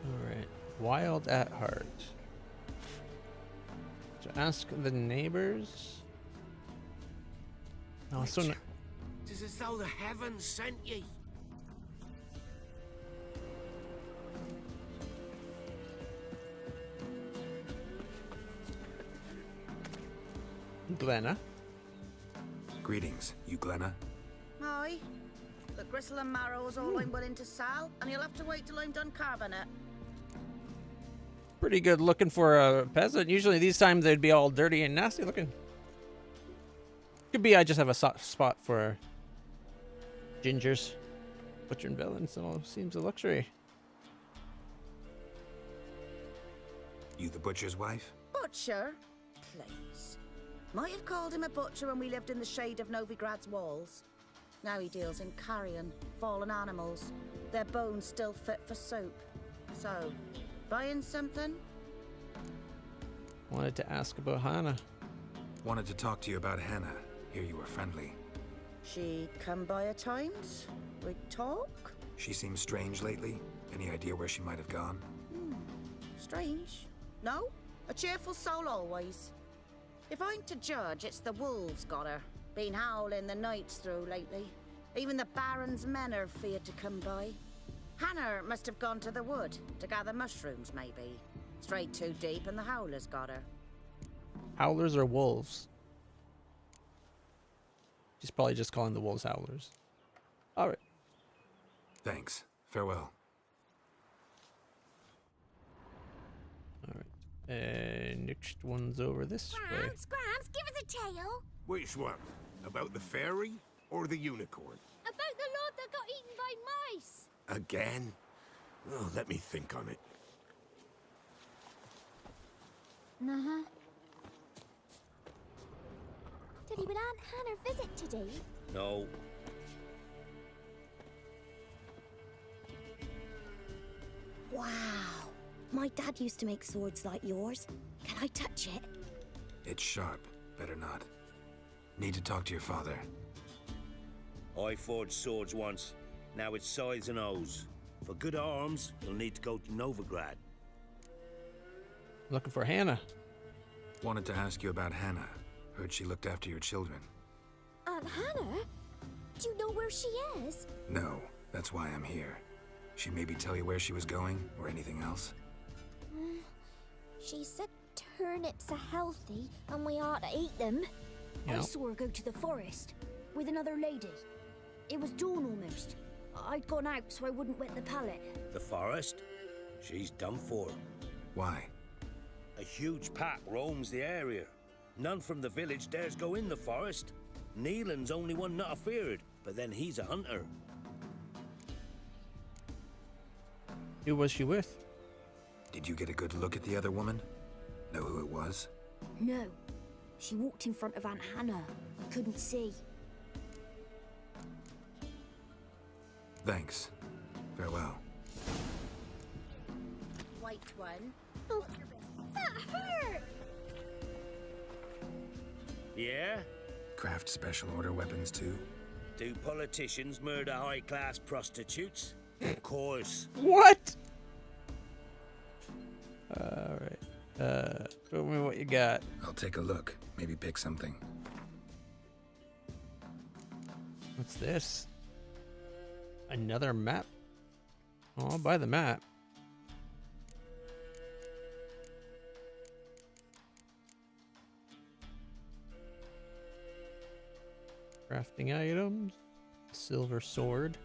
Alright. Wild at heart. So ask the neighbors. Oh, so no. It's as though the heavens sent ye. Glenna. Greetings, you Glenna? Aye. The gristle and marrow's all I'm willing to sell, and you'll have to wait till I'm done carving it. Pretty good looking for a peasant. Usually these times they'd be all dirty and nasty looking. Could be I just have a soft spot for gingers. Butcher and villains, it all seems a luxury. You the butcher's wife? Butcher? Please. Might have called him a butcher when we lived in the shade of Novigrad's walls. Now he deals in carrion, fallen animals, their bones still fit for soup. So, buying something? Wanted to ask about Hannah. Wanted to talk to you about Hannah. Hear you were friendly. She come by at times? We talk? She seems strange lately. Any idea where she might have gone? Strange. No? A cheerful soul always. If I'm to judge, it's the wolves got her. Been howling the nights through lately. Even the Baron's men are feared to come by. Hannah must have gone to the wood to gather mushrooms, maybe. Strayed too deep and the howlers got her. Howlers or wolves? She's probably just calling the wolves howlers. Alright. Thanks. Farewell. Alright. Next one's over this way. Gramps, give us a tale. Which one? About the fairy or the unicorn? About the lord that got eaten by mice. Again? Oh, let me think on it. Uh-huh. Did he with Aunt Hannah visit today? No. Wow. My dad used to make swords like yours. Can I touch it? It's sharp. Better not. Need to talk to your father. I forged swords once. Now it's scythes and hoes. For good arms, you'll need to go to Novigrad. Looking for Hannah. Wanted to ask you about Hannah. Heard she looked after your children. Aunt Hannah? Do you know where she is? No, that's why I'm here. She maybe tell you where she was going, or anything else? She said turnips are healthy and we ought to eat them. Yeah. I saw her go to the forest with another lady. It was dawn almost. I'd gone out so I wouldn't wet the pallet. The forest? She's done for. Why? A huge pack roams the area. None from the village dares go in the forest. Neelan's only one not afeared, but then he's a hunter. Who was she with? Did you get a good look at the other woman? Know who it was? No. She walked in front of Aunt Hannah. I couldn't see. Thanks. Farewell. White one. Oh, that hurt! Yeah? Craft special order weapons too? Do politicians murder high-class prostitutes? Of course. What? Alright. Show me what you got. I'll take a look. Maybe pick something. What's this? Another map? Oh, I'll buy the map. Crafting items. Silver sword.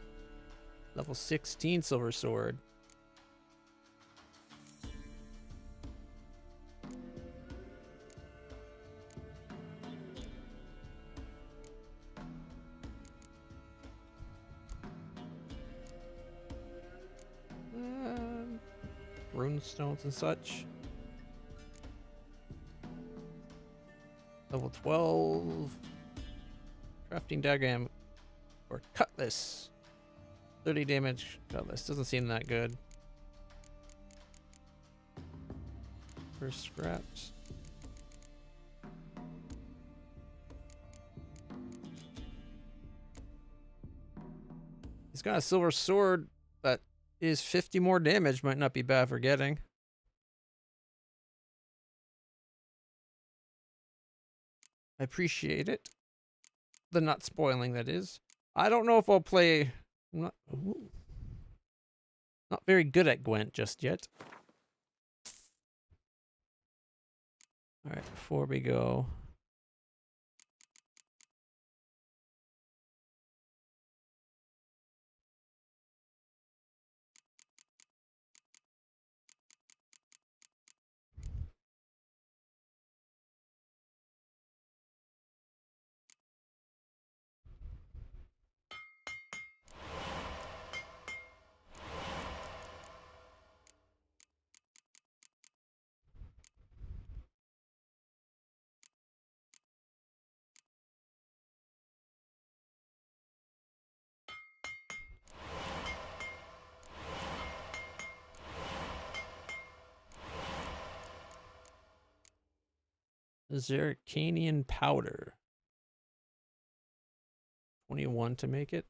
Level 16 silver sword. Rune stones and such. Level 12. Crafting diagram or cutlass. 30 damage cutlass. Doesn't seem that good. First scraps. He's got a silver sword that is 50 more damage. Might not be bad for getting. I appreciate it. The not spoiling, that is. I don't know if I'll play... I'm not very good at Gwent just yet. Alright, before we go... Zircanian powder. 21 to make it.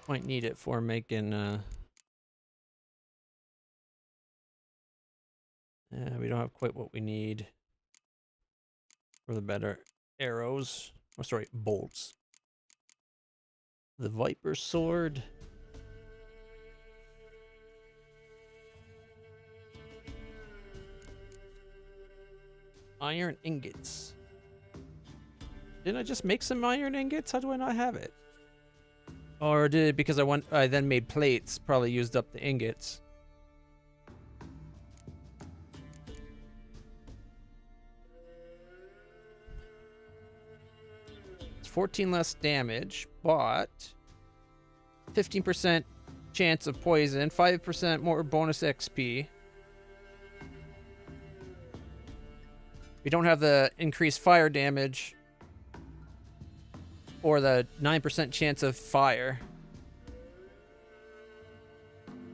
Might need it for making we don't have quite what we need for the better arrows. Oh, sorry, bolts. The Viper sword. Iron ingots. Didn't I just make some iron ingots? How do I not have it? Or did it because I then made plates, probably used up the ingots. It's 14 less damage, but 15% chance of poison, 5% more bonus XP. We don't have the increased fire damage or the 9% chance of fire.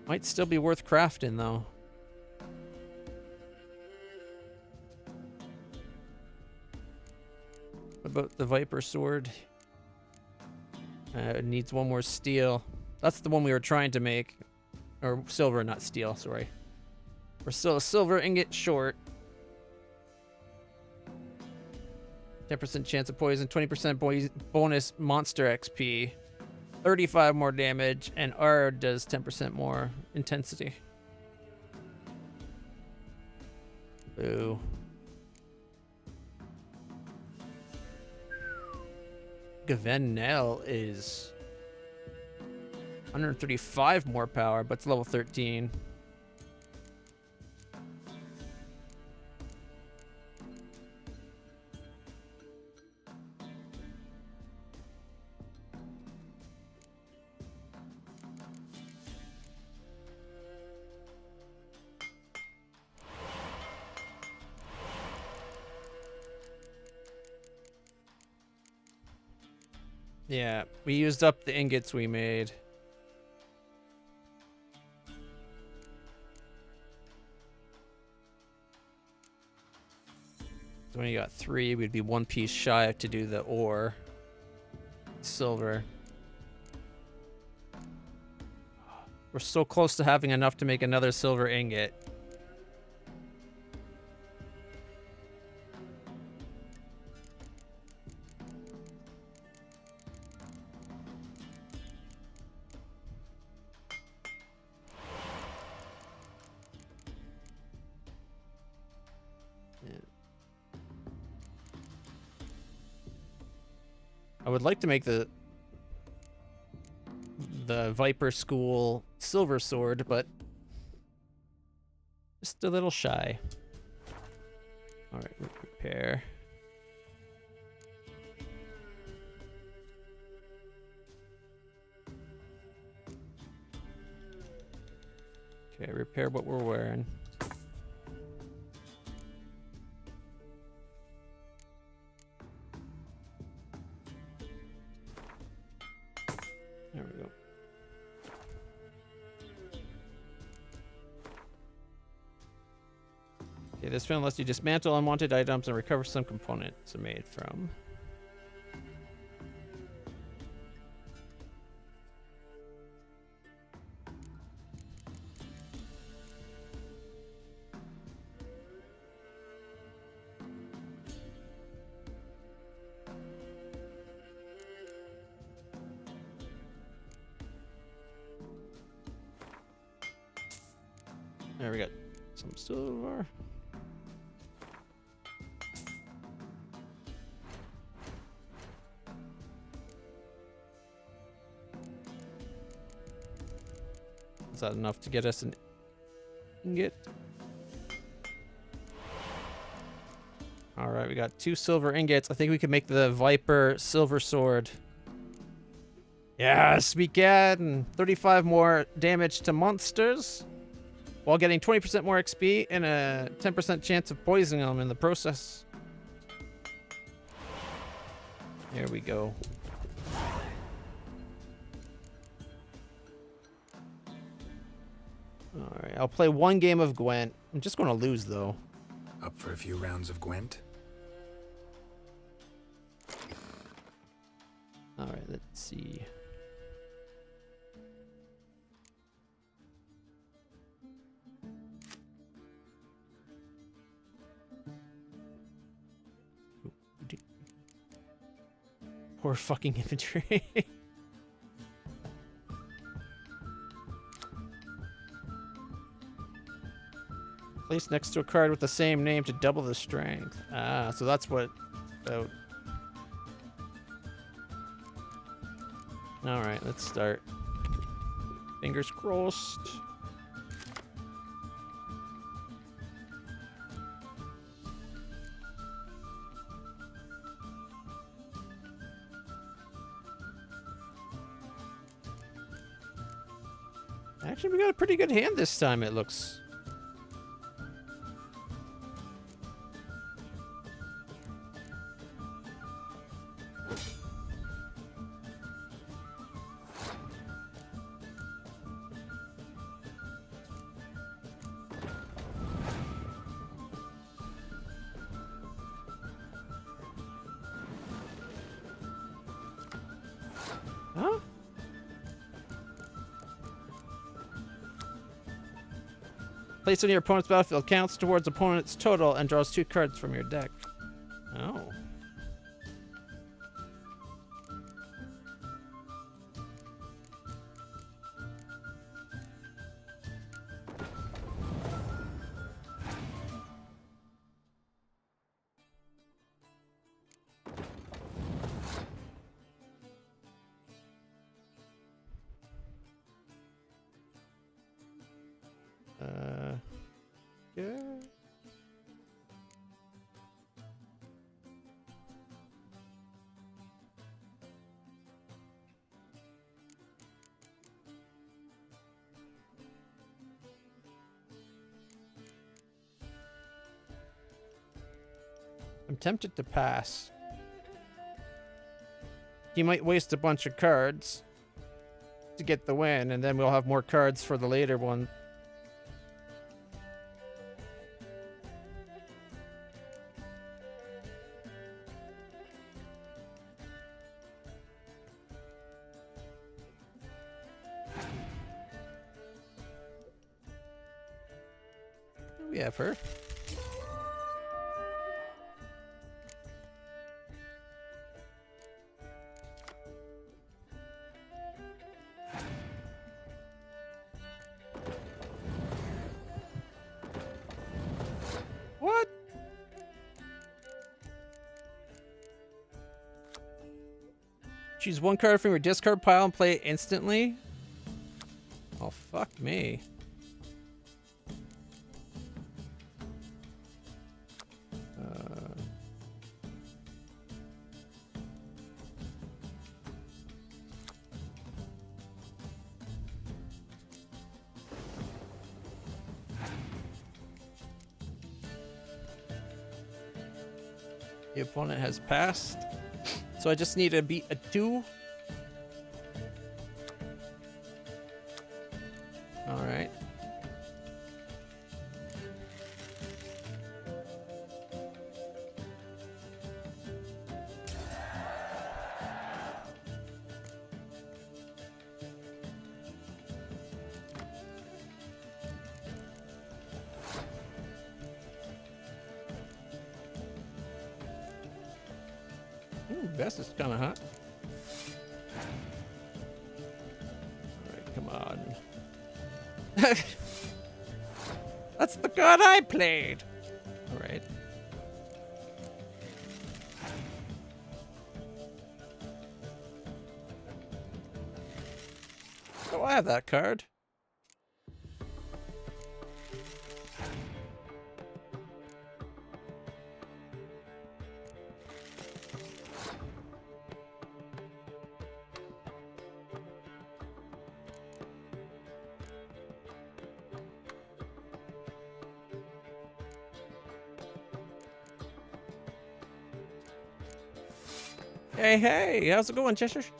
Might still be worth crafting though. What about the Viper sword? It needs one more steel. That's the one we were trying to make. Or silver, not steel, sorry. We're still a silver ingot short. 10% chance of poison, 20% bonus monster XP, 35 more damage, and R does 10% more intensity. Boo. Gavenel is 135 more power, but it's level 13. Yeah, we used up the ingots we made. So when you got 3, we'd be 1 piece shy to do the ore. Silver. We're so close to having enough to make another silver ingot. I would like to make the Viper School silver sword, but just a little shy. All right, repair. Okay, repair what we're wearing. There we go. Okay, this film lets you dismantle unwanted items and recover some components they're made from. There we got some silver. Is that enough to get us an ingot? All right, we got 2 silver ingots. I think we could make the Viper silver sword. Yes, we can. 35 more damage to monsters, while getting 20% more XP and a 10% chance of poisoning them in the process. There we go. Alright, I'll play 1 game of Gwent. I'm just going to lose, though. Up for a few rounds of Gwent? Alright, let's see. Poor fucking infantry. Place next to a card with the same name to double the strength. Ah, so that's what about. Alright, let's start. Fingers crossed. Actually, we got a pretty good hand this time, it looks. Huh? Place on your opponent's battlefield counts towards opponent's total and draws 2 cards from your deck. Oh. Yeah. I'm tempted to pass. He might waste a bunch of cards to get the win, and then we'll have more cards for the later one. We have her. What? Choose one card from your discard pile and play it instantly. Oh, fuck me. The opponent has passed. So I just need to beat a 2. Alright. Vest is kind of hot. Alright, come on. That's the card I played. Alright. Oh, I have that card. Hey, hey, how's it going, Cheshire? Shit.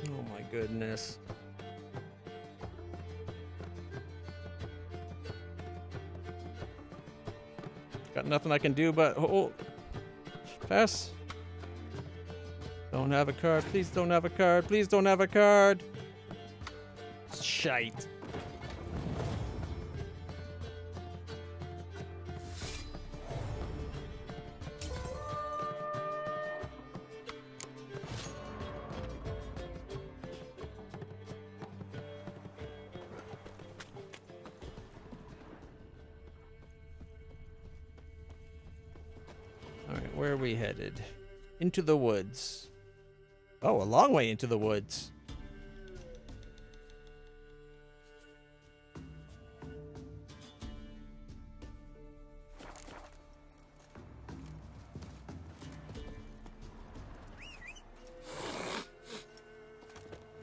Oh my goodness. Got nothing I can do but hold. Pass. Don't have a card. Please don't have a card. Please don't have a card. Shite. All right, where are we headed? Into the woods. Oh, a long way into the woods.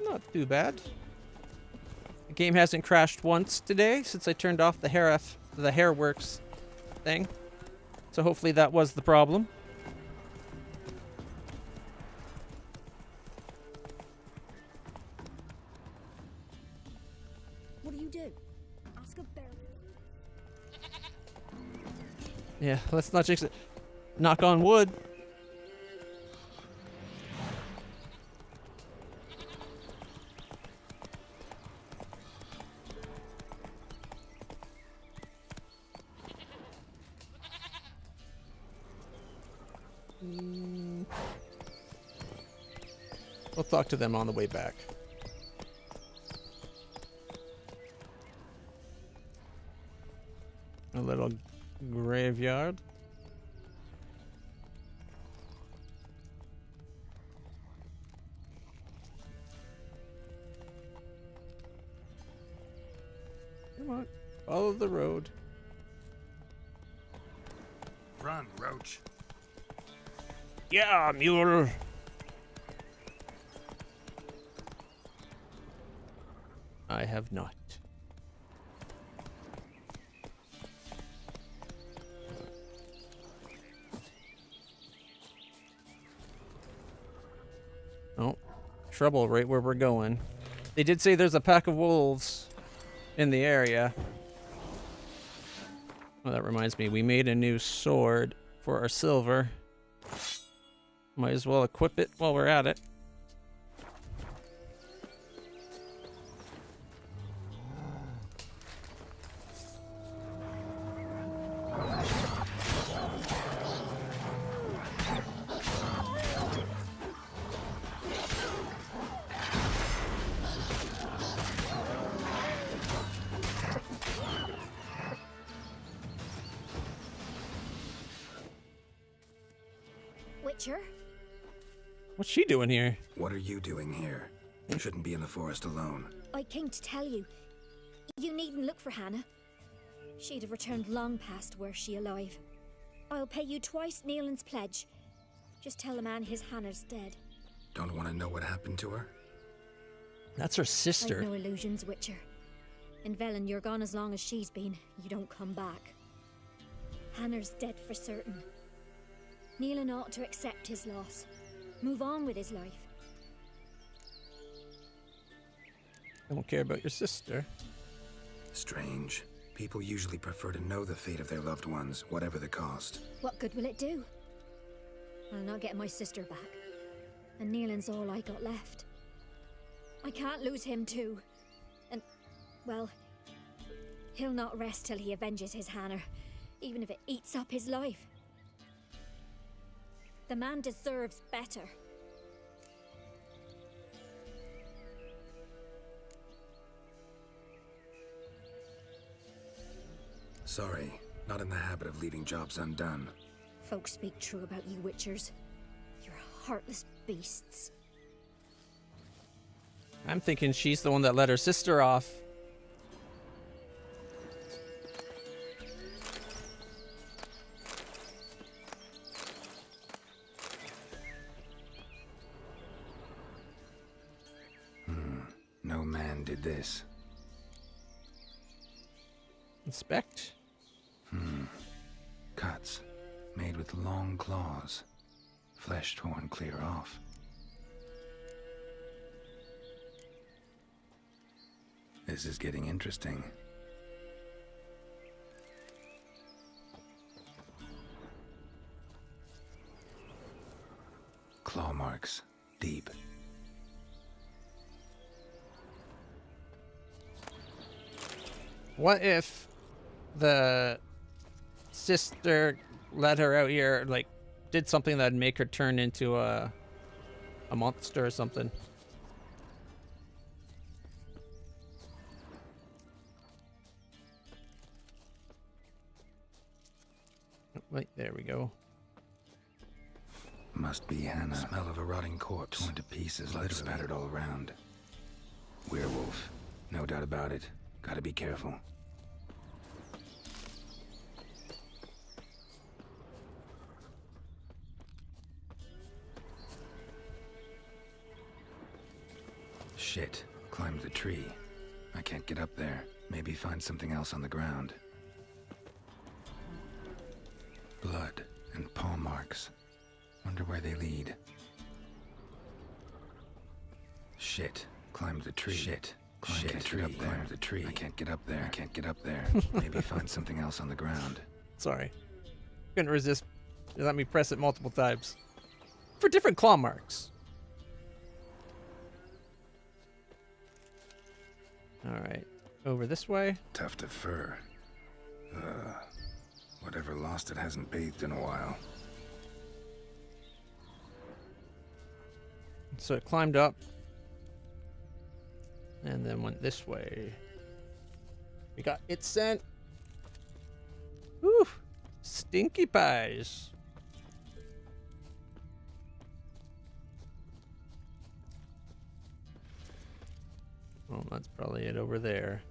Not too bad. The game hasn't crashed once today since I turned off the Hairworks thing. So hopefully that was the problem. Yeah, let's not jinx it. Knock on wood. We'll talk to them on the way back. A little graveyard. Come on, follow the road. Run, Roach. Yeah, mule. I have not. Oh, trouble right where we're going. They did say there's a pack of wolves in the area. Oh, that reminds me, we made a new sword for our silver. Might as well equip it while we're at it. Witcher. What's she doing here? What are you doing here? You shouldn't be in the forest alone. I came to tell you. You needn't look for Hannah. She'd have returned long past were she alive. I'll pay you twice Neelan's pledge. Just tell the man his Hannah's dead. Don't want to know what happened to her? That's her sister. I've no illusions, Witcher. In Velen, you're gone as long as she's been. You don't come back. Hannah's dead for certain. Neelan ought to accept his loss. Move on with his life. I don't care about your sister. Strange. People usually prefer to know the fate of their loved ones, whatever the cost. What good will it do? I'll not get my sister back. And Neelan's all I got left. I can't lose him too. And, well, he'll not rest till he avenges his Hannah, even if it eats up his life. The man deserves better. Sorry, not in the habit of leaving jobs undone. Folks speak true about you Witchers. You're heartless beasts. I'm thinking she's the one that let her sister off. No man did this. Inspect. Cuts, made with long claws. Flesh torn clear off. This is getting interesting. Claw marks, deep. What if the sister let her out here, like, did something that'd make her turn into a monster or something? Wait, there we go. Must be Hannah. Smell of a rotting corpse. Torn to pieces, blood spattered all around. Werewolf. No doubt about it. Gotta be careful. Shit. Climbed the tree. I can't get up there. Maybe find something else on the ground. Blood and paw marks. Wonder where they lead. Shit. Climbed the tree. Shit. Climbed the tree. Climbed the tree. I can't get up there. I can't get up there. Maybe find something else on the ground. Sorry. Couldn't resist. They let me press it multiple times. For different claw marks. Alright. Over this way. Tuft of fur. Whatever lost it hasn't bathed in a while. So it climbed up. And then went this way. We got its scent. Whew. Stinky pies. Well, that's probably it over there.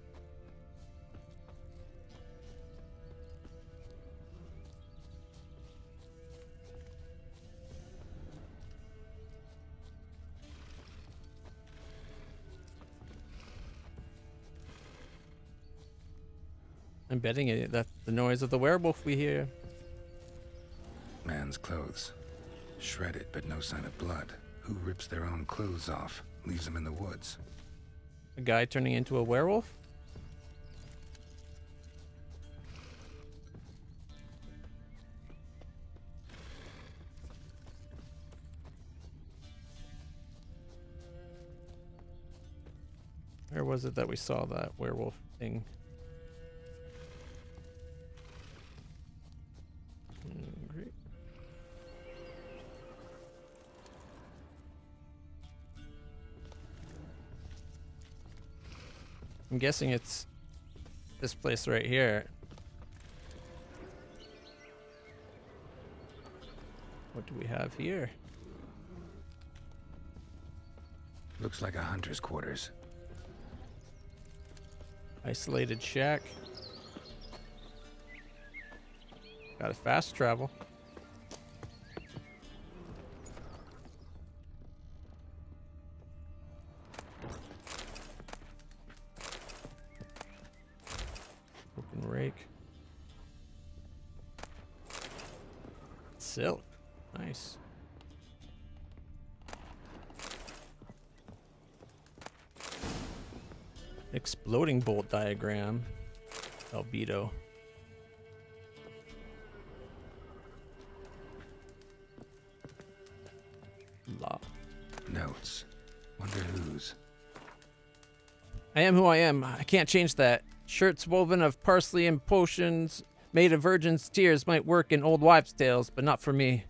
I'm betting it that's the noise of the werewolf we hear. Man's clothes. Shredded, but no sign of blood. Who rips their own clothes off, leaves them in the woods? A guy turning into a werewolf? Where was it that we saw that werewolf thing? Great. I'm guessing it's this place right here. What What do we have here? Looks like a hunter's quarters. Isolated shack. Got a fast travel. Open rake. Silk. Nice. Exploding bolt diagram. Albedo. Law. Notes. Wonder whose. I am who I am. I can't change that. Shirts woven of parsley and potions made of virgin's tears might work in old wives' tales, but not for me.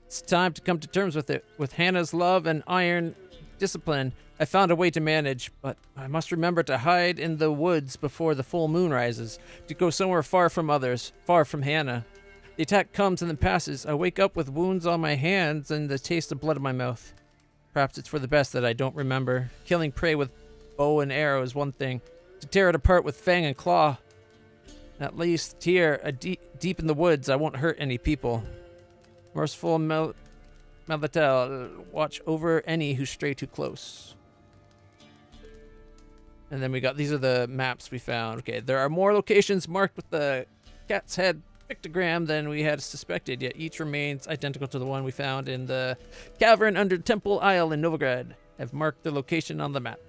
It's time to come to terms with it. With Hannah's love and iron discipline, I found a way to manage, but I must remember to hide in the woods before the full moon rises, to go somewhere far from others, far from Hannah. The attack comes and then passes. I wake up with wounds on my hands and the taste of blood in my mouth. Perhaps it's for the best that I don't remember. Killing prey with bow and arrow is one thing. To tear it apart with fang and claw. At least here, deep in the woods, I won't hurt any people. Merciful Melitel, watch over any who stray too close. And then we got, these are the maps we found. Okay, there are more locations marked with the cat's head pictogram than we had suspected, yet each remains identical to the one we found in the cavern under Temple Isle in Novigrad. I've marked the location on the map.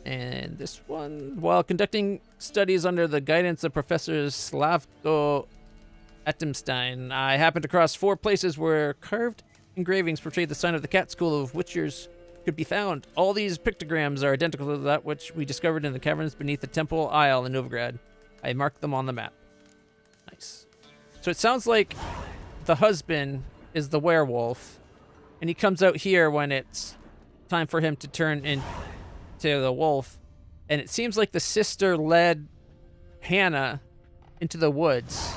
And this one, while conducting studies under the guidance of Professor Slavko Atemstein, I happened across 4 places where carved engravings portrayed the sign of the cat school of witchers could be found. All these pictograms are identical to that which we discovered in the caverns beneath the Temple Isle in Novigrad. I marked them on the map. Nice. So it sounds like the husband is the werewolf, and he comes out here when it's time for him to turn into the wolf, and it seems like the sister led Hannah into the woods.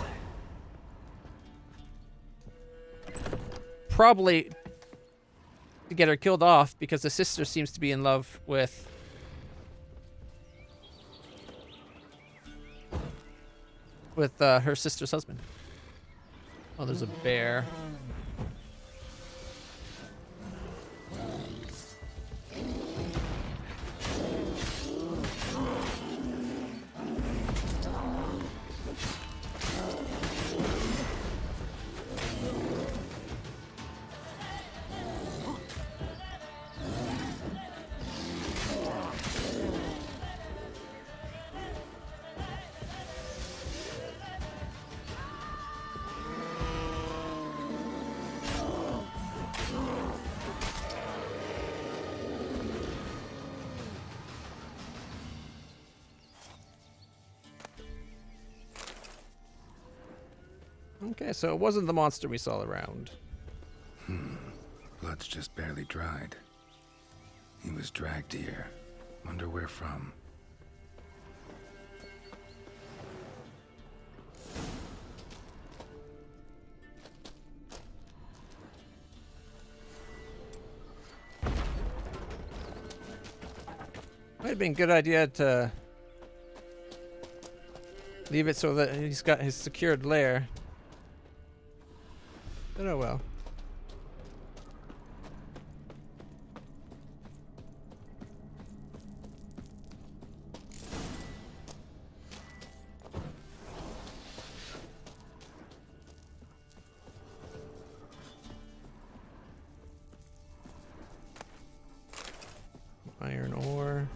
Probably to get her killed off because the sister seems to be in love with her sister's husband. Oh, there's a bear. Okay, so it wasn't the monster we saw around. Blood's just barely dried. He was dragged here. Wonder where from. Might have been a good idea to leave it so that he's got his secured lair. But oh well. Iron ore.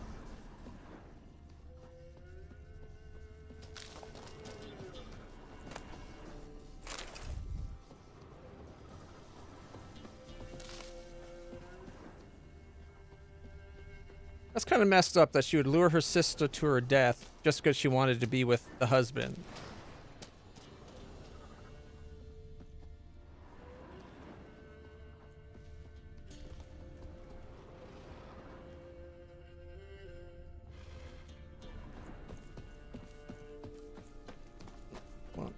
That's kind of messed up that she would lure her sister to her death just because she wanted to be with the husband. Well.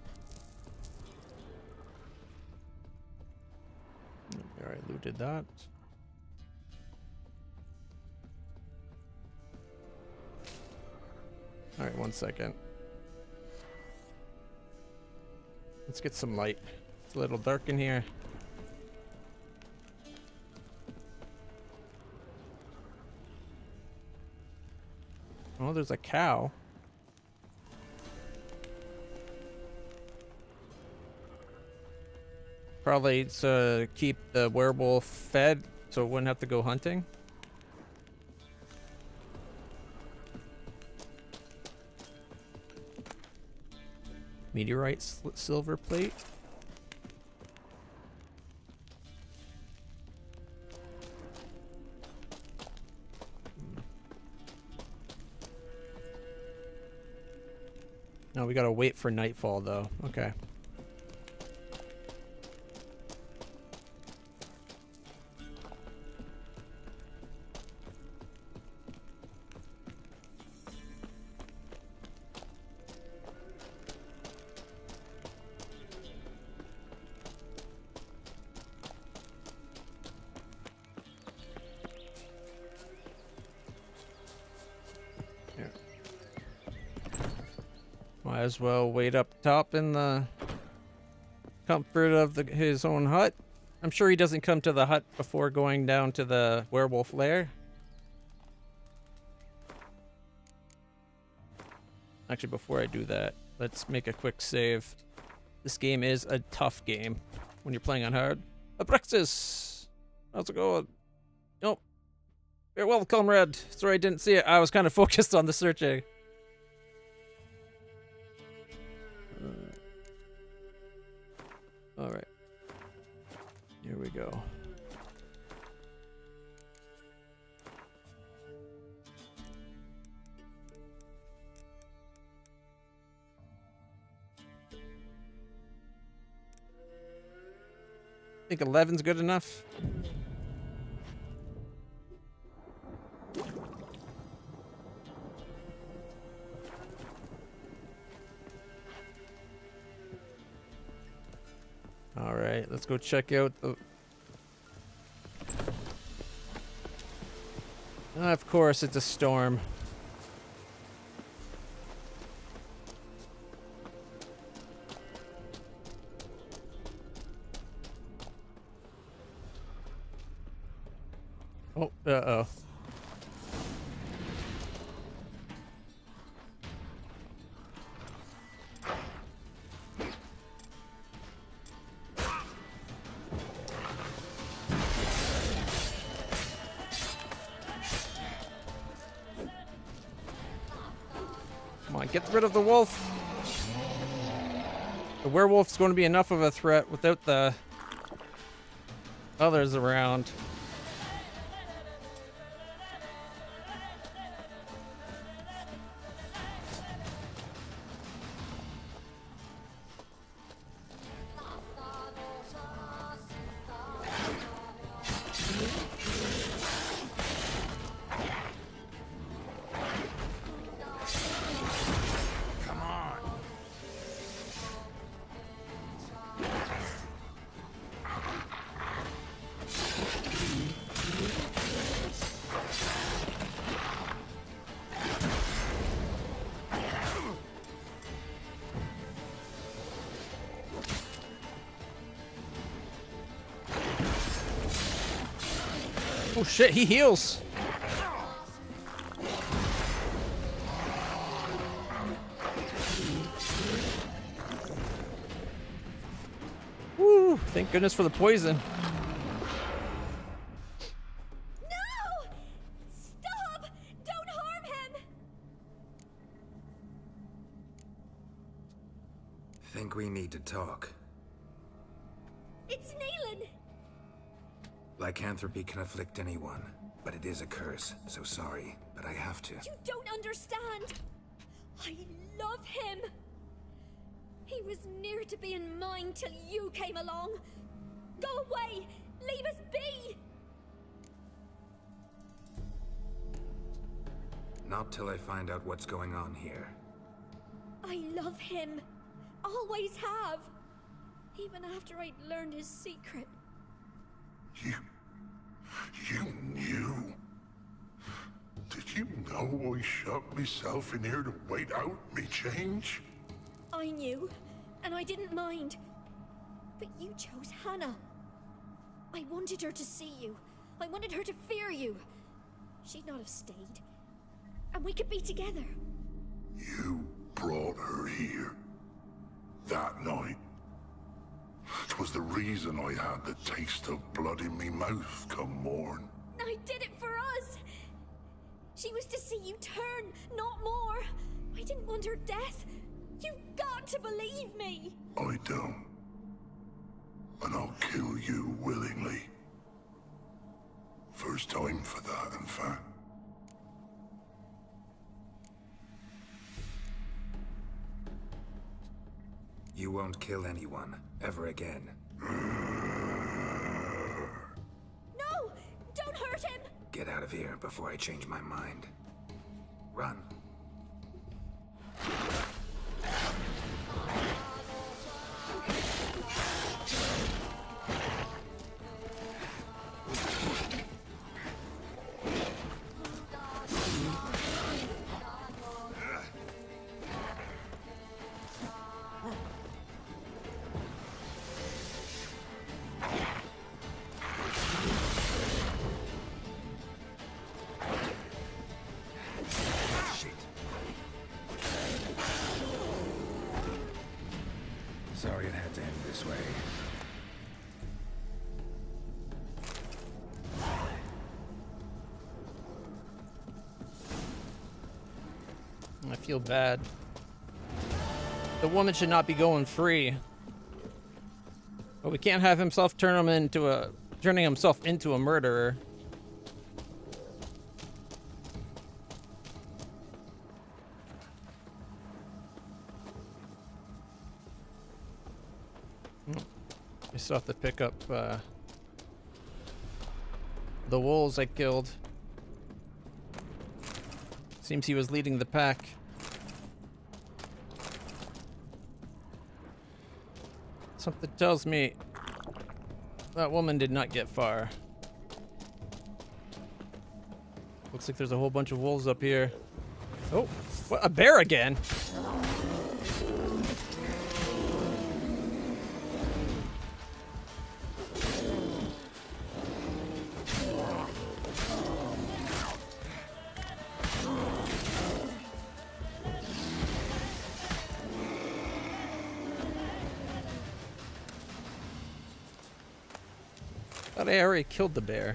did that. Alright, 1 second. Let's get some light. It's a little dark in here. Oh, there's a cow. Probably to keep the werewolf fed so it wouldn't have to go hunting. Meteorite silver plate. No, we gotta wait for nightfall though. Okay. Might as well wait up top in the comfort of his own hut. I'm sure he doesn't come to the hut before going down to the werewolf lair. Actually, before I do that, let's make a quick save. This game is a tough game when you're playing on hard. Abrexis! How's it going? Nope. Farewell, comrade. Sorry I didn't see it. I was kind of focused on the searching. Alright. Here we go. I think 11's good enough. All right, let's go check out the... Of course, it's a storm. Oh, uh-oh. Come on, get rid of the wolf. The werewolf's going to be enough of a threat without the others around. Oh shit, he heals. Woo, thank goodness for the poison. No! Stop! Don't harm him! Think we need to talk. It's Neelan! Lycanthropy can afflict anyone, but it is a curse, so sorry, but I have to. You don't understand! I love him! He was near to being mine till you came along! Go away! Leave us be! Not till I find out what's going on here. I love him! Always have! Even after I'd learned his secret. You You knew? Did you know I shut myself in here to wait out me change? I knew, and I didn't mind. But you chose Hannah. I wanted her to see you. I wanted her to fear you. She'd not have stayed. And we could be together. You brought her here. That night. 'Twas the reason I had the taste of blood in me mouth come morn. I did it for us. She was to see you turn, not more. I didn't want her death. You've got to believe me. I don't. And I'll kill you willingly. First time for that, in fact. You won't kill anyone, ever again. No! Don't hurt him! Get out of here before I change my mind. Run. Sorry it had to end this way. I feel bad. The woman should not be going free. But we can't have himself turning himself into a murderer. I still have to pick up the wolves I killed. Seems he was leading the pack. Something tells me that woman did not get far. Looks like there's a whole bunch of wolves up here. Oh, what, a bear again? Thought I already killed the bear.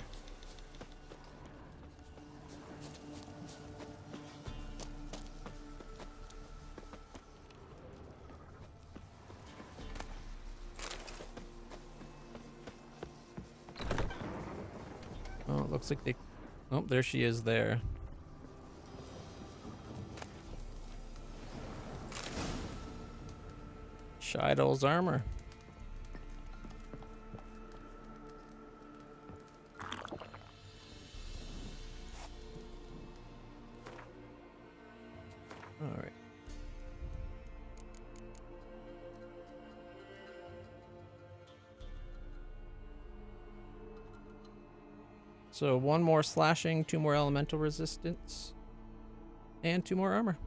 Oh, it looks like they... Oh, there she is there. Shaido's armor. Alright. So 1 more slashing, 2 more elemental resistance, and 2 more armor.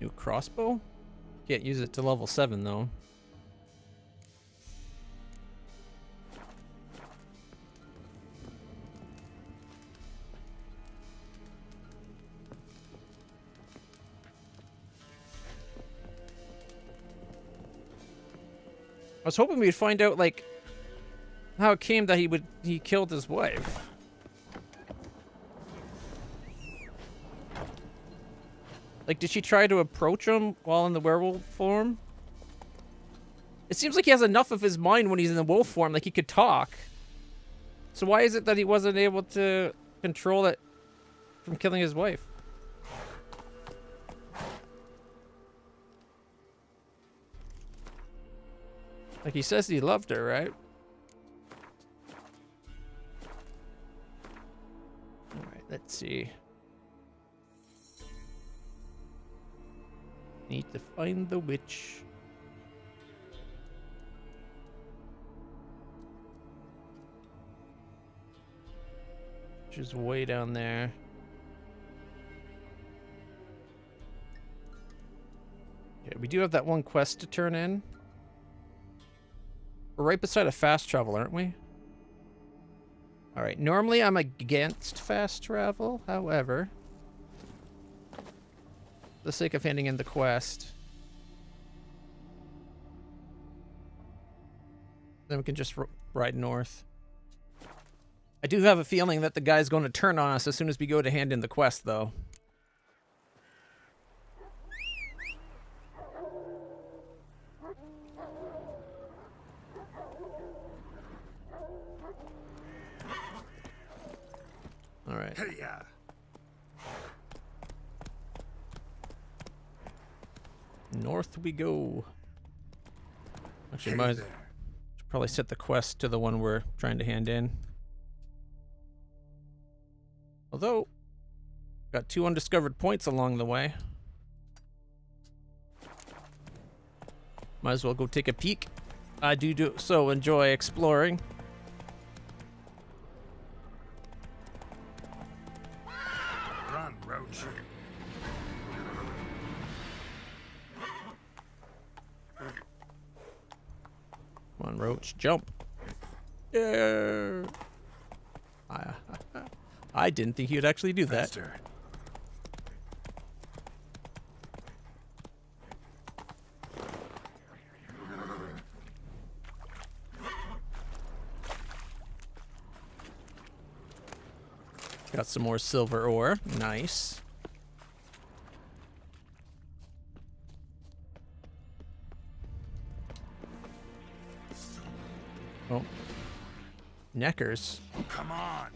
New crossbow? Can't use it to level 7 though. I was hoping we'd find out, like, how it came that he killed his wife. Like, did she try to approach him while in the werewolf form? It seems like he has enough of his mind when he's in the wolf form, like he could talk. So why is it that he wasn't able to control it from killing his wife? Like, he says he loved her, right? Alright, let's see. Need to find the witch. Which is way down there. Okay, we do have that one quest to turn in. We're right beside a fast travel, aren't we? Alright, normally I'm against fast travel, however, for the sake of handing in the quest, then we can just ride north. I do have a feeling that the guy's going to turn on us as soon as we go to hand in the quest, though. All right. Yeah. North we go. Actually, Hey should probably set the quest to the one we're trying to hand in. Although, got 2 undiscovered points along the way. Might as well go take a peek. I do so enjoy exploring. Run, Roach. Come on, Roach, jump. Yeah. I didn't think he'd actually do that. Faster. Got some more silver ore. Nice. Oh. Neckers. Come on.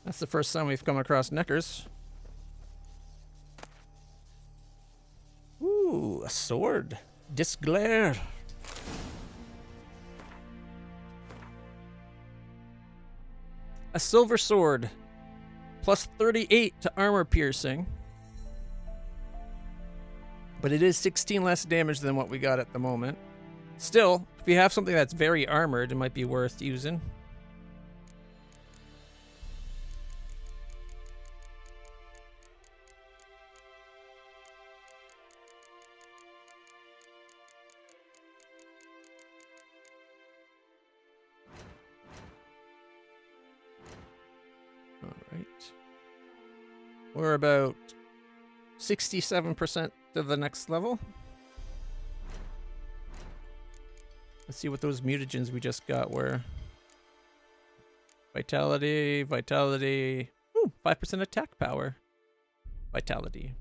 That's the first time we've come across neckers. Ooh, a sword. Disglare. A silver sword. Plus 38 to armor piercing. But it is 16 less damage than what we got at the moment. Still, if you have something that's very armored, it might be worth using. We're about 67% to the next level. Let's see what those mutagens we just got were. Vitality, vitality. Ooh, 5% attack power. Vitality.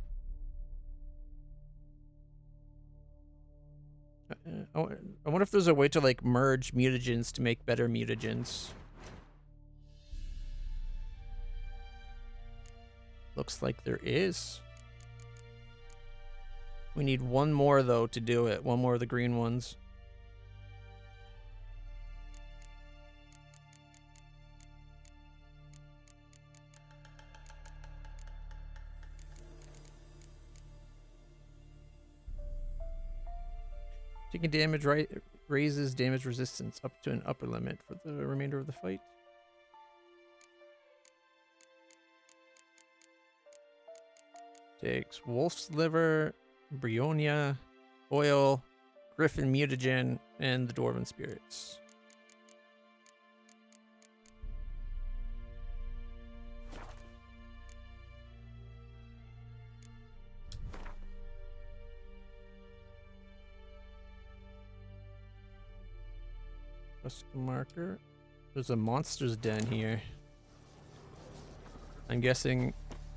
I wonder if there's a way to like merge mutagens to make better mutagens. Looks like there is. We need one more, though, to do it. One more of the green ones. Taking damage raises damage resistance up to an upper limit for the remainder of the fight. Takes wolf's liver, brionia, oil, griffin mutagen, and the dwarven spirits. Custom marker. There's a monster's den here. I'm guessing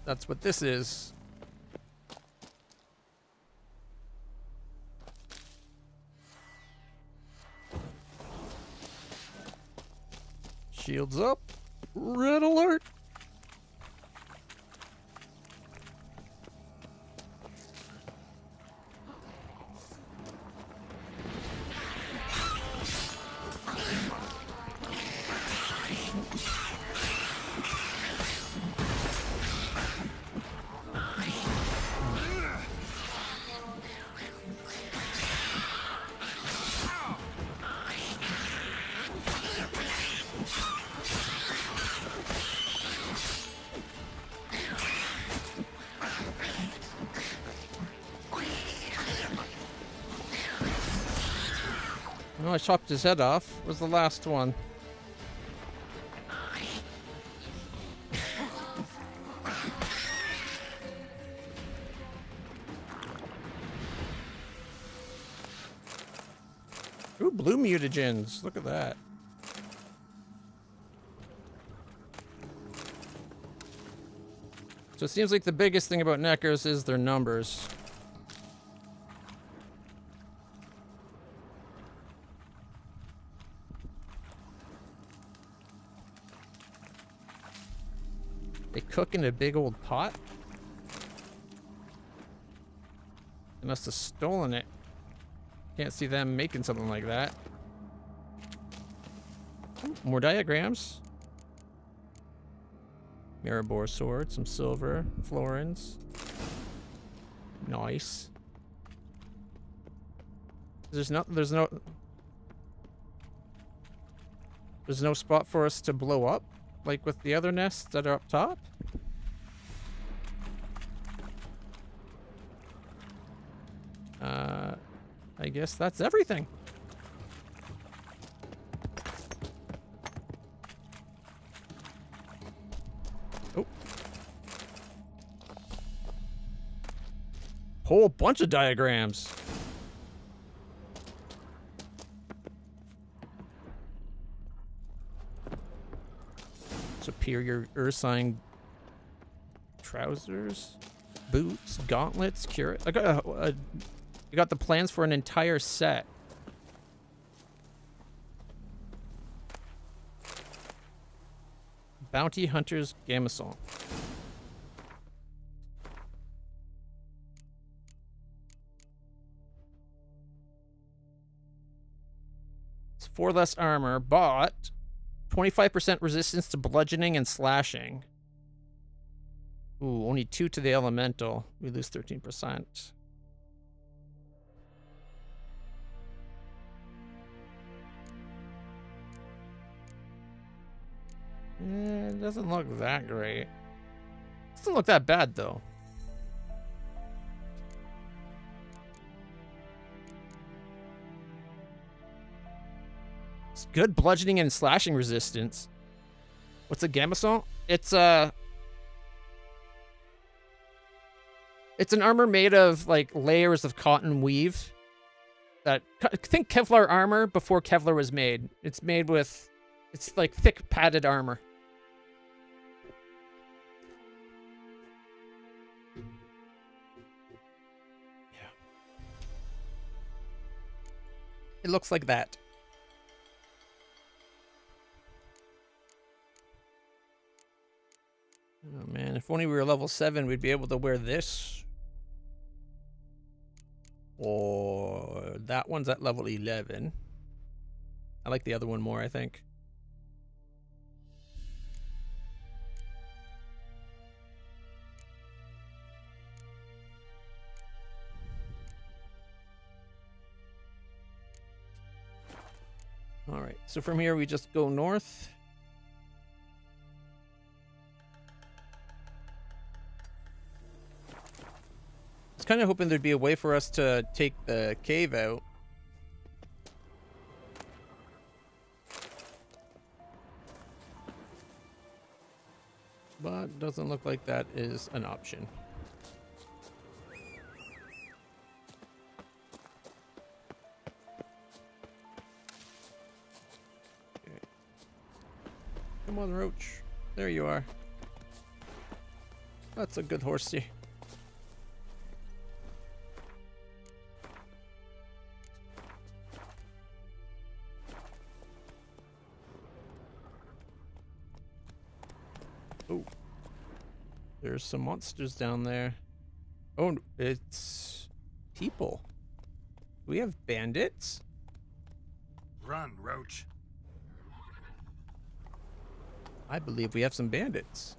that's what this is. Shields up. Red alert. Oh, I chopped his head off. Where's the last one? Ooh, blue mutagens. Look at that. So it seems like the biggest thing about Neckers is their numbers. They cook in a big old pot? They must have stolen it. Can't see them making something like that. More diagrams. Maribor sword, some silver, florins. Nice. There's no spot for us to blow up, like with the other nests that are up top. I guess that's everything. Oh. Whole bunch of diagrams. Superior Ursine trousers, boots, gauntlets, curate. I got the plans for an entire set. Bounty Hunter's Gamison. It's 4 less armor, but 25% resistance to bludgeoning and slashing. Ooh, only 2 to the elemental. We lose 13%. It doesn't look that great. Doesn't look that bad though. It's good bludgeoning and slashing resistance. What's a gamison? It's an armor made of like layers of cotton weave. Think Kevlar armor before Kevlar was made. It's made with, it's like thick padded armor. It looks like that. Oh man, if only we were level 7, we'd be able to wear this. Or that one's at level 11. I like the other one more, I think. All right, so from here we just go north. I was kind of hoping there'd be a way for us to take the cave out. But doesn't look like that is an option. Come on, Roach. There you are. That's a good horsey. Oh. There's some monsters down there. Oh, it's people. We have bandits? Run, Roach. I believe we have some bandits.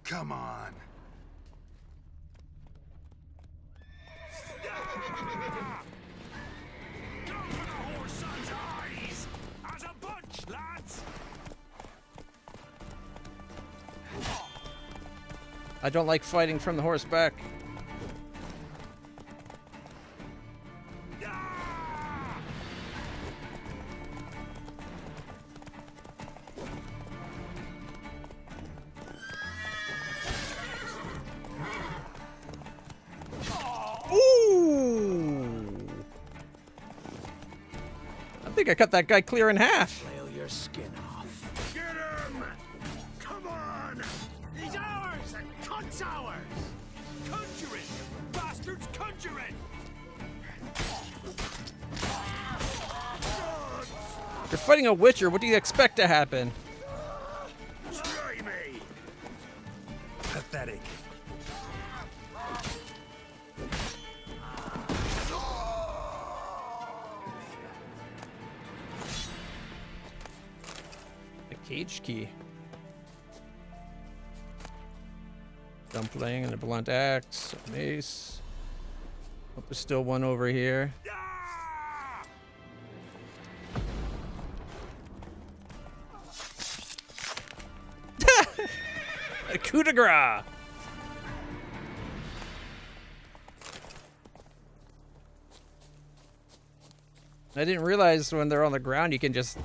Come on. Go for the whoreson's eyes! As a bunch, lads! I don't like fighting from the horseback. I think I cut that guy clear in half. Flail your skin off. Get him! Come on! He's ours! And cunt's ours! Conjure it! You bastards, conjure it! You're fighting a witcher. What do you expect to happen? Try me! Pathetic. Cage key. Dumpling and a blunt axe, a mace. Hope there's still one over here. A coup de grace. I didn't realize when they're on the ground you can just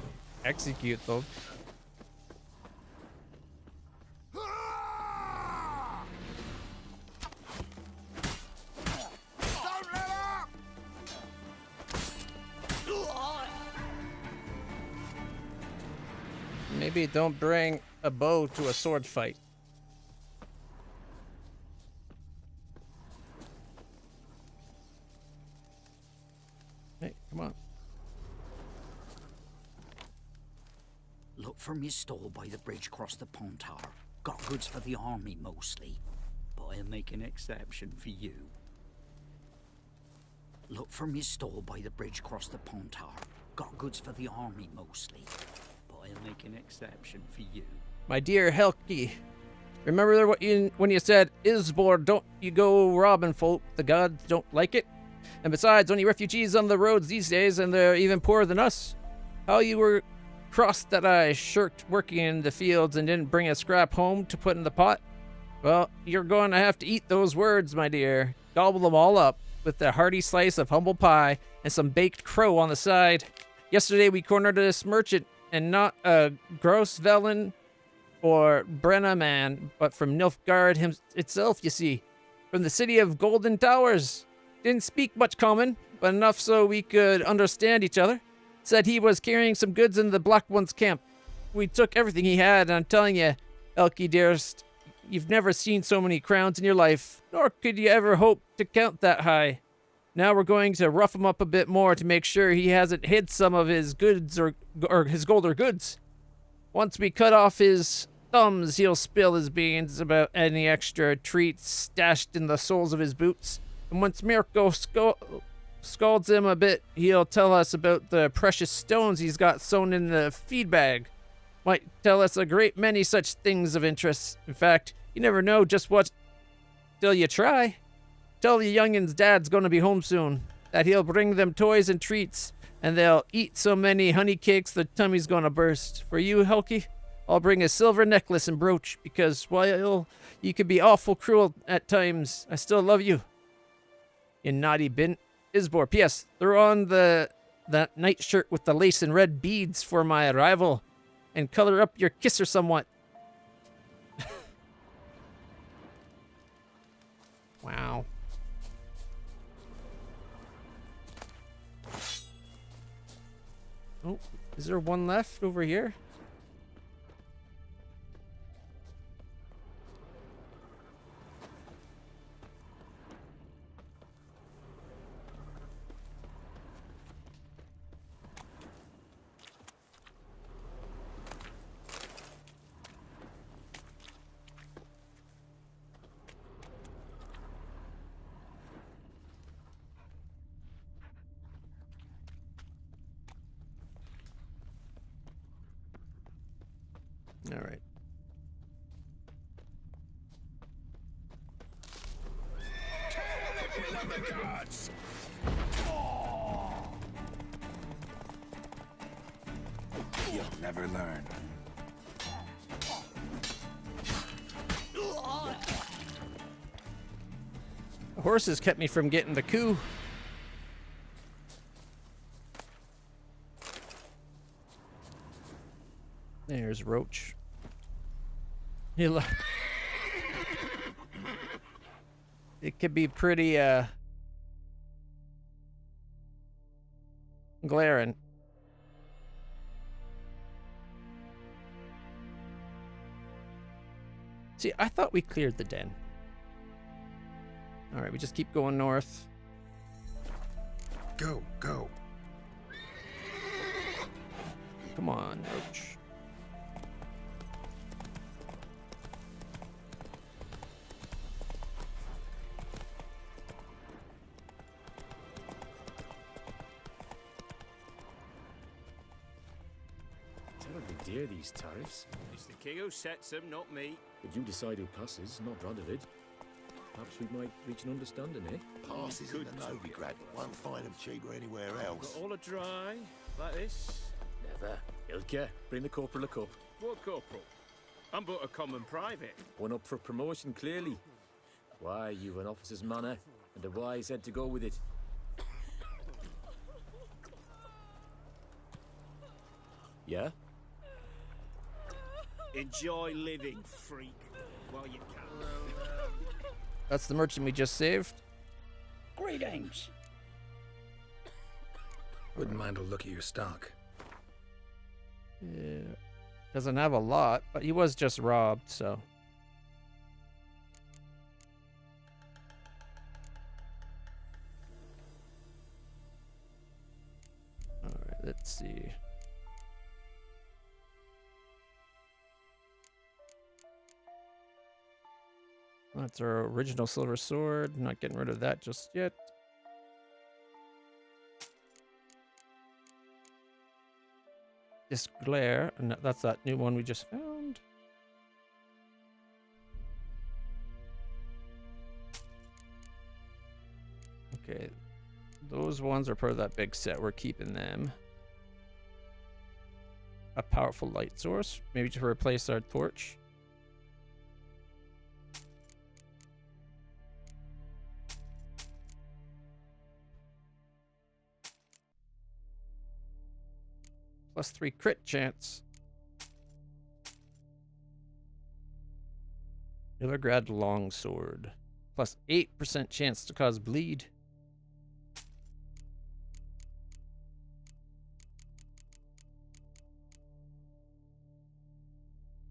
execute them. Maybe don't bring a bow to a sword fight. Hey, come on. Look for me stall by the bridge across the pond tower. Got goods for the army mostly, but I'll make an exception for you. Look for me stall by the bridge across the pond tower. Got goods for the army mostly, but I'll make an exception for you. My dear Helki, remember what when you said, Isbor, don't you go robbing folk, the gods don't like it? And besides, only refugees on the roads these days, and they're even poorer than us. How you were crossed that I shirked working in the fields and didn't bring a scrap home to put in the pot? Well, you're going to have to eat those words, my dear. Gobble them all up with a hearty slice of humble pie and some baked crow on the side. Yesterday we cornered this merchant, and not a Grossvelen or Brenna man, but from Nilfgaard itself, you see. From the city of Golden Towers. Didn't speak much common, but enough so we could understand each other. Said he was carrying some goods in the Black One's camp. We took everything he had, and I'm telling you, Elkie dearest, you've never seen so many crowns in your life, nor could you ever hope to count that high. Now we're going to rough him up a bit more to make sure he hasn't hid some of his goods or his gold or goods. Once we cut off his thumbs, he'll spill his beans about any extra treats stashed in the soles of his boots. And once Mirko scalds him a bit, he'll tell us about the precious stones he's got sewn in the feed bag. Might tell us a great many such things of interest. In fact, you never know just what till you try. Tell the youngins' dad's gonna be home soon, that he'll bring them toys and treats, and they'll eat so many honey cakes their tummy's gonna burst. For you, Helki, I'll bring a silver necklace and brooch, because while you can be awful cruel at times, I still love you. You naughty bin. Isbor, P.S. Throw on that nightshirt with the lace and red beads for my arrival, and color up your kisser somewhat. Wow. Oh, is there one left over here? All right. If you love the gods! You'll never learn. The horses kept me from getting the coup. There's Roach. It could be pretty glaring. See, I thought we cleared the den. All right, we just keep going north. Go, go. Come on, Roach. Terribly dear, these tariffs. It's the king who sets them, not me. But you decide who passes, not Radovid. Perhaps we might reach an understanding, eh? Passes in the Novigrad. Won't find them cheaper anywhere else. Got all a dry, like this. Never. Ilke, bring the corporal a cup. What corporal? I'm but a common private. One up for promotion, clearly. Why, you've an officer's manner, and a wise head to go with it. Yeah? Enjoy living, freak, while you can. That's the merchant we just saved. Greetings. Wouldn't mind a look at your stock. Yeah. Doesn't have a lot, but he was just robbed, so. Alright, let's see. That's our original silver sword. Not getting rid of that just yet. This glare, and that's that new one we just found. Okay, those ones are part of that big set. We're keeping them. A powerful light source, maybe to replace our torch. +3 crit chance. Illigrad longsword. +8% chance to cause bleed.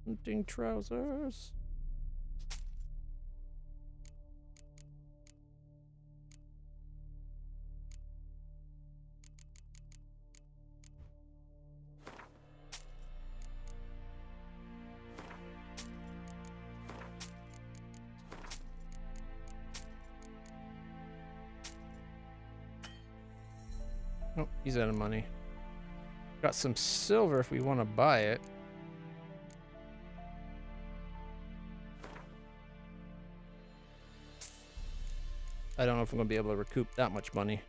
Hunting trousers. Oh, he's out of money. Got some silver if we want to buy it. I don't know if I'm going to be able to recoup that much money.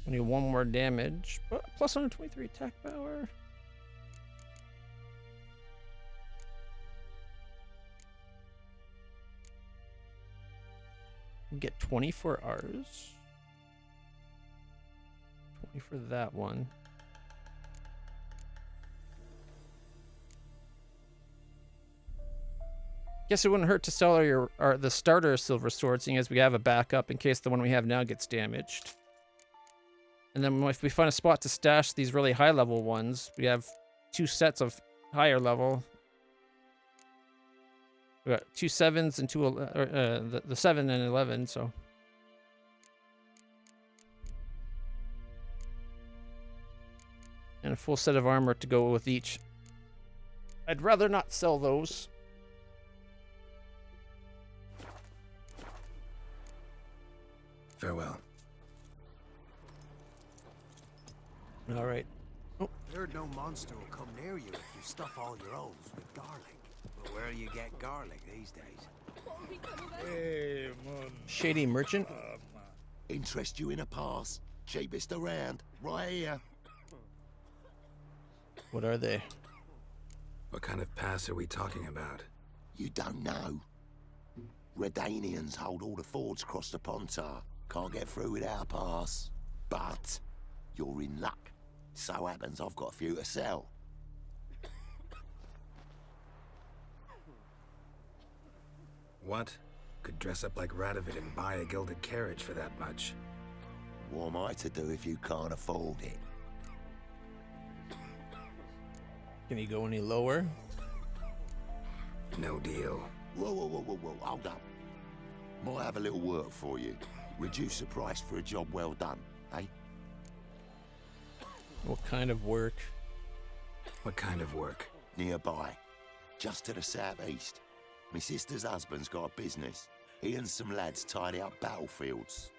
Only 1 more damage, but plus 123 attack power. We get 20 for ours. 20 for that one. Guess it wouldn't hurt to sell the starter silver sword, seeing as we have a backup in case the one we have now gets damaged. And then if we find a spot to stash these really high level ones, we have 2 sets of higher level. We got 2 7s and 2 the 7 and 11, so. And a full set of armor to go with each. I'd rather not sell those. Farewell. All right. Oh. Heard no monster will come near you if you stuff all your holes with garlic. But where you get garlic these days? Hey, man. Shady merchant. Interest you in a pass? Cheapest around, right here. What are they? What kind of pass are we talking about? You don't know. Redanians hold all the fords across the Pontar. Can't get through without a pass. But you're in luck. So happens I've got a few to sell. What? Could dress up like Radovid and buy a gilded carriage for that much. What am I to do if you can't afford it? Can you go any lower? No deal. Whoa, hold up. Might have a little work for you. Reduce the price for a job well done, eh? What kind of work? What kind of work? Nearby. Just to the southeast. My sister's husband's got a business. He and some lads tidy up battlefields.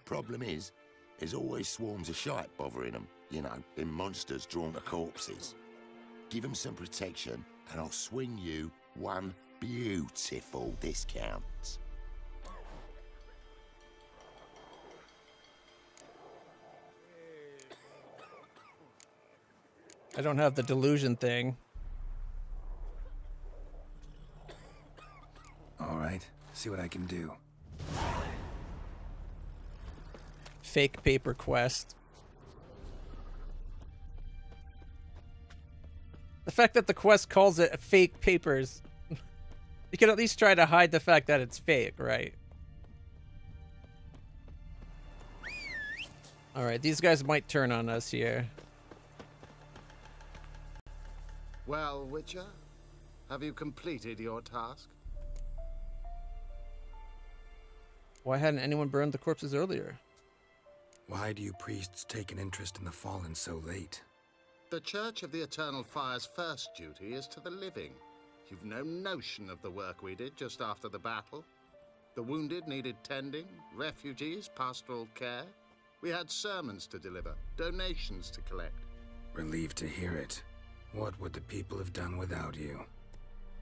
Problem is, there's always swarms of shite bothering them. You know, in monsters drawn to corpses. Give them some protection, and I'll swing you one beautiful discount. I don't have the delusion thing. All right, see what I can do. Fake paper quest. The fact that the quest calls it fake papers, you can at least try to hide the fact that it's fake, right? All right, these guys might turn on us here. Well, Witcher, have you completed your task? Why hadn't anyone burned the corpses earlier? Why do you priests take an interest in the fallen so late? The Church of the Eternal Fire's first duty is to the living. You've no notion of the work we did just after the battle. The wounded needed tending, refugees, pastoral care. We had sermons to deliver, donations to collect. Relieved to hear it. What would the people have done without you?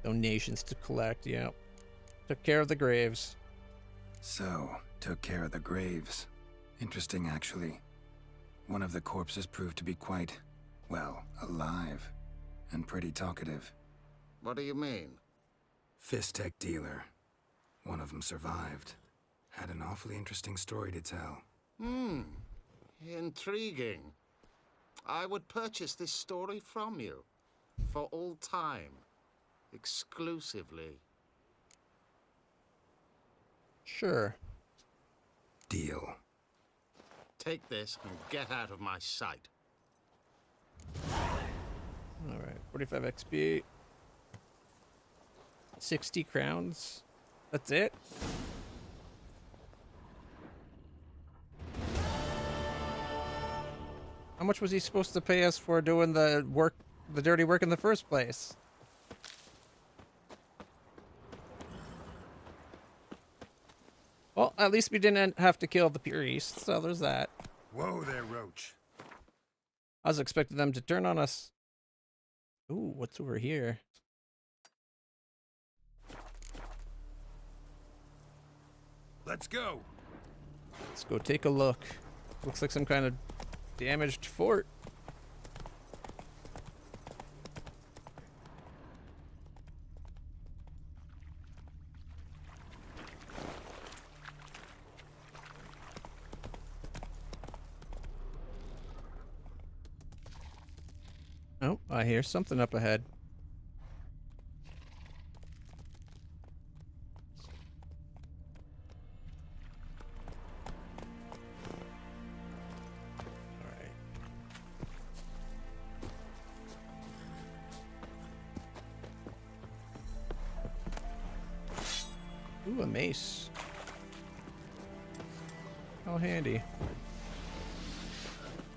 Donations to collect, yeah. Took care of the graves. So, took care of the graves. Interesting, actually. One of the corpses proved to be quite, well, alive. And pretty talkative. What do you mean? Fist-tech dealer. One of them survived. Had an awfully interesting story to tell. Intriguing. I would purchase this story from you. For all time. Exclusively. Sure. Deal. Take this and get out of my sight. Alright, 45 XP. 60 crowns. That's it? How much was he supposed to pay us for doing the work, the dirty work in the first place? Well, at least we didn't have to kill the priest, so there's that. Whoa there, Roach. I was expecting them to turn on us. Ooh, what's over here? Let's go. Let's go take a look. Looks like some kind of damaged fort. Oh, I hear something up ahead. Ooh, a mace. How handy.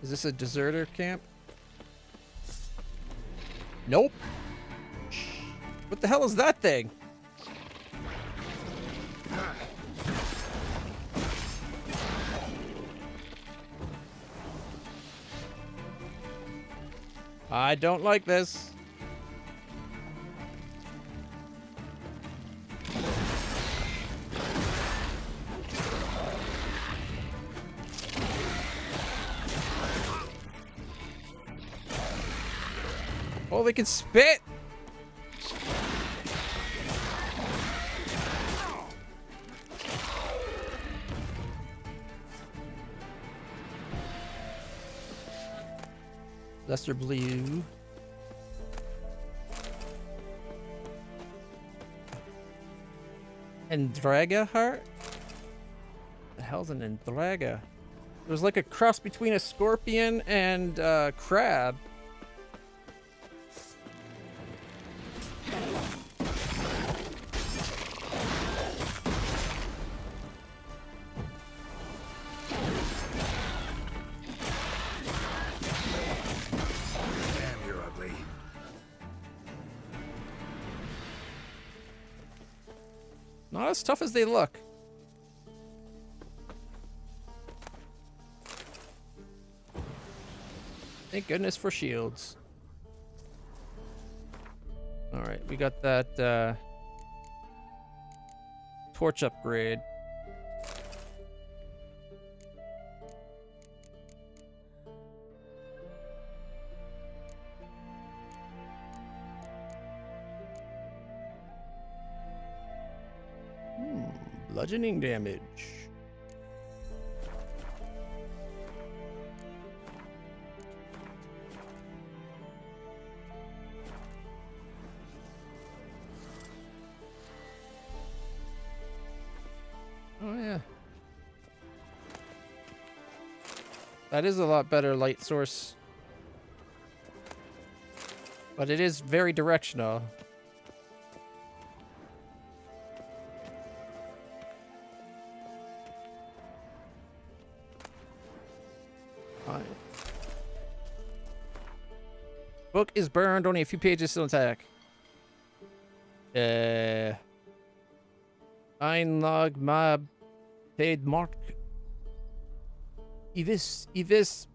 Is this a deserter camp? Nope. What the hell is that thing? I don't like this. Oh, they can spit. Lesser blue. Andraga heart? The hell's an Andraga? It was like a cross between a scorpion and a crab. Not as tough as they look. Thank goodness for shields. Alright, we got that torch upgrade. Bludgeoning damage. Oh yeah. That is a lot better light source. But it is very directional. Book is burned, only a few pages still intact. Einlog ma paid mark. Ivis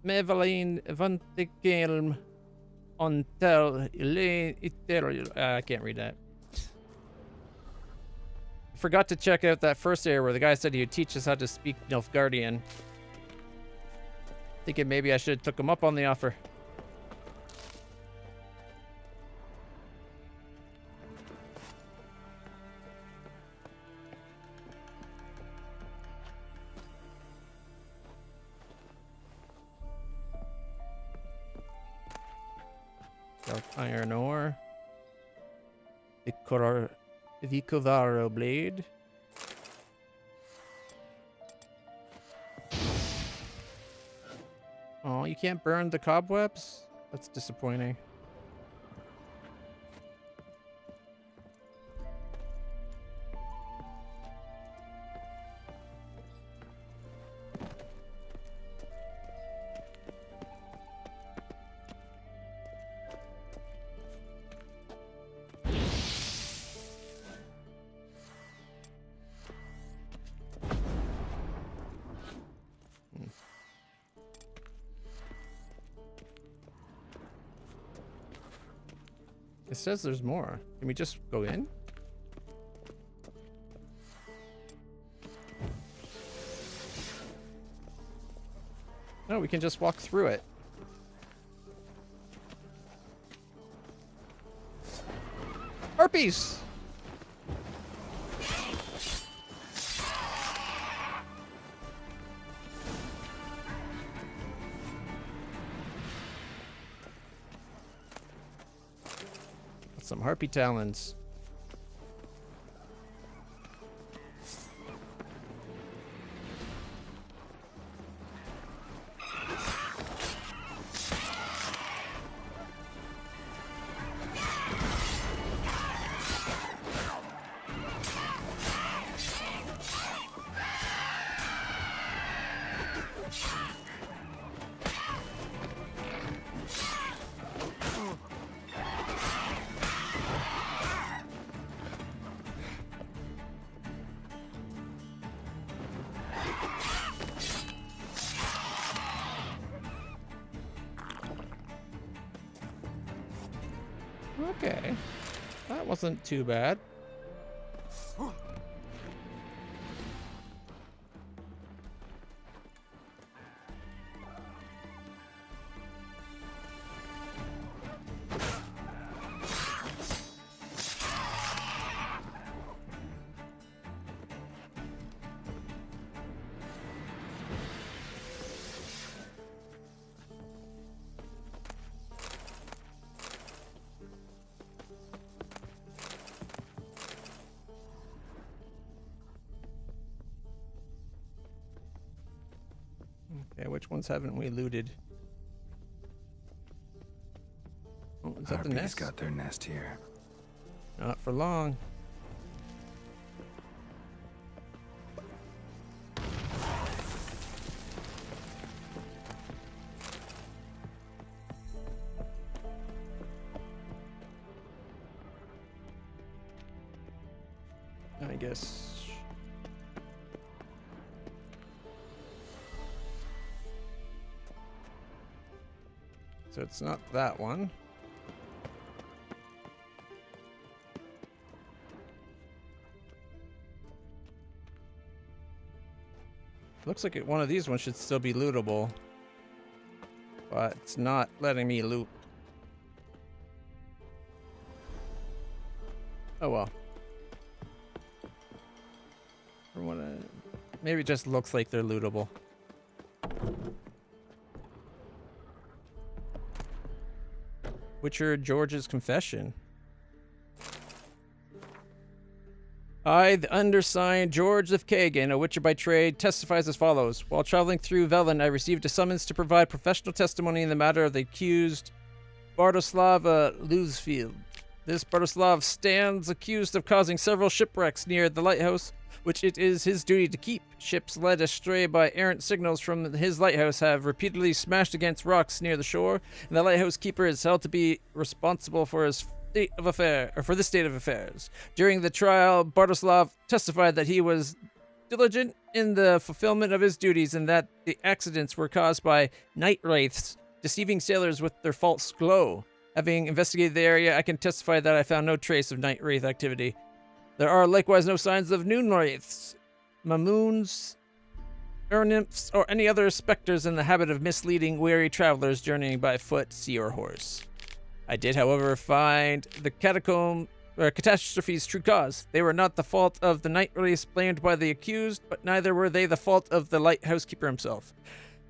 mevalin vantikelm ontel I can't read that. Forgot to check out that first area where the guy said he would teach us how to speak Nilfgaardian. Thinking maybe I should have took him up on the offer. Dark iron ore. The Kovaro blade. Oh, you can't burn the cobwebs? That's disappointing. It says there's more. Can we just go in? No, we can just walk through it. Harpies! Some harpy talons. Okay. That wasn't too bad. Okay, which ones haven't we looted? Oh, is that the nest? Got their nest here. Not for long. I guess. So it's not that one. Looks like one of these ones should still be lootable. But it's not letting me loot. Oh well. Maybe it just looks like they're lootable. Witcher George's confession. I, the undersigned George of Kagan, a Witcher by trade, testifies as follows. While traveling through Velen, I received a summons to provide professional testimony in the matter of the accused Bartoslav Luzfield. This Bartoslav stands accused of causing several shipwrecks near the lighthouse, which it is his duty to keep. Ships led astray by errant signals from his lighthouse have repeatedly smashed against rocks near the shore, and the lighthouse keeper is held to be responsible for his state of for this state of affairs. During the trial, Bartoslav testified that he was diligent in the fulfillment of his duties and that the accidents were caused by night wraiths deceiving sailors with their false glow. Having investigated the area, I can testify that I found no trace of night wraith activity. There are likewise no signs of noon wraiths, mamoons, nymphs, or any other specters in the habit of misleading weary travelers journeying by foot, sea, or horse. I did, however, find the catastrophe's true cause. They were not the fault of the night wraiths blamed by the accused, but neither were they the fault of the lighthouse keeper himself.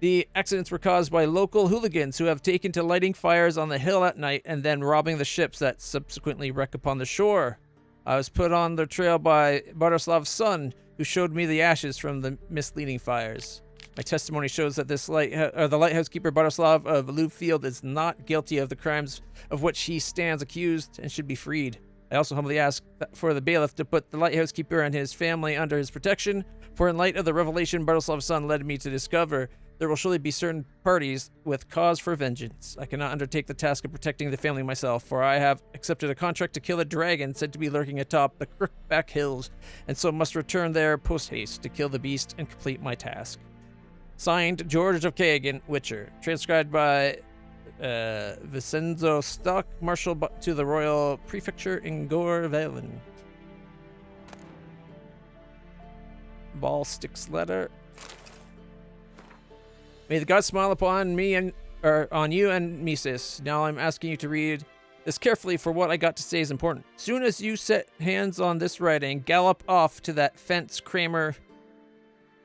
The accidents were caused by local hooligans who have taken to lighting fires on the hill at night and then robbing the ships that subsequently wreck upon the shore. I was put on the trail by Bartoslav's son, who showed me the ashes from the misleading fires. My testimony shows that the lighthouse keeper Bartoslav of Luffield is not guilty of the crimes of which he stands accused and should be freed. I also humbly ask for the bailiff to put the lighthouse keeper and his family under his protection, for in light of the revelation Bartoslav's son led me to discover, there will surely be certain parties with cause for vengeance. I cannot undertake the task of protecting the family myself, for I have accepted a contract to kill a dragon said to be lurking atop the Crookback Hills, and so must return there post-haste to kill the beast and complete my task. Signed, George of Kagan, Witcher. Transcribed by Vincenzo Stock, Marshal to the Royal Prefecture in Gore-Velen. Ball sticks letter. May the gods smile upon me on you and Mises. Now I'm asking you to read this carefully, for what I got to say is important. Soon as you set hands on this writing, gallop off to that fence Kramer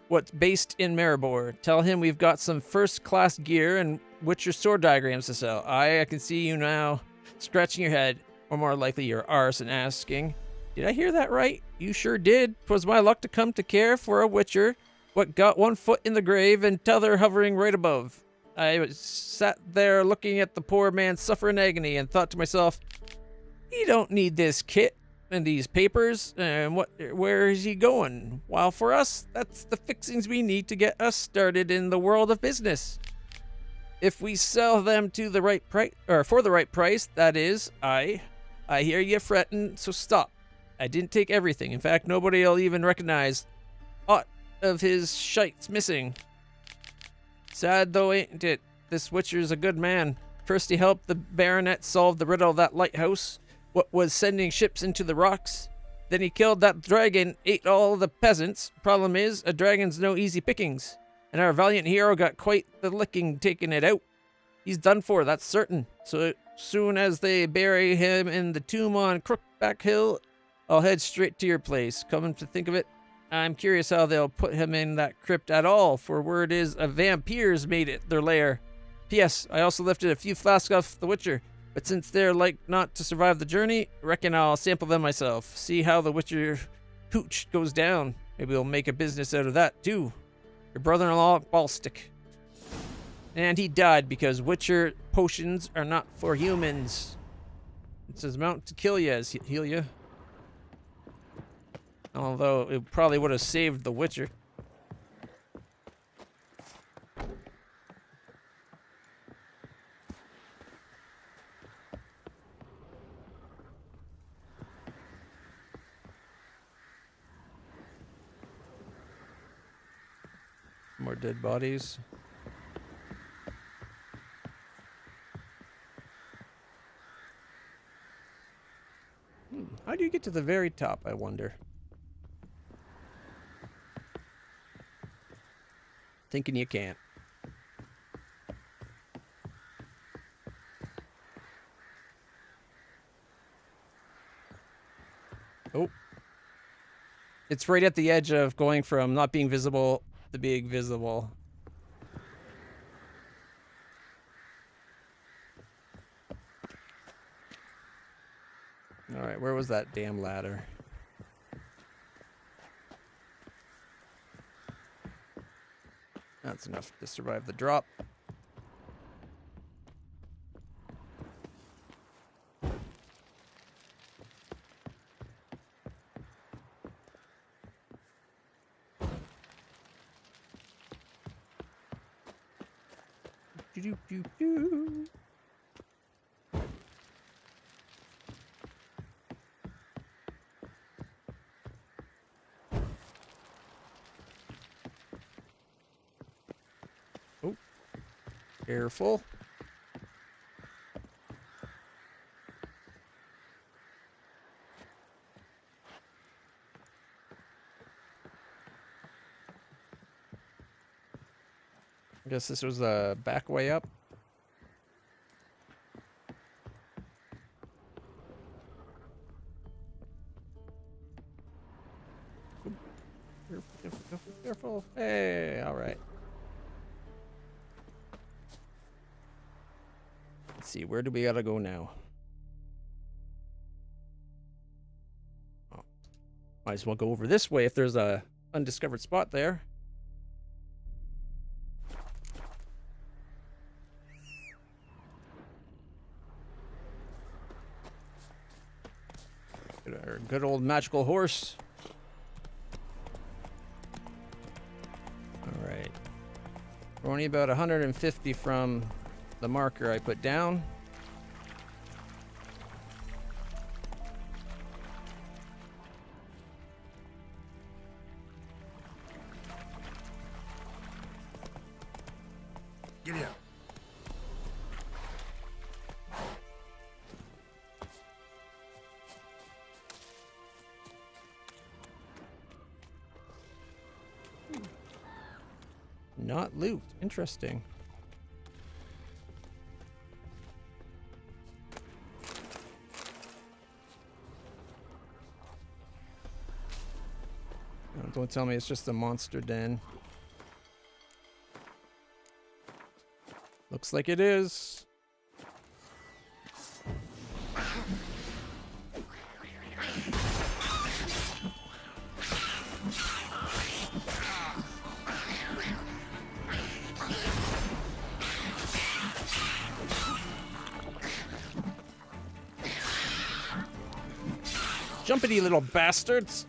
what's based in Maribor. Tell him we've got some first-class gear and Witcher sword diagrams to sell. I can see you now scratching your head, or more likely your arse, and asking, did I hear that right? You sure did. 'Twas my luck to come to care for a Witcher, what got one foot in the grave and t'other hovering right above. I sat there looking at the poor man suffer in agony and thought to myself, he don't need this kit and these papers, and where is he going? While for us, that's the fixings we need to get us started in the world of business. If we sell them to the right price, or for the right price, that is, I hear you fretting, so stop. I didn't take everything. In fact, nobody'll even recognize aught of his shites missing. Sad though, ain't it? This Witcher's a good man. First he helped the baronet solve the riddle of that lighthouse, what was sending ships into the rocks. Then he killed that dragon, ate all the peasants. Problem is, a dragon's no easy pickings. And our valiant hero got quite the licking taking it out. He's done for, that's certain. So soon as they bury him in the tomb on Crookback Hill, I'll head straight to your place. Coming to think of it, I'm curious how they'll put him in that crypt at all, for word is a vampires made it their lair. P.S. I also lifted a few flasks off the Witcher, but since they're like not to survive the journey, reckon I'll sample them myself. See how the Witcher hooch goes down. Maybe we'll make a business out of that too. Your brother-in-law, Ballstick. And he died because Witcher potions are not for humans. It says mount to kill ya as heal ya. Although it probably would have saved the Witcher. More dead bodies. How do you get to the very top, I wonder? Thinking you can't. Oh. It's right at the edge of going from not being visible to being visible. Alright, where was that damn ladder? That's enough to survive the drop. Do-do-do-do. Oh, careful. I guess this was the back way up. Careful, careful. Hey, all right. Let's see, where do we gotta go now? Oh. Might as well go over this way if there's a undiscovered spot there. Our good old magical horse. All right. We're only about 150 from the marker I put down. Giddy up. Not loot. Interesting. Oh, don't tell me it's just a monster den. Looks like it is. Jumpity little bastards.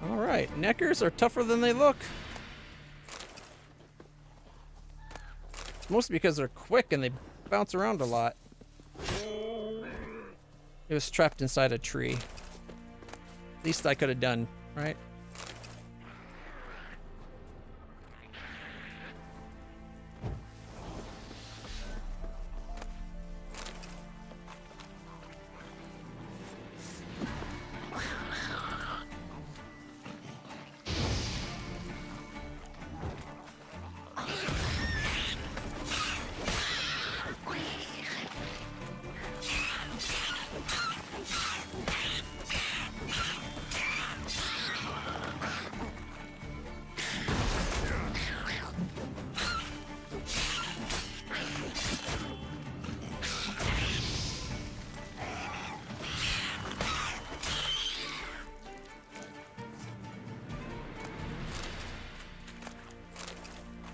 All right, neckers are tougher than they look. It's mostly because they're quick and they bounce around a lot. It was trapped inside a tree. Least I could have done, right?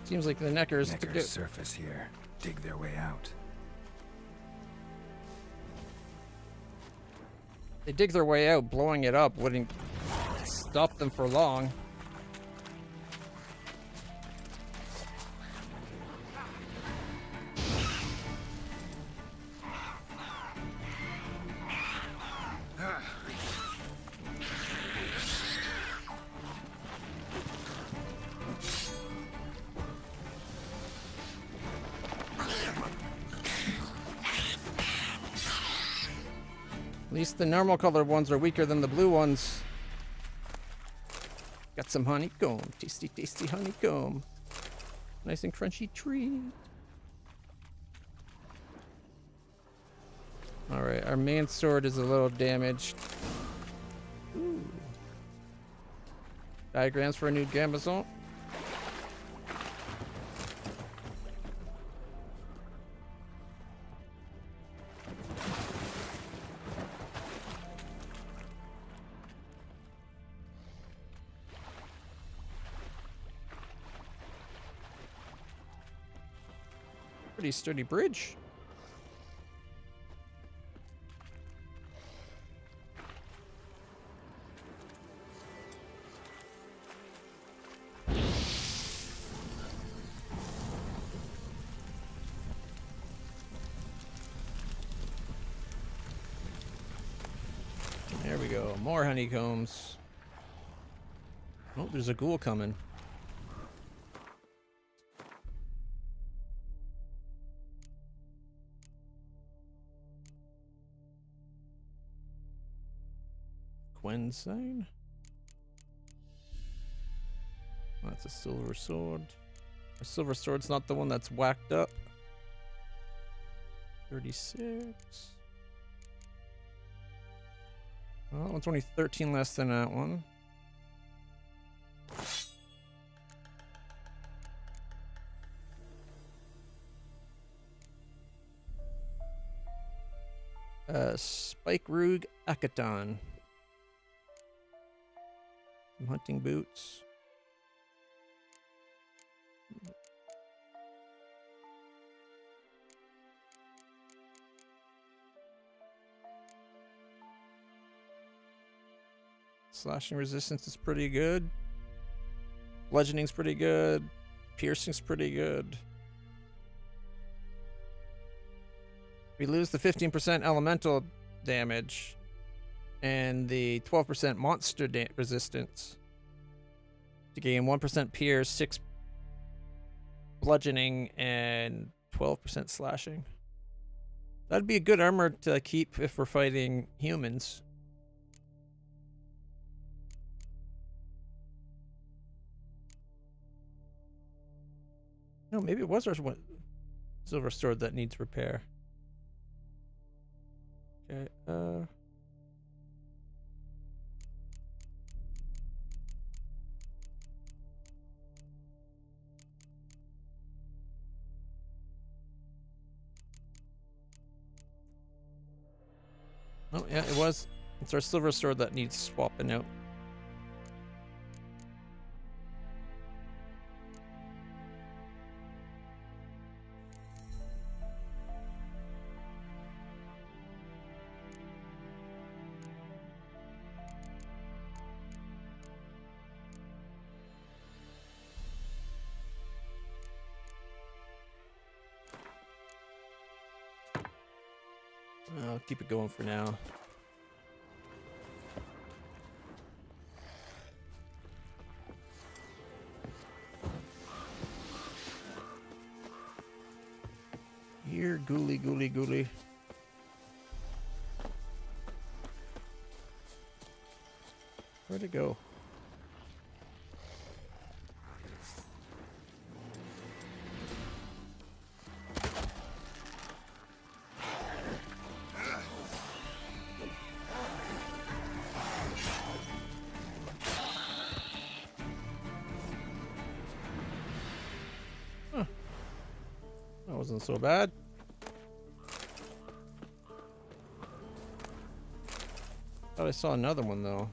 Seems like the Neckers took Neckers it. surface here, dig their way out. They dig their way out, blowing it up wouldn't stop them for long. At least the normal colored ones are weaker than the blue ones. Got some honeycomb. Tasty, tasty honeycomb. Nice and crunchy treat. Alright, our main sword is a little damaged. Ooh. Diagrams for a new Gambazon. Pretty sturdy bridge. There we go. More honeycombs. Oh, there's a ghoul coming. Quenzine? Oh, that's a silver sword. A silver sword's not the one that's whacked up. 36. Well, that one's only 13 less than that one. Spike Roog Akaton. Some hunting boots. Slashing resistance is pretty good. Bludgeoning's pretty good. Piercing's pretty good. We lose the 15% elemental damage and the 12% monster resistance to gain 1% pierce, 6 bludgeoning, and 12% slashing. That'd be a good armor to keep if we're fighting humans. No, maybe it was our silver sword that needs repair. Okay, Oh yeah, it was. It's our silver sword that needs swapping out. I'll keep it going for now. Here, ghoulie, ghoulie, ghoulie. Where'd it go? That wasn't so bad. Thought I saw another one though.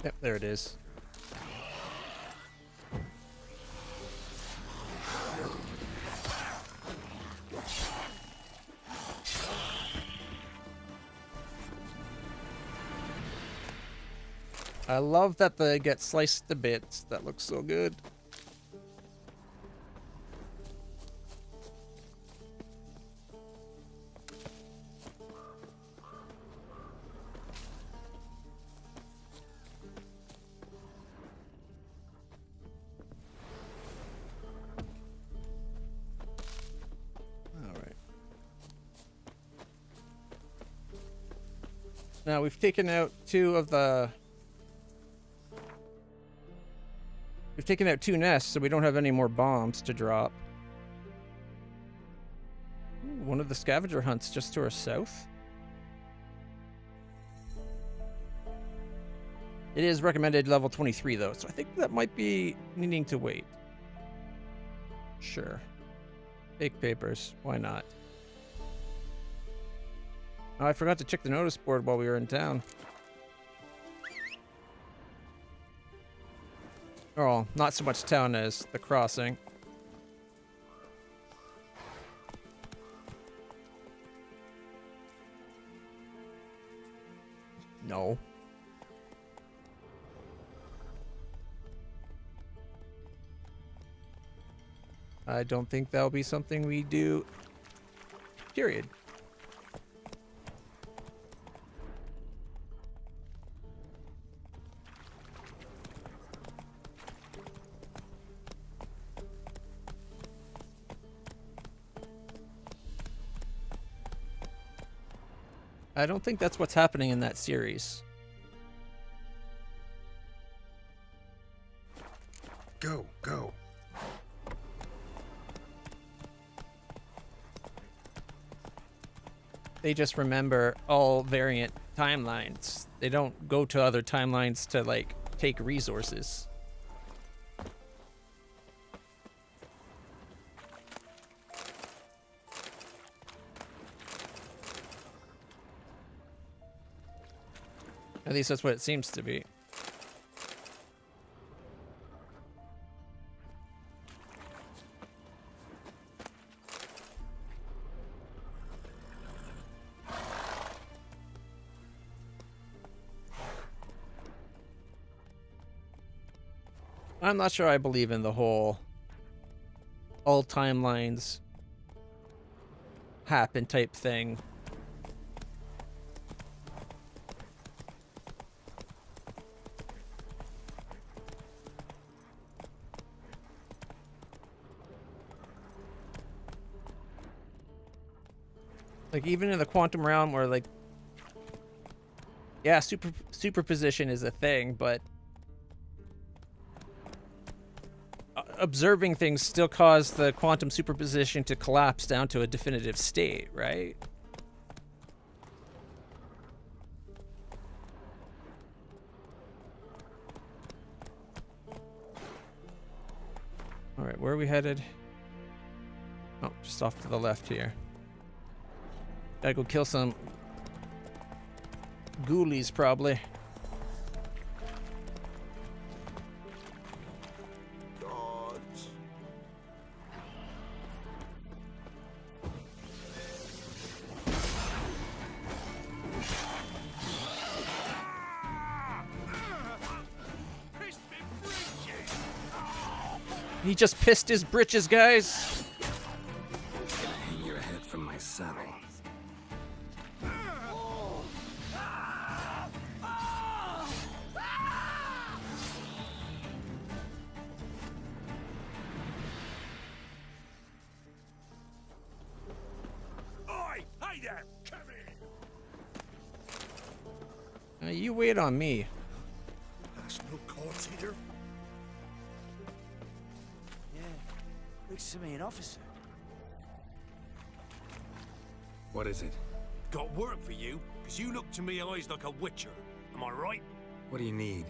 Yep, there it is. I love that they get sliced to bits. That looks so good. Now we've taken out two nests, so we don't have any more bombs to drop. Ooh, one of the scavenger hunts just to our south. It is recommended level 23 though, so I think that might be needing to wait. Sure. Fake papers, why not? Oh, I forgot to check the notice board while we were in town. Oh, not so much town as the crossing. No. I don't think that'll be something we do. Period. I don't think that's what's happening in that series. Go, go. They just remember all variant timelines. They don't go to other timelines to, like, take resources. At least that's what it seems to be. I'm not sure I believe in the whole all timelines happen type thing. Like, even in the quantum realm where, like, yeah, superposition is a thing, but observing things still cause the quantum superposition to collapse down to a definitive state, right? All right, where are we headed? Oh, just off to the left here. Gotta go kill some ghoulies, probably. He just pissed his britches, guys. Gonna hang your head from my saddle. Oi! Hey there! Come here! You wait on me. That's no corpse eater. Looks to me an officer. What is it? Got work for you, because you look to me eyes like a witcher. Am I right? What do you need?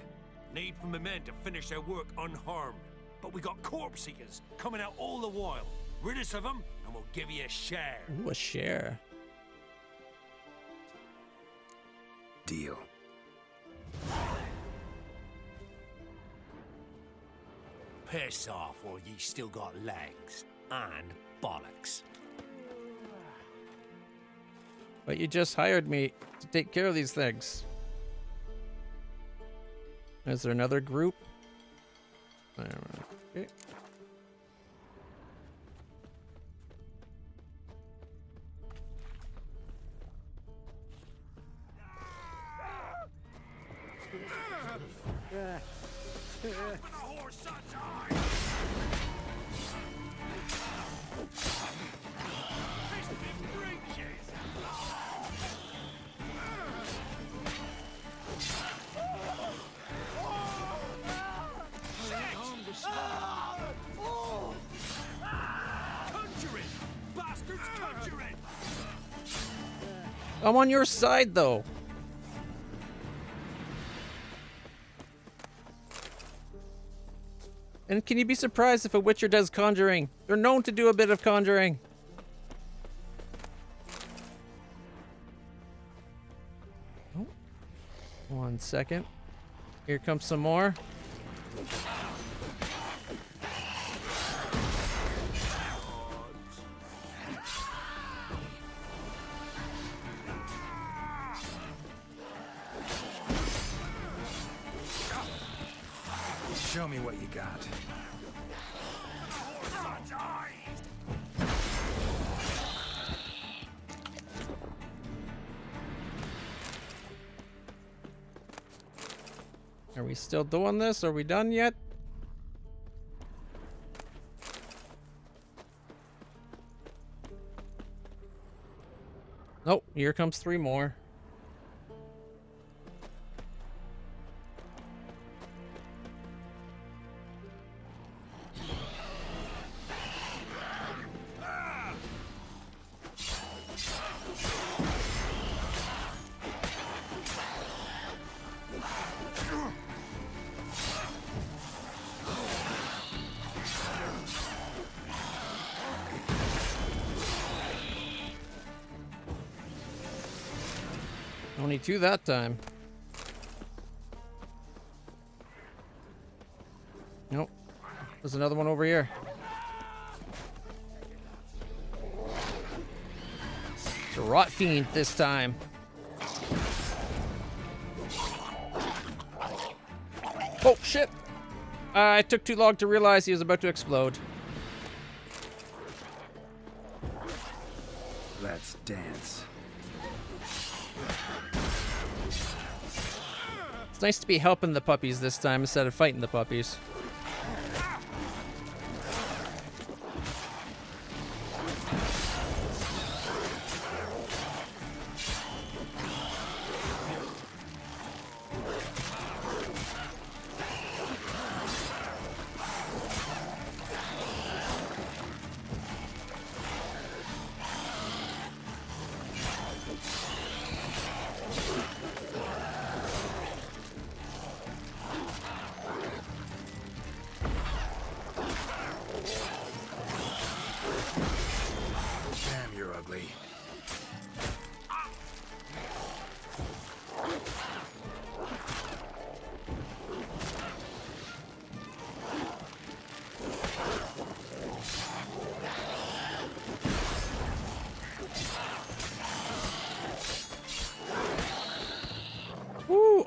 Need for my men to finish their work unharmed. But we got corpse eaters coming out all the while. Rid us of them, and we'll give you a share. Ooh, a share. Deal. Piss off, or ye still got legs. And bollocks. But you just hired me to take care of these things. Is there another group? Okay. I'm on your side, though. And can you be surprised if a Witcher does conjuring? They're known to do a bit of conjuring. Oh. 1 second. Here comes some more. Show me what you got. Are we still doing this? Are we done yet? Nope, here comes 3 more. Only 2 that time. Nope. There's another one over here. It's a rot fiend this time. Oh shit! I took too long to realize he was about to explode. Let's dance. It's nice to be helping the puppies this time instead of fighting the puppies.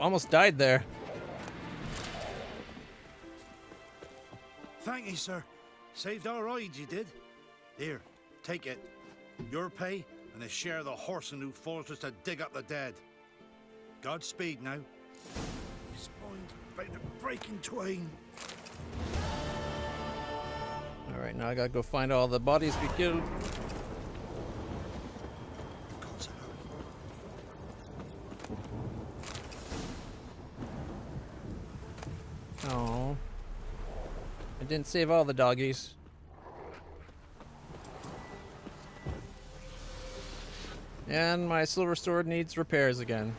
Almost died there. Thank you, sir. Saved our rides, you did. Here, take it. Your pay and a share of the horseman who forced us to dig up the dead. Godspeed now. His mind about to break in twain. Alright, now I gotta go find all the bodies we killed. Oh, I didn't save all the doggies. And my silver sword needs repairs again.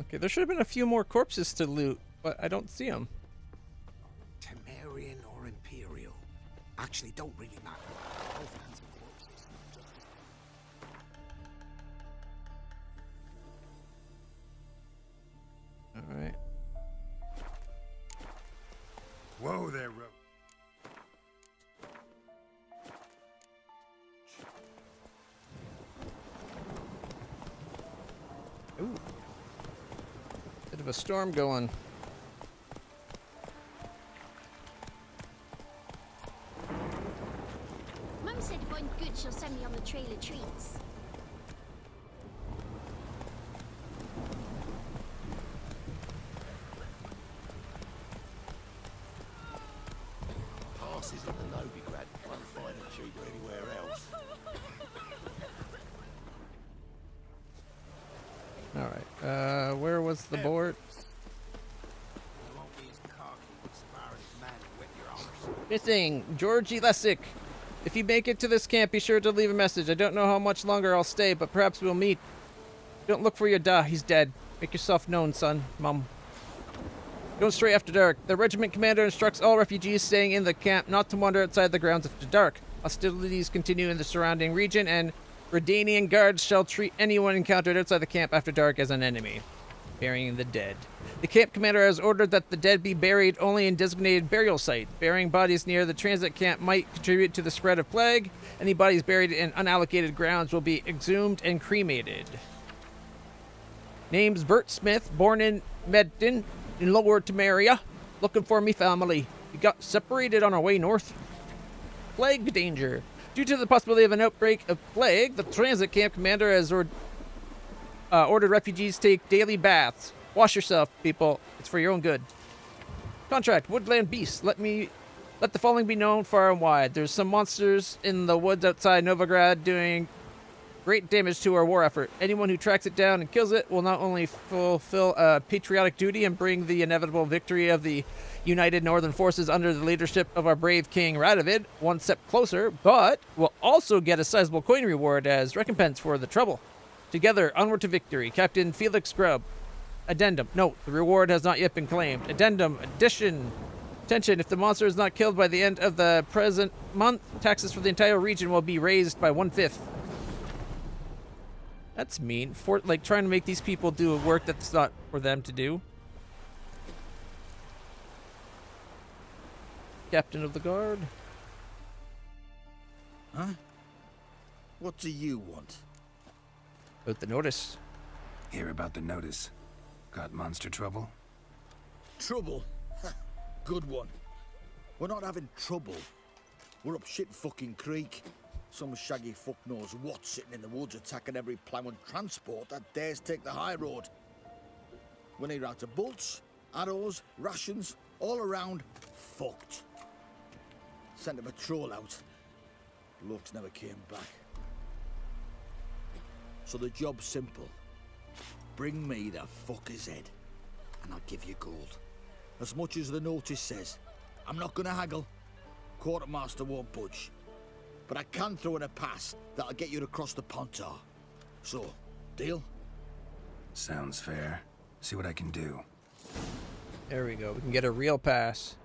Okay, there should have been a few more corpses to loot, but I don't see them. Temerian or Imperial? Actually, don't really matter. Both kinds of corpses. of a storm going. Mum said if I'm good, she'll send me on the trail of treats. Passes in the Novigrad won't find it cheaper anywhere else. Alright, where was the board? Missing Georgie Lessick. If you make it to this camp, be sure to leave a message. I don't know how much longer I'll stay, but perhaps we'll meet. Don't look for your da, he's dead. Make yourself known, son. Mum. Don't stray after dark. The regiment commander instructs all refugees staying in the camp not to wander outside the grounds after dark. Hostilities continue in the surrounding region, and Redanian guards shall treat anyone encountered outside the camp after dark as an enemy. Burying the dead. The camp commander has ordered that the dead be buried only in designated burial sites. Burying bodies near the transit camp might contribute to the spread of plague. Any bodies buried in unallocated grounds will be exhumed and cremated. Name's Bert Smith, born in Medton, in Lower Temeria. Looking for me family. We got separated on our way north. Plague danger. Due to the possibility of an outbreak of plague, the transit camp commander has ordered refugees take daily baths. Wash yourself, people. It's for your own good. Contract. Woodland beasts. Let the following be known far and wide. There's some monsters in the woods outside Novigrad doing great damage to our war effort. Anyone who tracks it down and kills it will not only fulfill a patriotic duty and bring the inevitable victory of the united northern forces under the leadership of our brave King Radovid one step closer, but will also get a sizable coin reward as recompense for the trouble. Together, onward to victory. Captain Felix Grubb. Addendum. Note, the reward has not yet been claimed. Addendum. Addition. Attention, if the monster is not killed by the end of the present month, taxes for the entire region will be raised by 1/5. That's mean. For like trying to make these people do work that's not for them to do. Captain of the guard. Huh? What do you want? About the notice. Hear about the notice. Got monster trouble? Trouble? Good one. We're not having trouble. We're up shit fucking creek. Some shaggy fuck knows what sitting in the woods attacking every plough and transport that dares take the high road. We need out of bolts, arrows, rations, all around fucked. Sent a patrol out. Blokes never came back. So the job's simple. Bring me the fucker's head, and I'll give you gold. As much as the notice says. I'm not gonna haggle. Quartermaster won't budge. But I can throw in a pass that'll get you across the Pontar. So, deal? Sounds fair. See what I can do. There we go. We can get a real pass.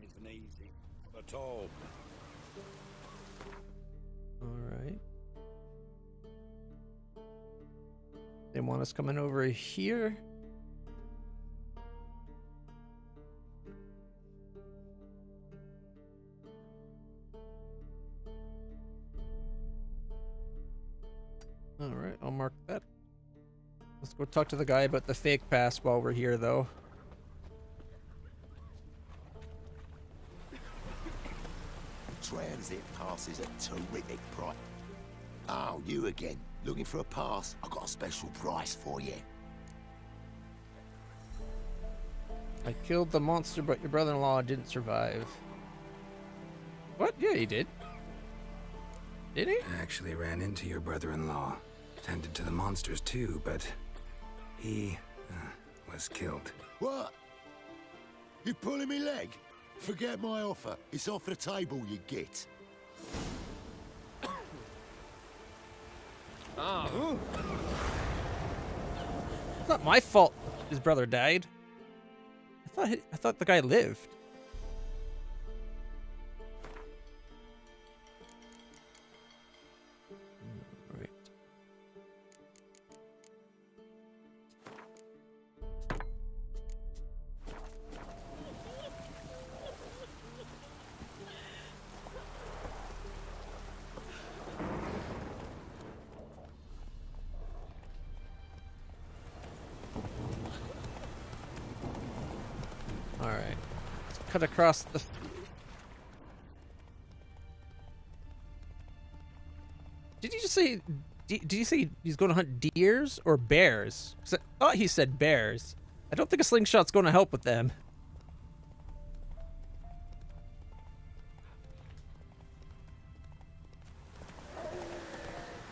Isn't easy at all. Alright. They want us coming over here. Alright, I'll mark that. Let's go talk to the guy about the fake pass while we're here, though. Transit passes a terrific price. Oh, you again. Looking for a pass? I got a special price for you. I killed the monster, but your brother-in-law didn't survive. What? Yeah, he did. Did he? I actually ran into your brother-in-law. Tended to the monsters too, but he was killed. What? You pulling me leg? Forget my offer. It's off the table, you git. Oh. It's not my fault his brother died. I thought the guy lived. Right. cut across the... Did you just say... Did you say he's going to hunt deers or bears? 'Cause I thought he said bears. I don't think a slingshot's going to help with them.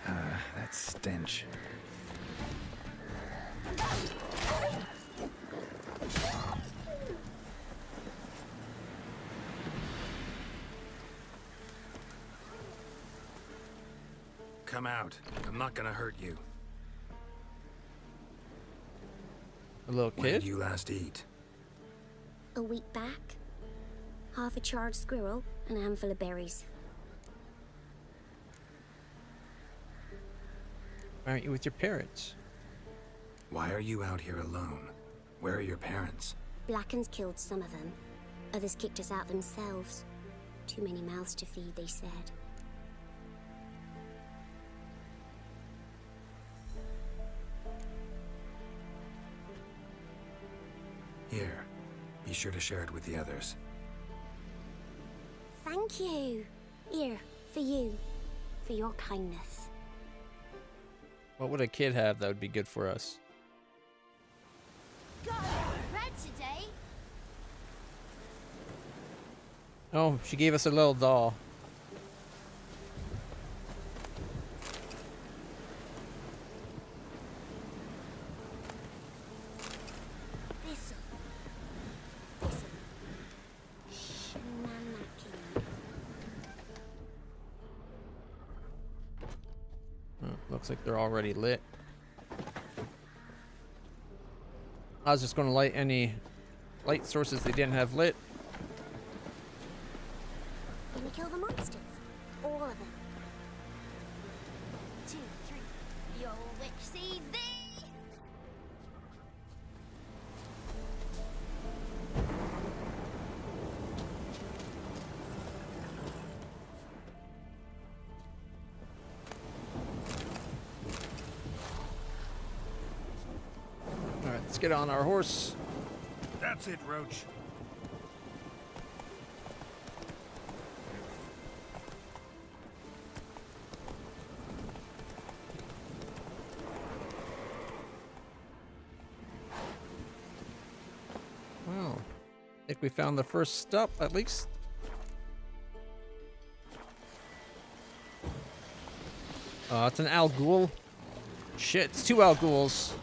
That stench. Come out. I'm not gonna hurt you. A little When did kid? you last eat? A week back. Half a charred squirrel and a handful of berries. Why aren't you with your parents? Why are you out here alone? Where are your parents? Blackens killed some of them. Others kicked us out themselves. Too many mouths to feed, they said. Here. Be sure to share it with the others. Thank you. Here, for you. For your kindness. What would a kid have that would be good for us? Got bread today. Oh, she gave us a little doll. Looks like they're already lit. I was just going to light any light sources they didn't have lit. Can we kill the monsters? All of them. 2, 3. Your witch sees thee! Alright, let's get on our horse. That's it, Roach. Well, I think we found the first stop, at least. Oh, it's an Al Ghul. Shit, it's 2 Al Ghuls.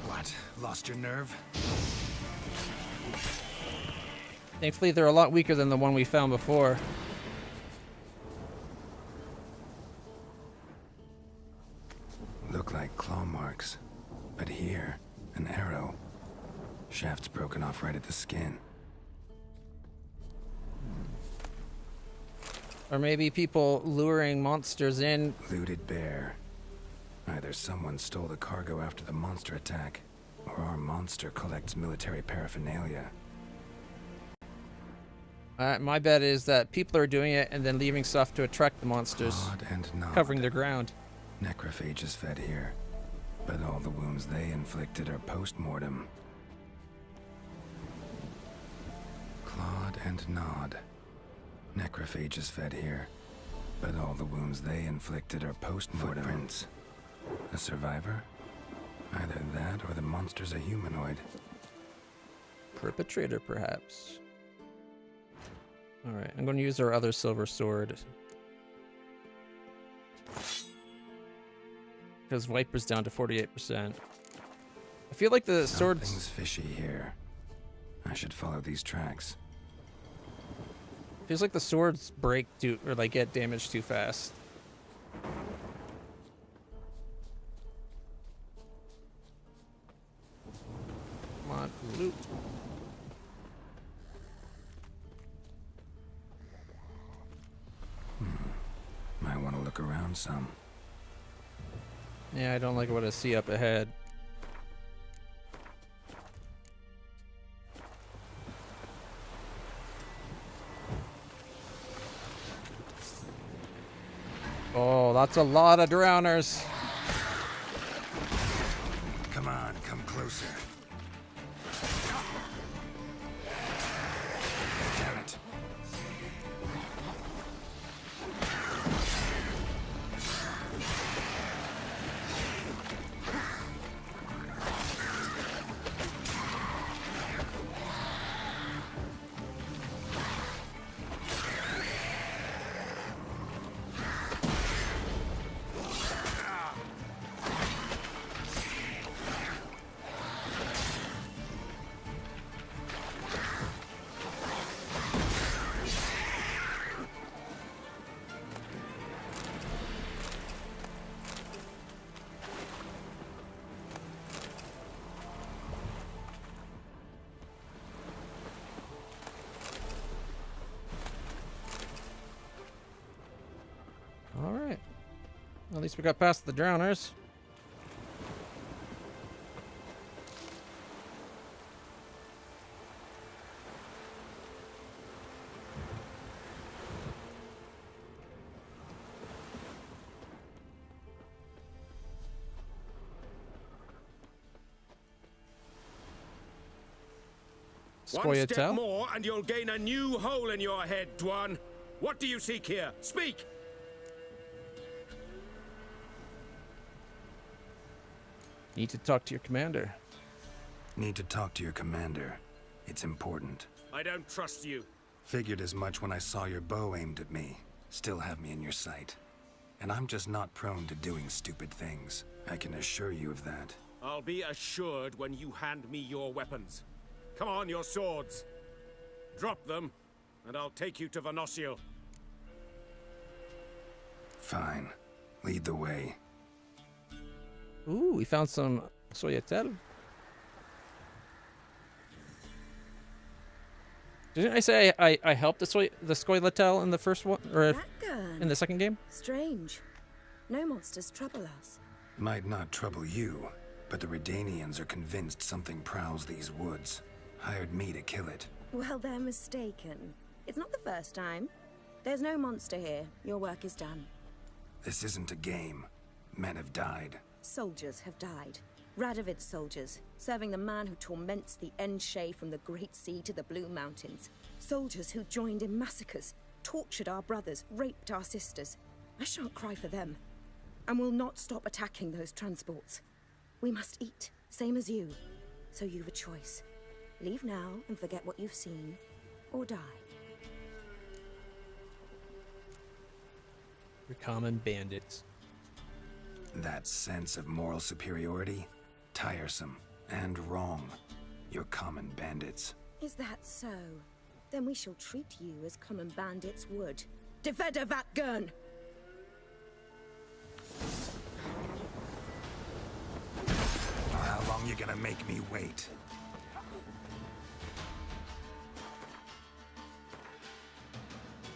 What? Lost your nerve? Thankfully, they're a lot weaker than the one we found before. Look like claw marks. But here, an arrow. Shaft's broken off right at the skin. Or maybe people luring monsters in. Looted bear. Either someone stole the cargo after the monster attack, or our monster collects military paraphernalia. My bet is that people are doing it and then leaving stuff to attract the monsters, Clawed and gnawed. covering their ground. Necrophages fed here, but all the wounds they inflicted are post-mortem. Clawed and gnawed. Necrophages fed here, but all the wounds they inflicted are post-mortem. Footprints. A survivor? Either that or the monster's a humanoid. Perpetrator, perhaps. Alright, I'm going to use our other silver sword. Because Viper's down to 48%. I feel like the sword's... Something's fishy here. I should follow these tracks. Feels like the swords break or like get damaged too fast. Come on, loot. Might want to look around some. Yeah, I don't like what I see up ahead. Oh, that's a lot of drowners. At least we got past the drowners. One step more and you'll gain a new hole in your head, Dwan. What do you seek here? Speak! Need to talk to your commander. Need to talk to your commander. It's important. I don't trust you. Figured as much when I saw your bow aimed at me. Still have me in your sight. And I'm just not prone to doing stupid things. I can assure you of that. I'll be assured when you hand me your weapons. Come on, your swords. Drop them, and I'll take you to Venosio. Fine. Lead the way. Ooh, we found some Soyatel. Didn't I say I helped the Skoylatel in the first one, or in the second game? Strange. No monsters trouble us. Might not trouble you, but the Redanians are convinced something prowls these woods. Hired me to kill it. Well, they're mistaken. It's not the first time. There's no monster here. Your work is done. This isn't a game. Men have died. Soldiers have died. Radovid's soldiers, serving the man who torments the Enshe from the Great Sea to the Blue Mountains. Soldiers who joined in massacres, tortured our brothers, raped our sisters. I shan't cry for them, and will not stop attacking those transports. We must eat, same as you. So you've a choice. Leave now and forget what you've seen, or die. You're common bandits. That sense of moral superiority? Tiresome and wrong. You're common bandits. Is that so? Then we shall treat you as common bandits would. Defender Vatgern! How long you gonna make me wait?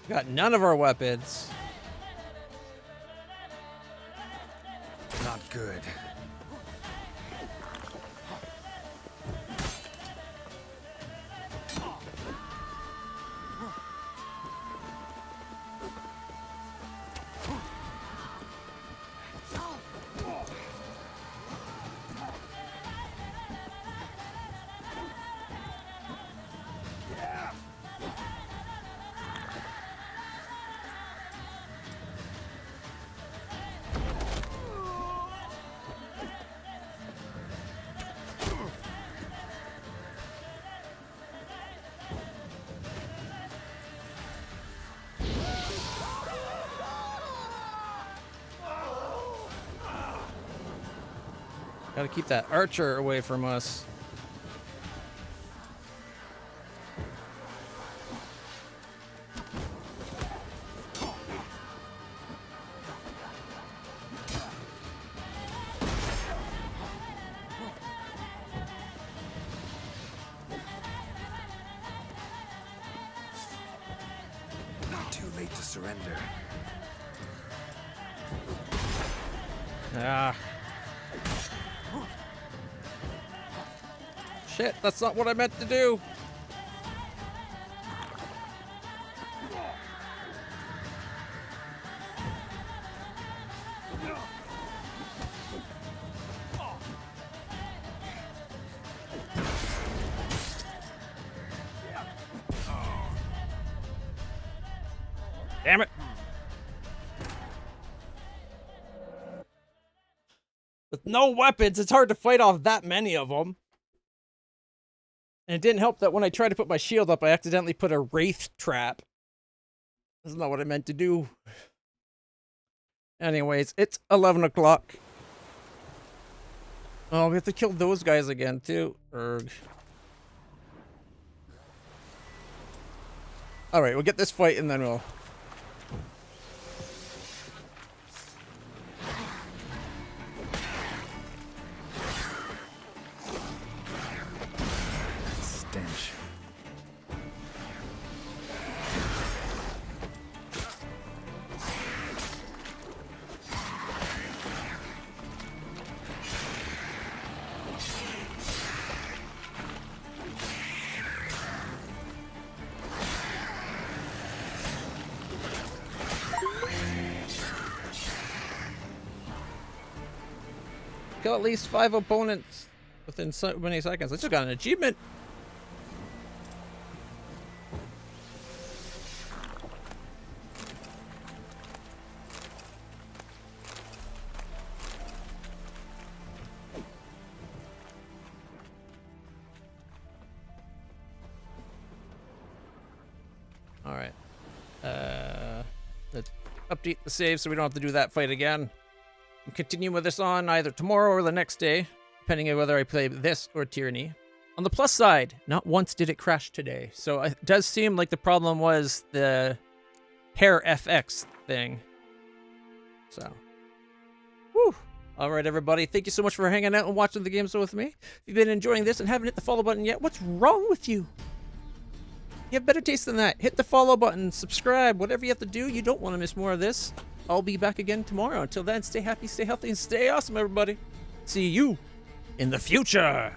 Got none of our weapons. Not good. Gotta keep that archer away from us. Not too late to surrender. Ah. Shit, that's not what I meant to do. Damn it. With no weapons, it's hard to fight off that many of them. And it didn't help that when I tried to put my shield up, I accidentally put a wraith trap. That's not what I meant to do. Anyways, it's 11 o'clock. Oh, we have to kill those guys again, too. Erg. Alright, we'll get this fight and then we'll... Stench. Kill at least 5 opponents within so many seconds. I just got an achievement. All right. Let's update the save so we don't have to do that fight again. And continue with this on either tomorrow or the next day, depending on whether I play this or Tyranny. On the plus side, not once did it crash today. So it does seem like the problem was the hair FX thing. So, whew. All right, everybody. Thank you so much for hanging out and watching the game show with me. If you've been enjoying this and haven't hit the follow button yet, what's wrong with you? You have better taste than that. Hit the follow button, subscribe, whatever you have to do. You don't want to miss more of this. I'll be back again tomorrow. Until then, stay happy, stay healthy, and stay awesome, everybody. See you in the future.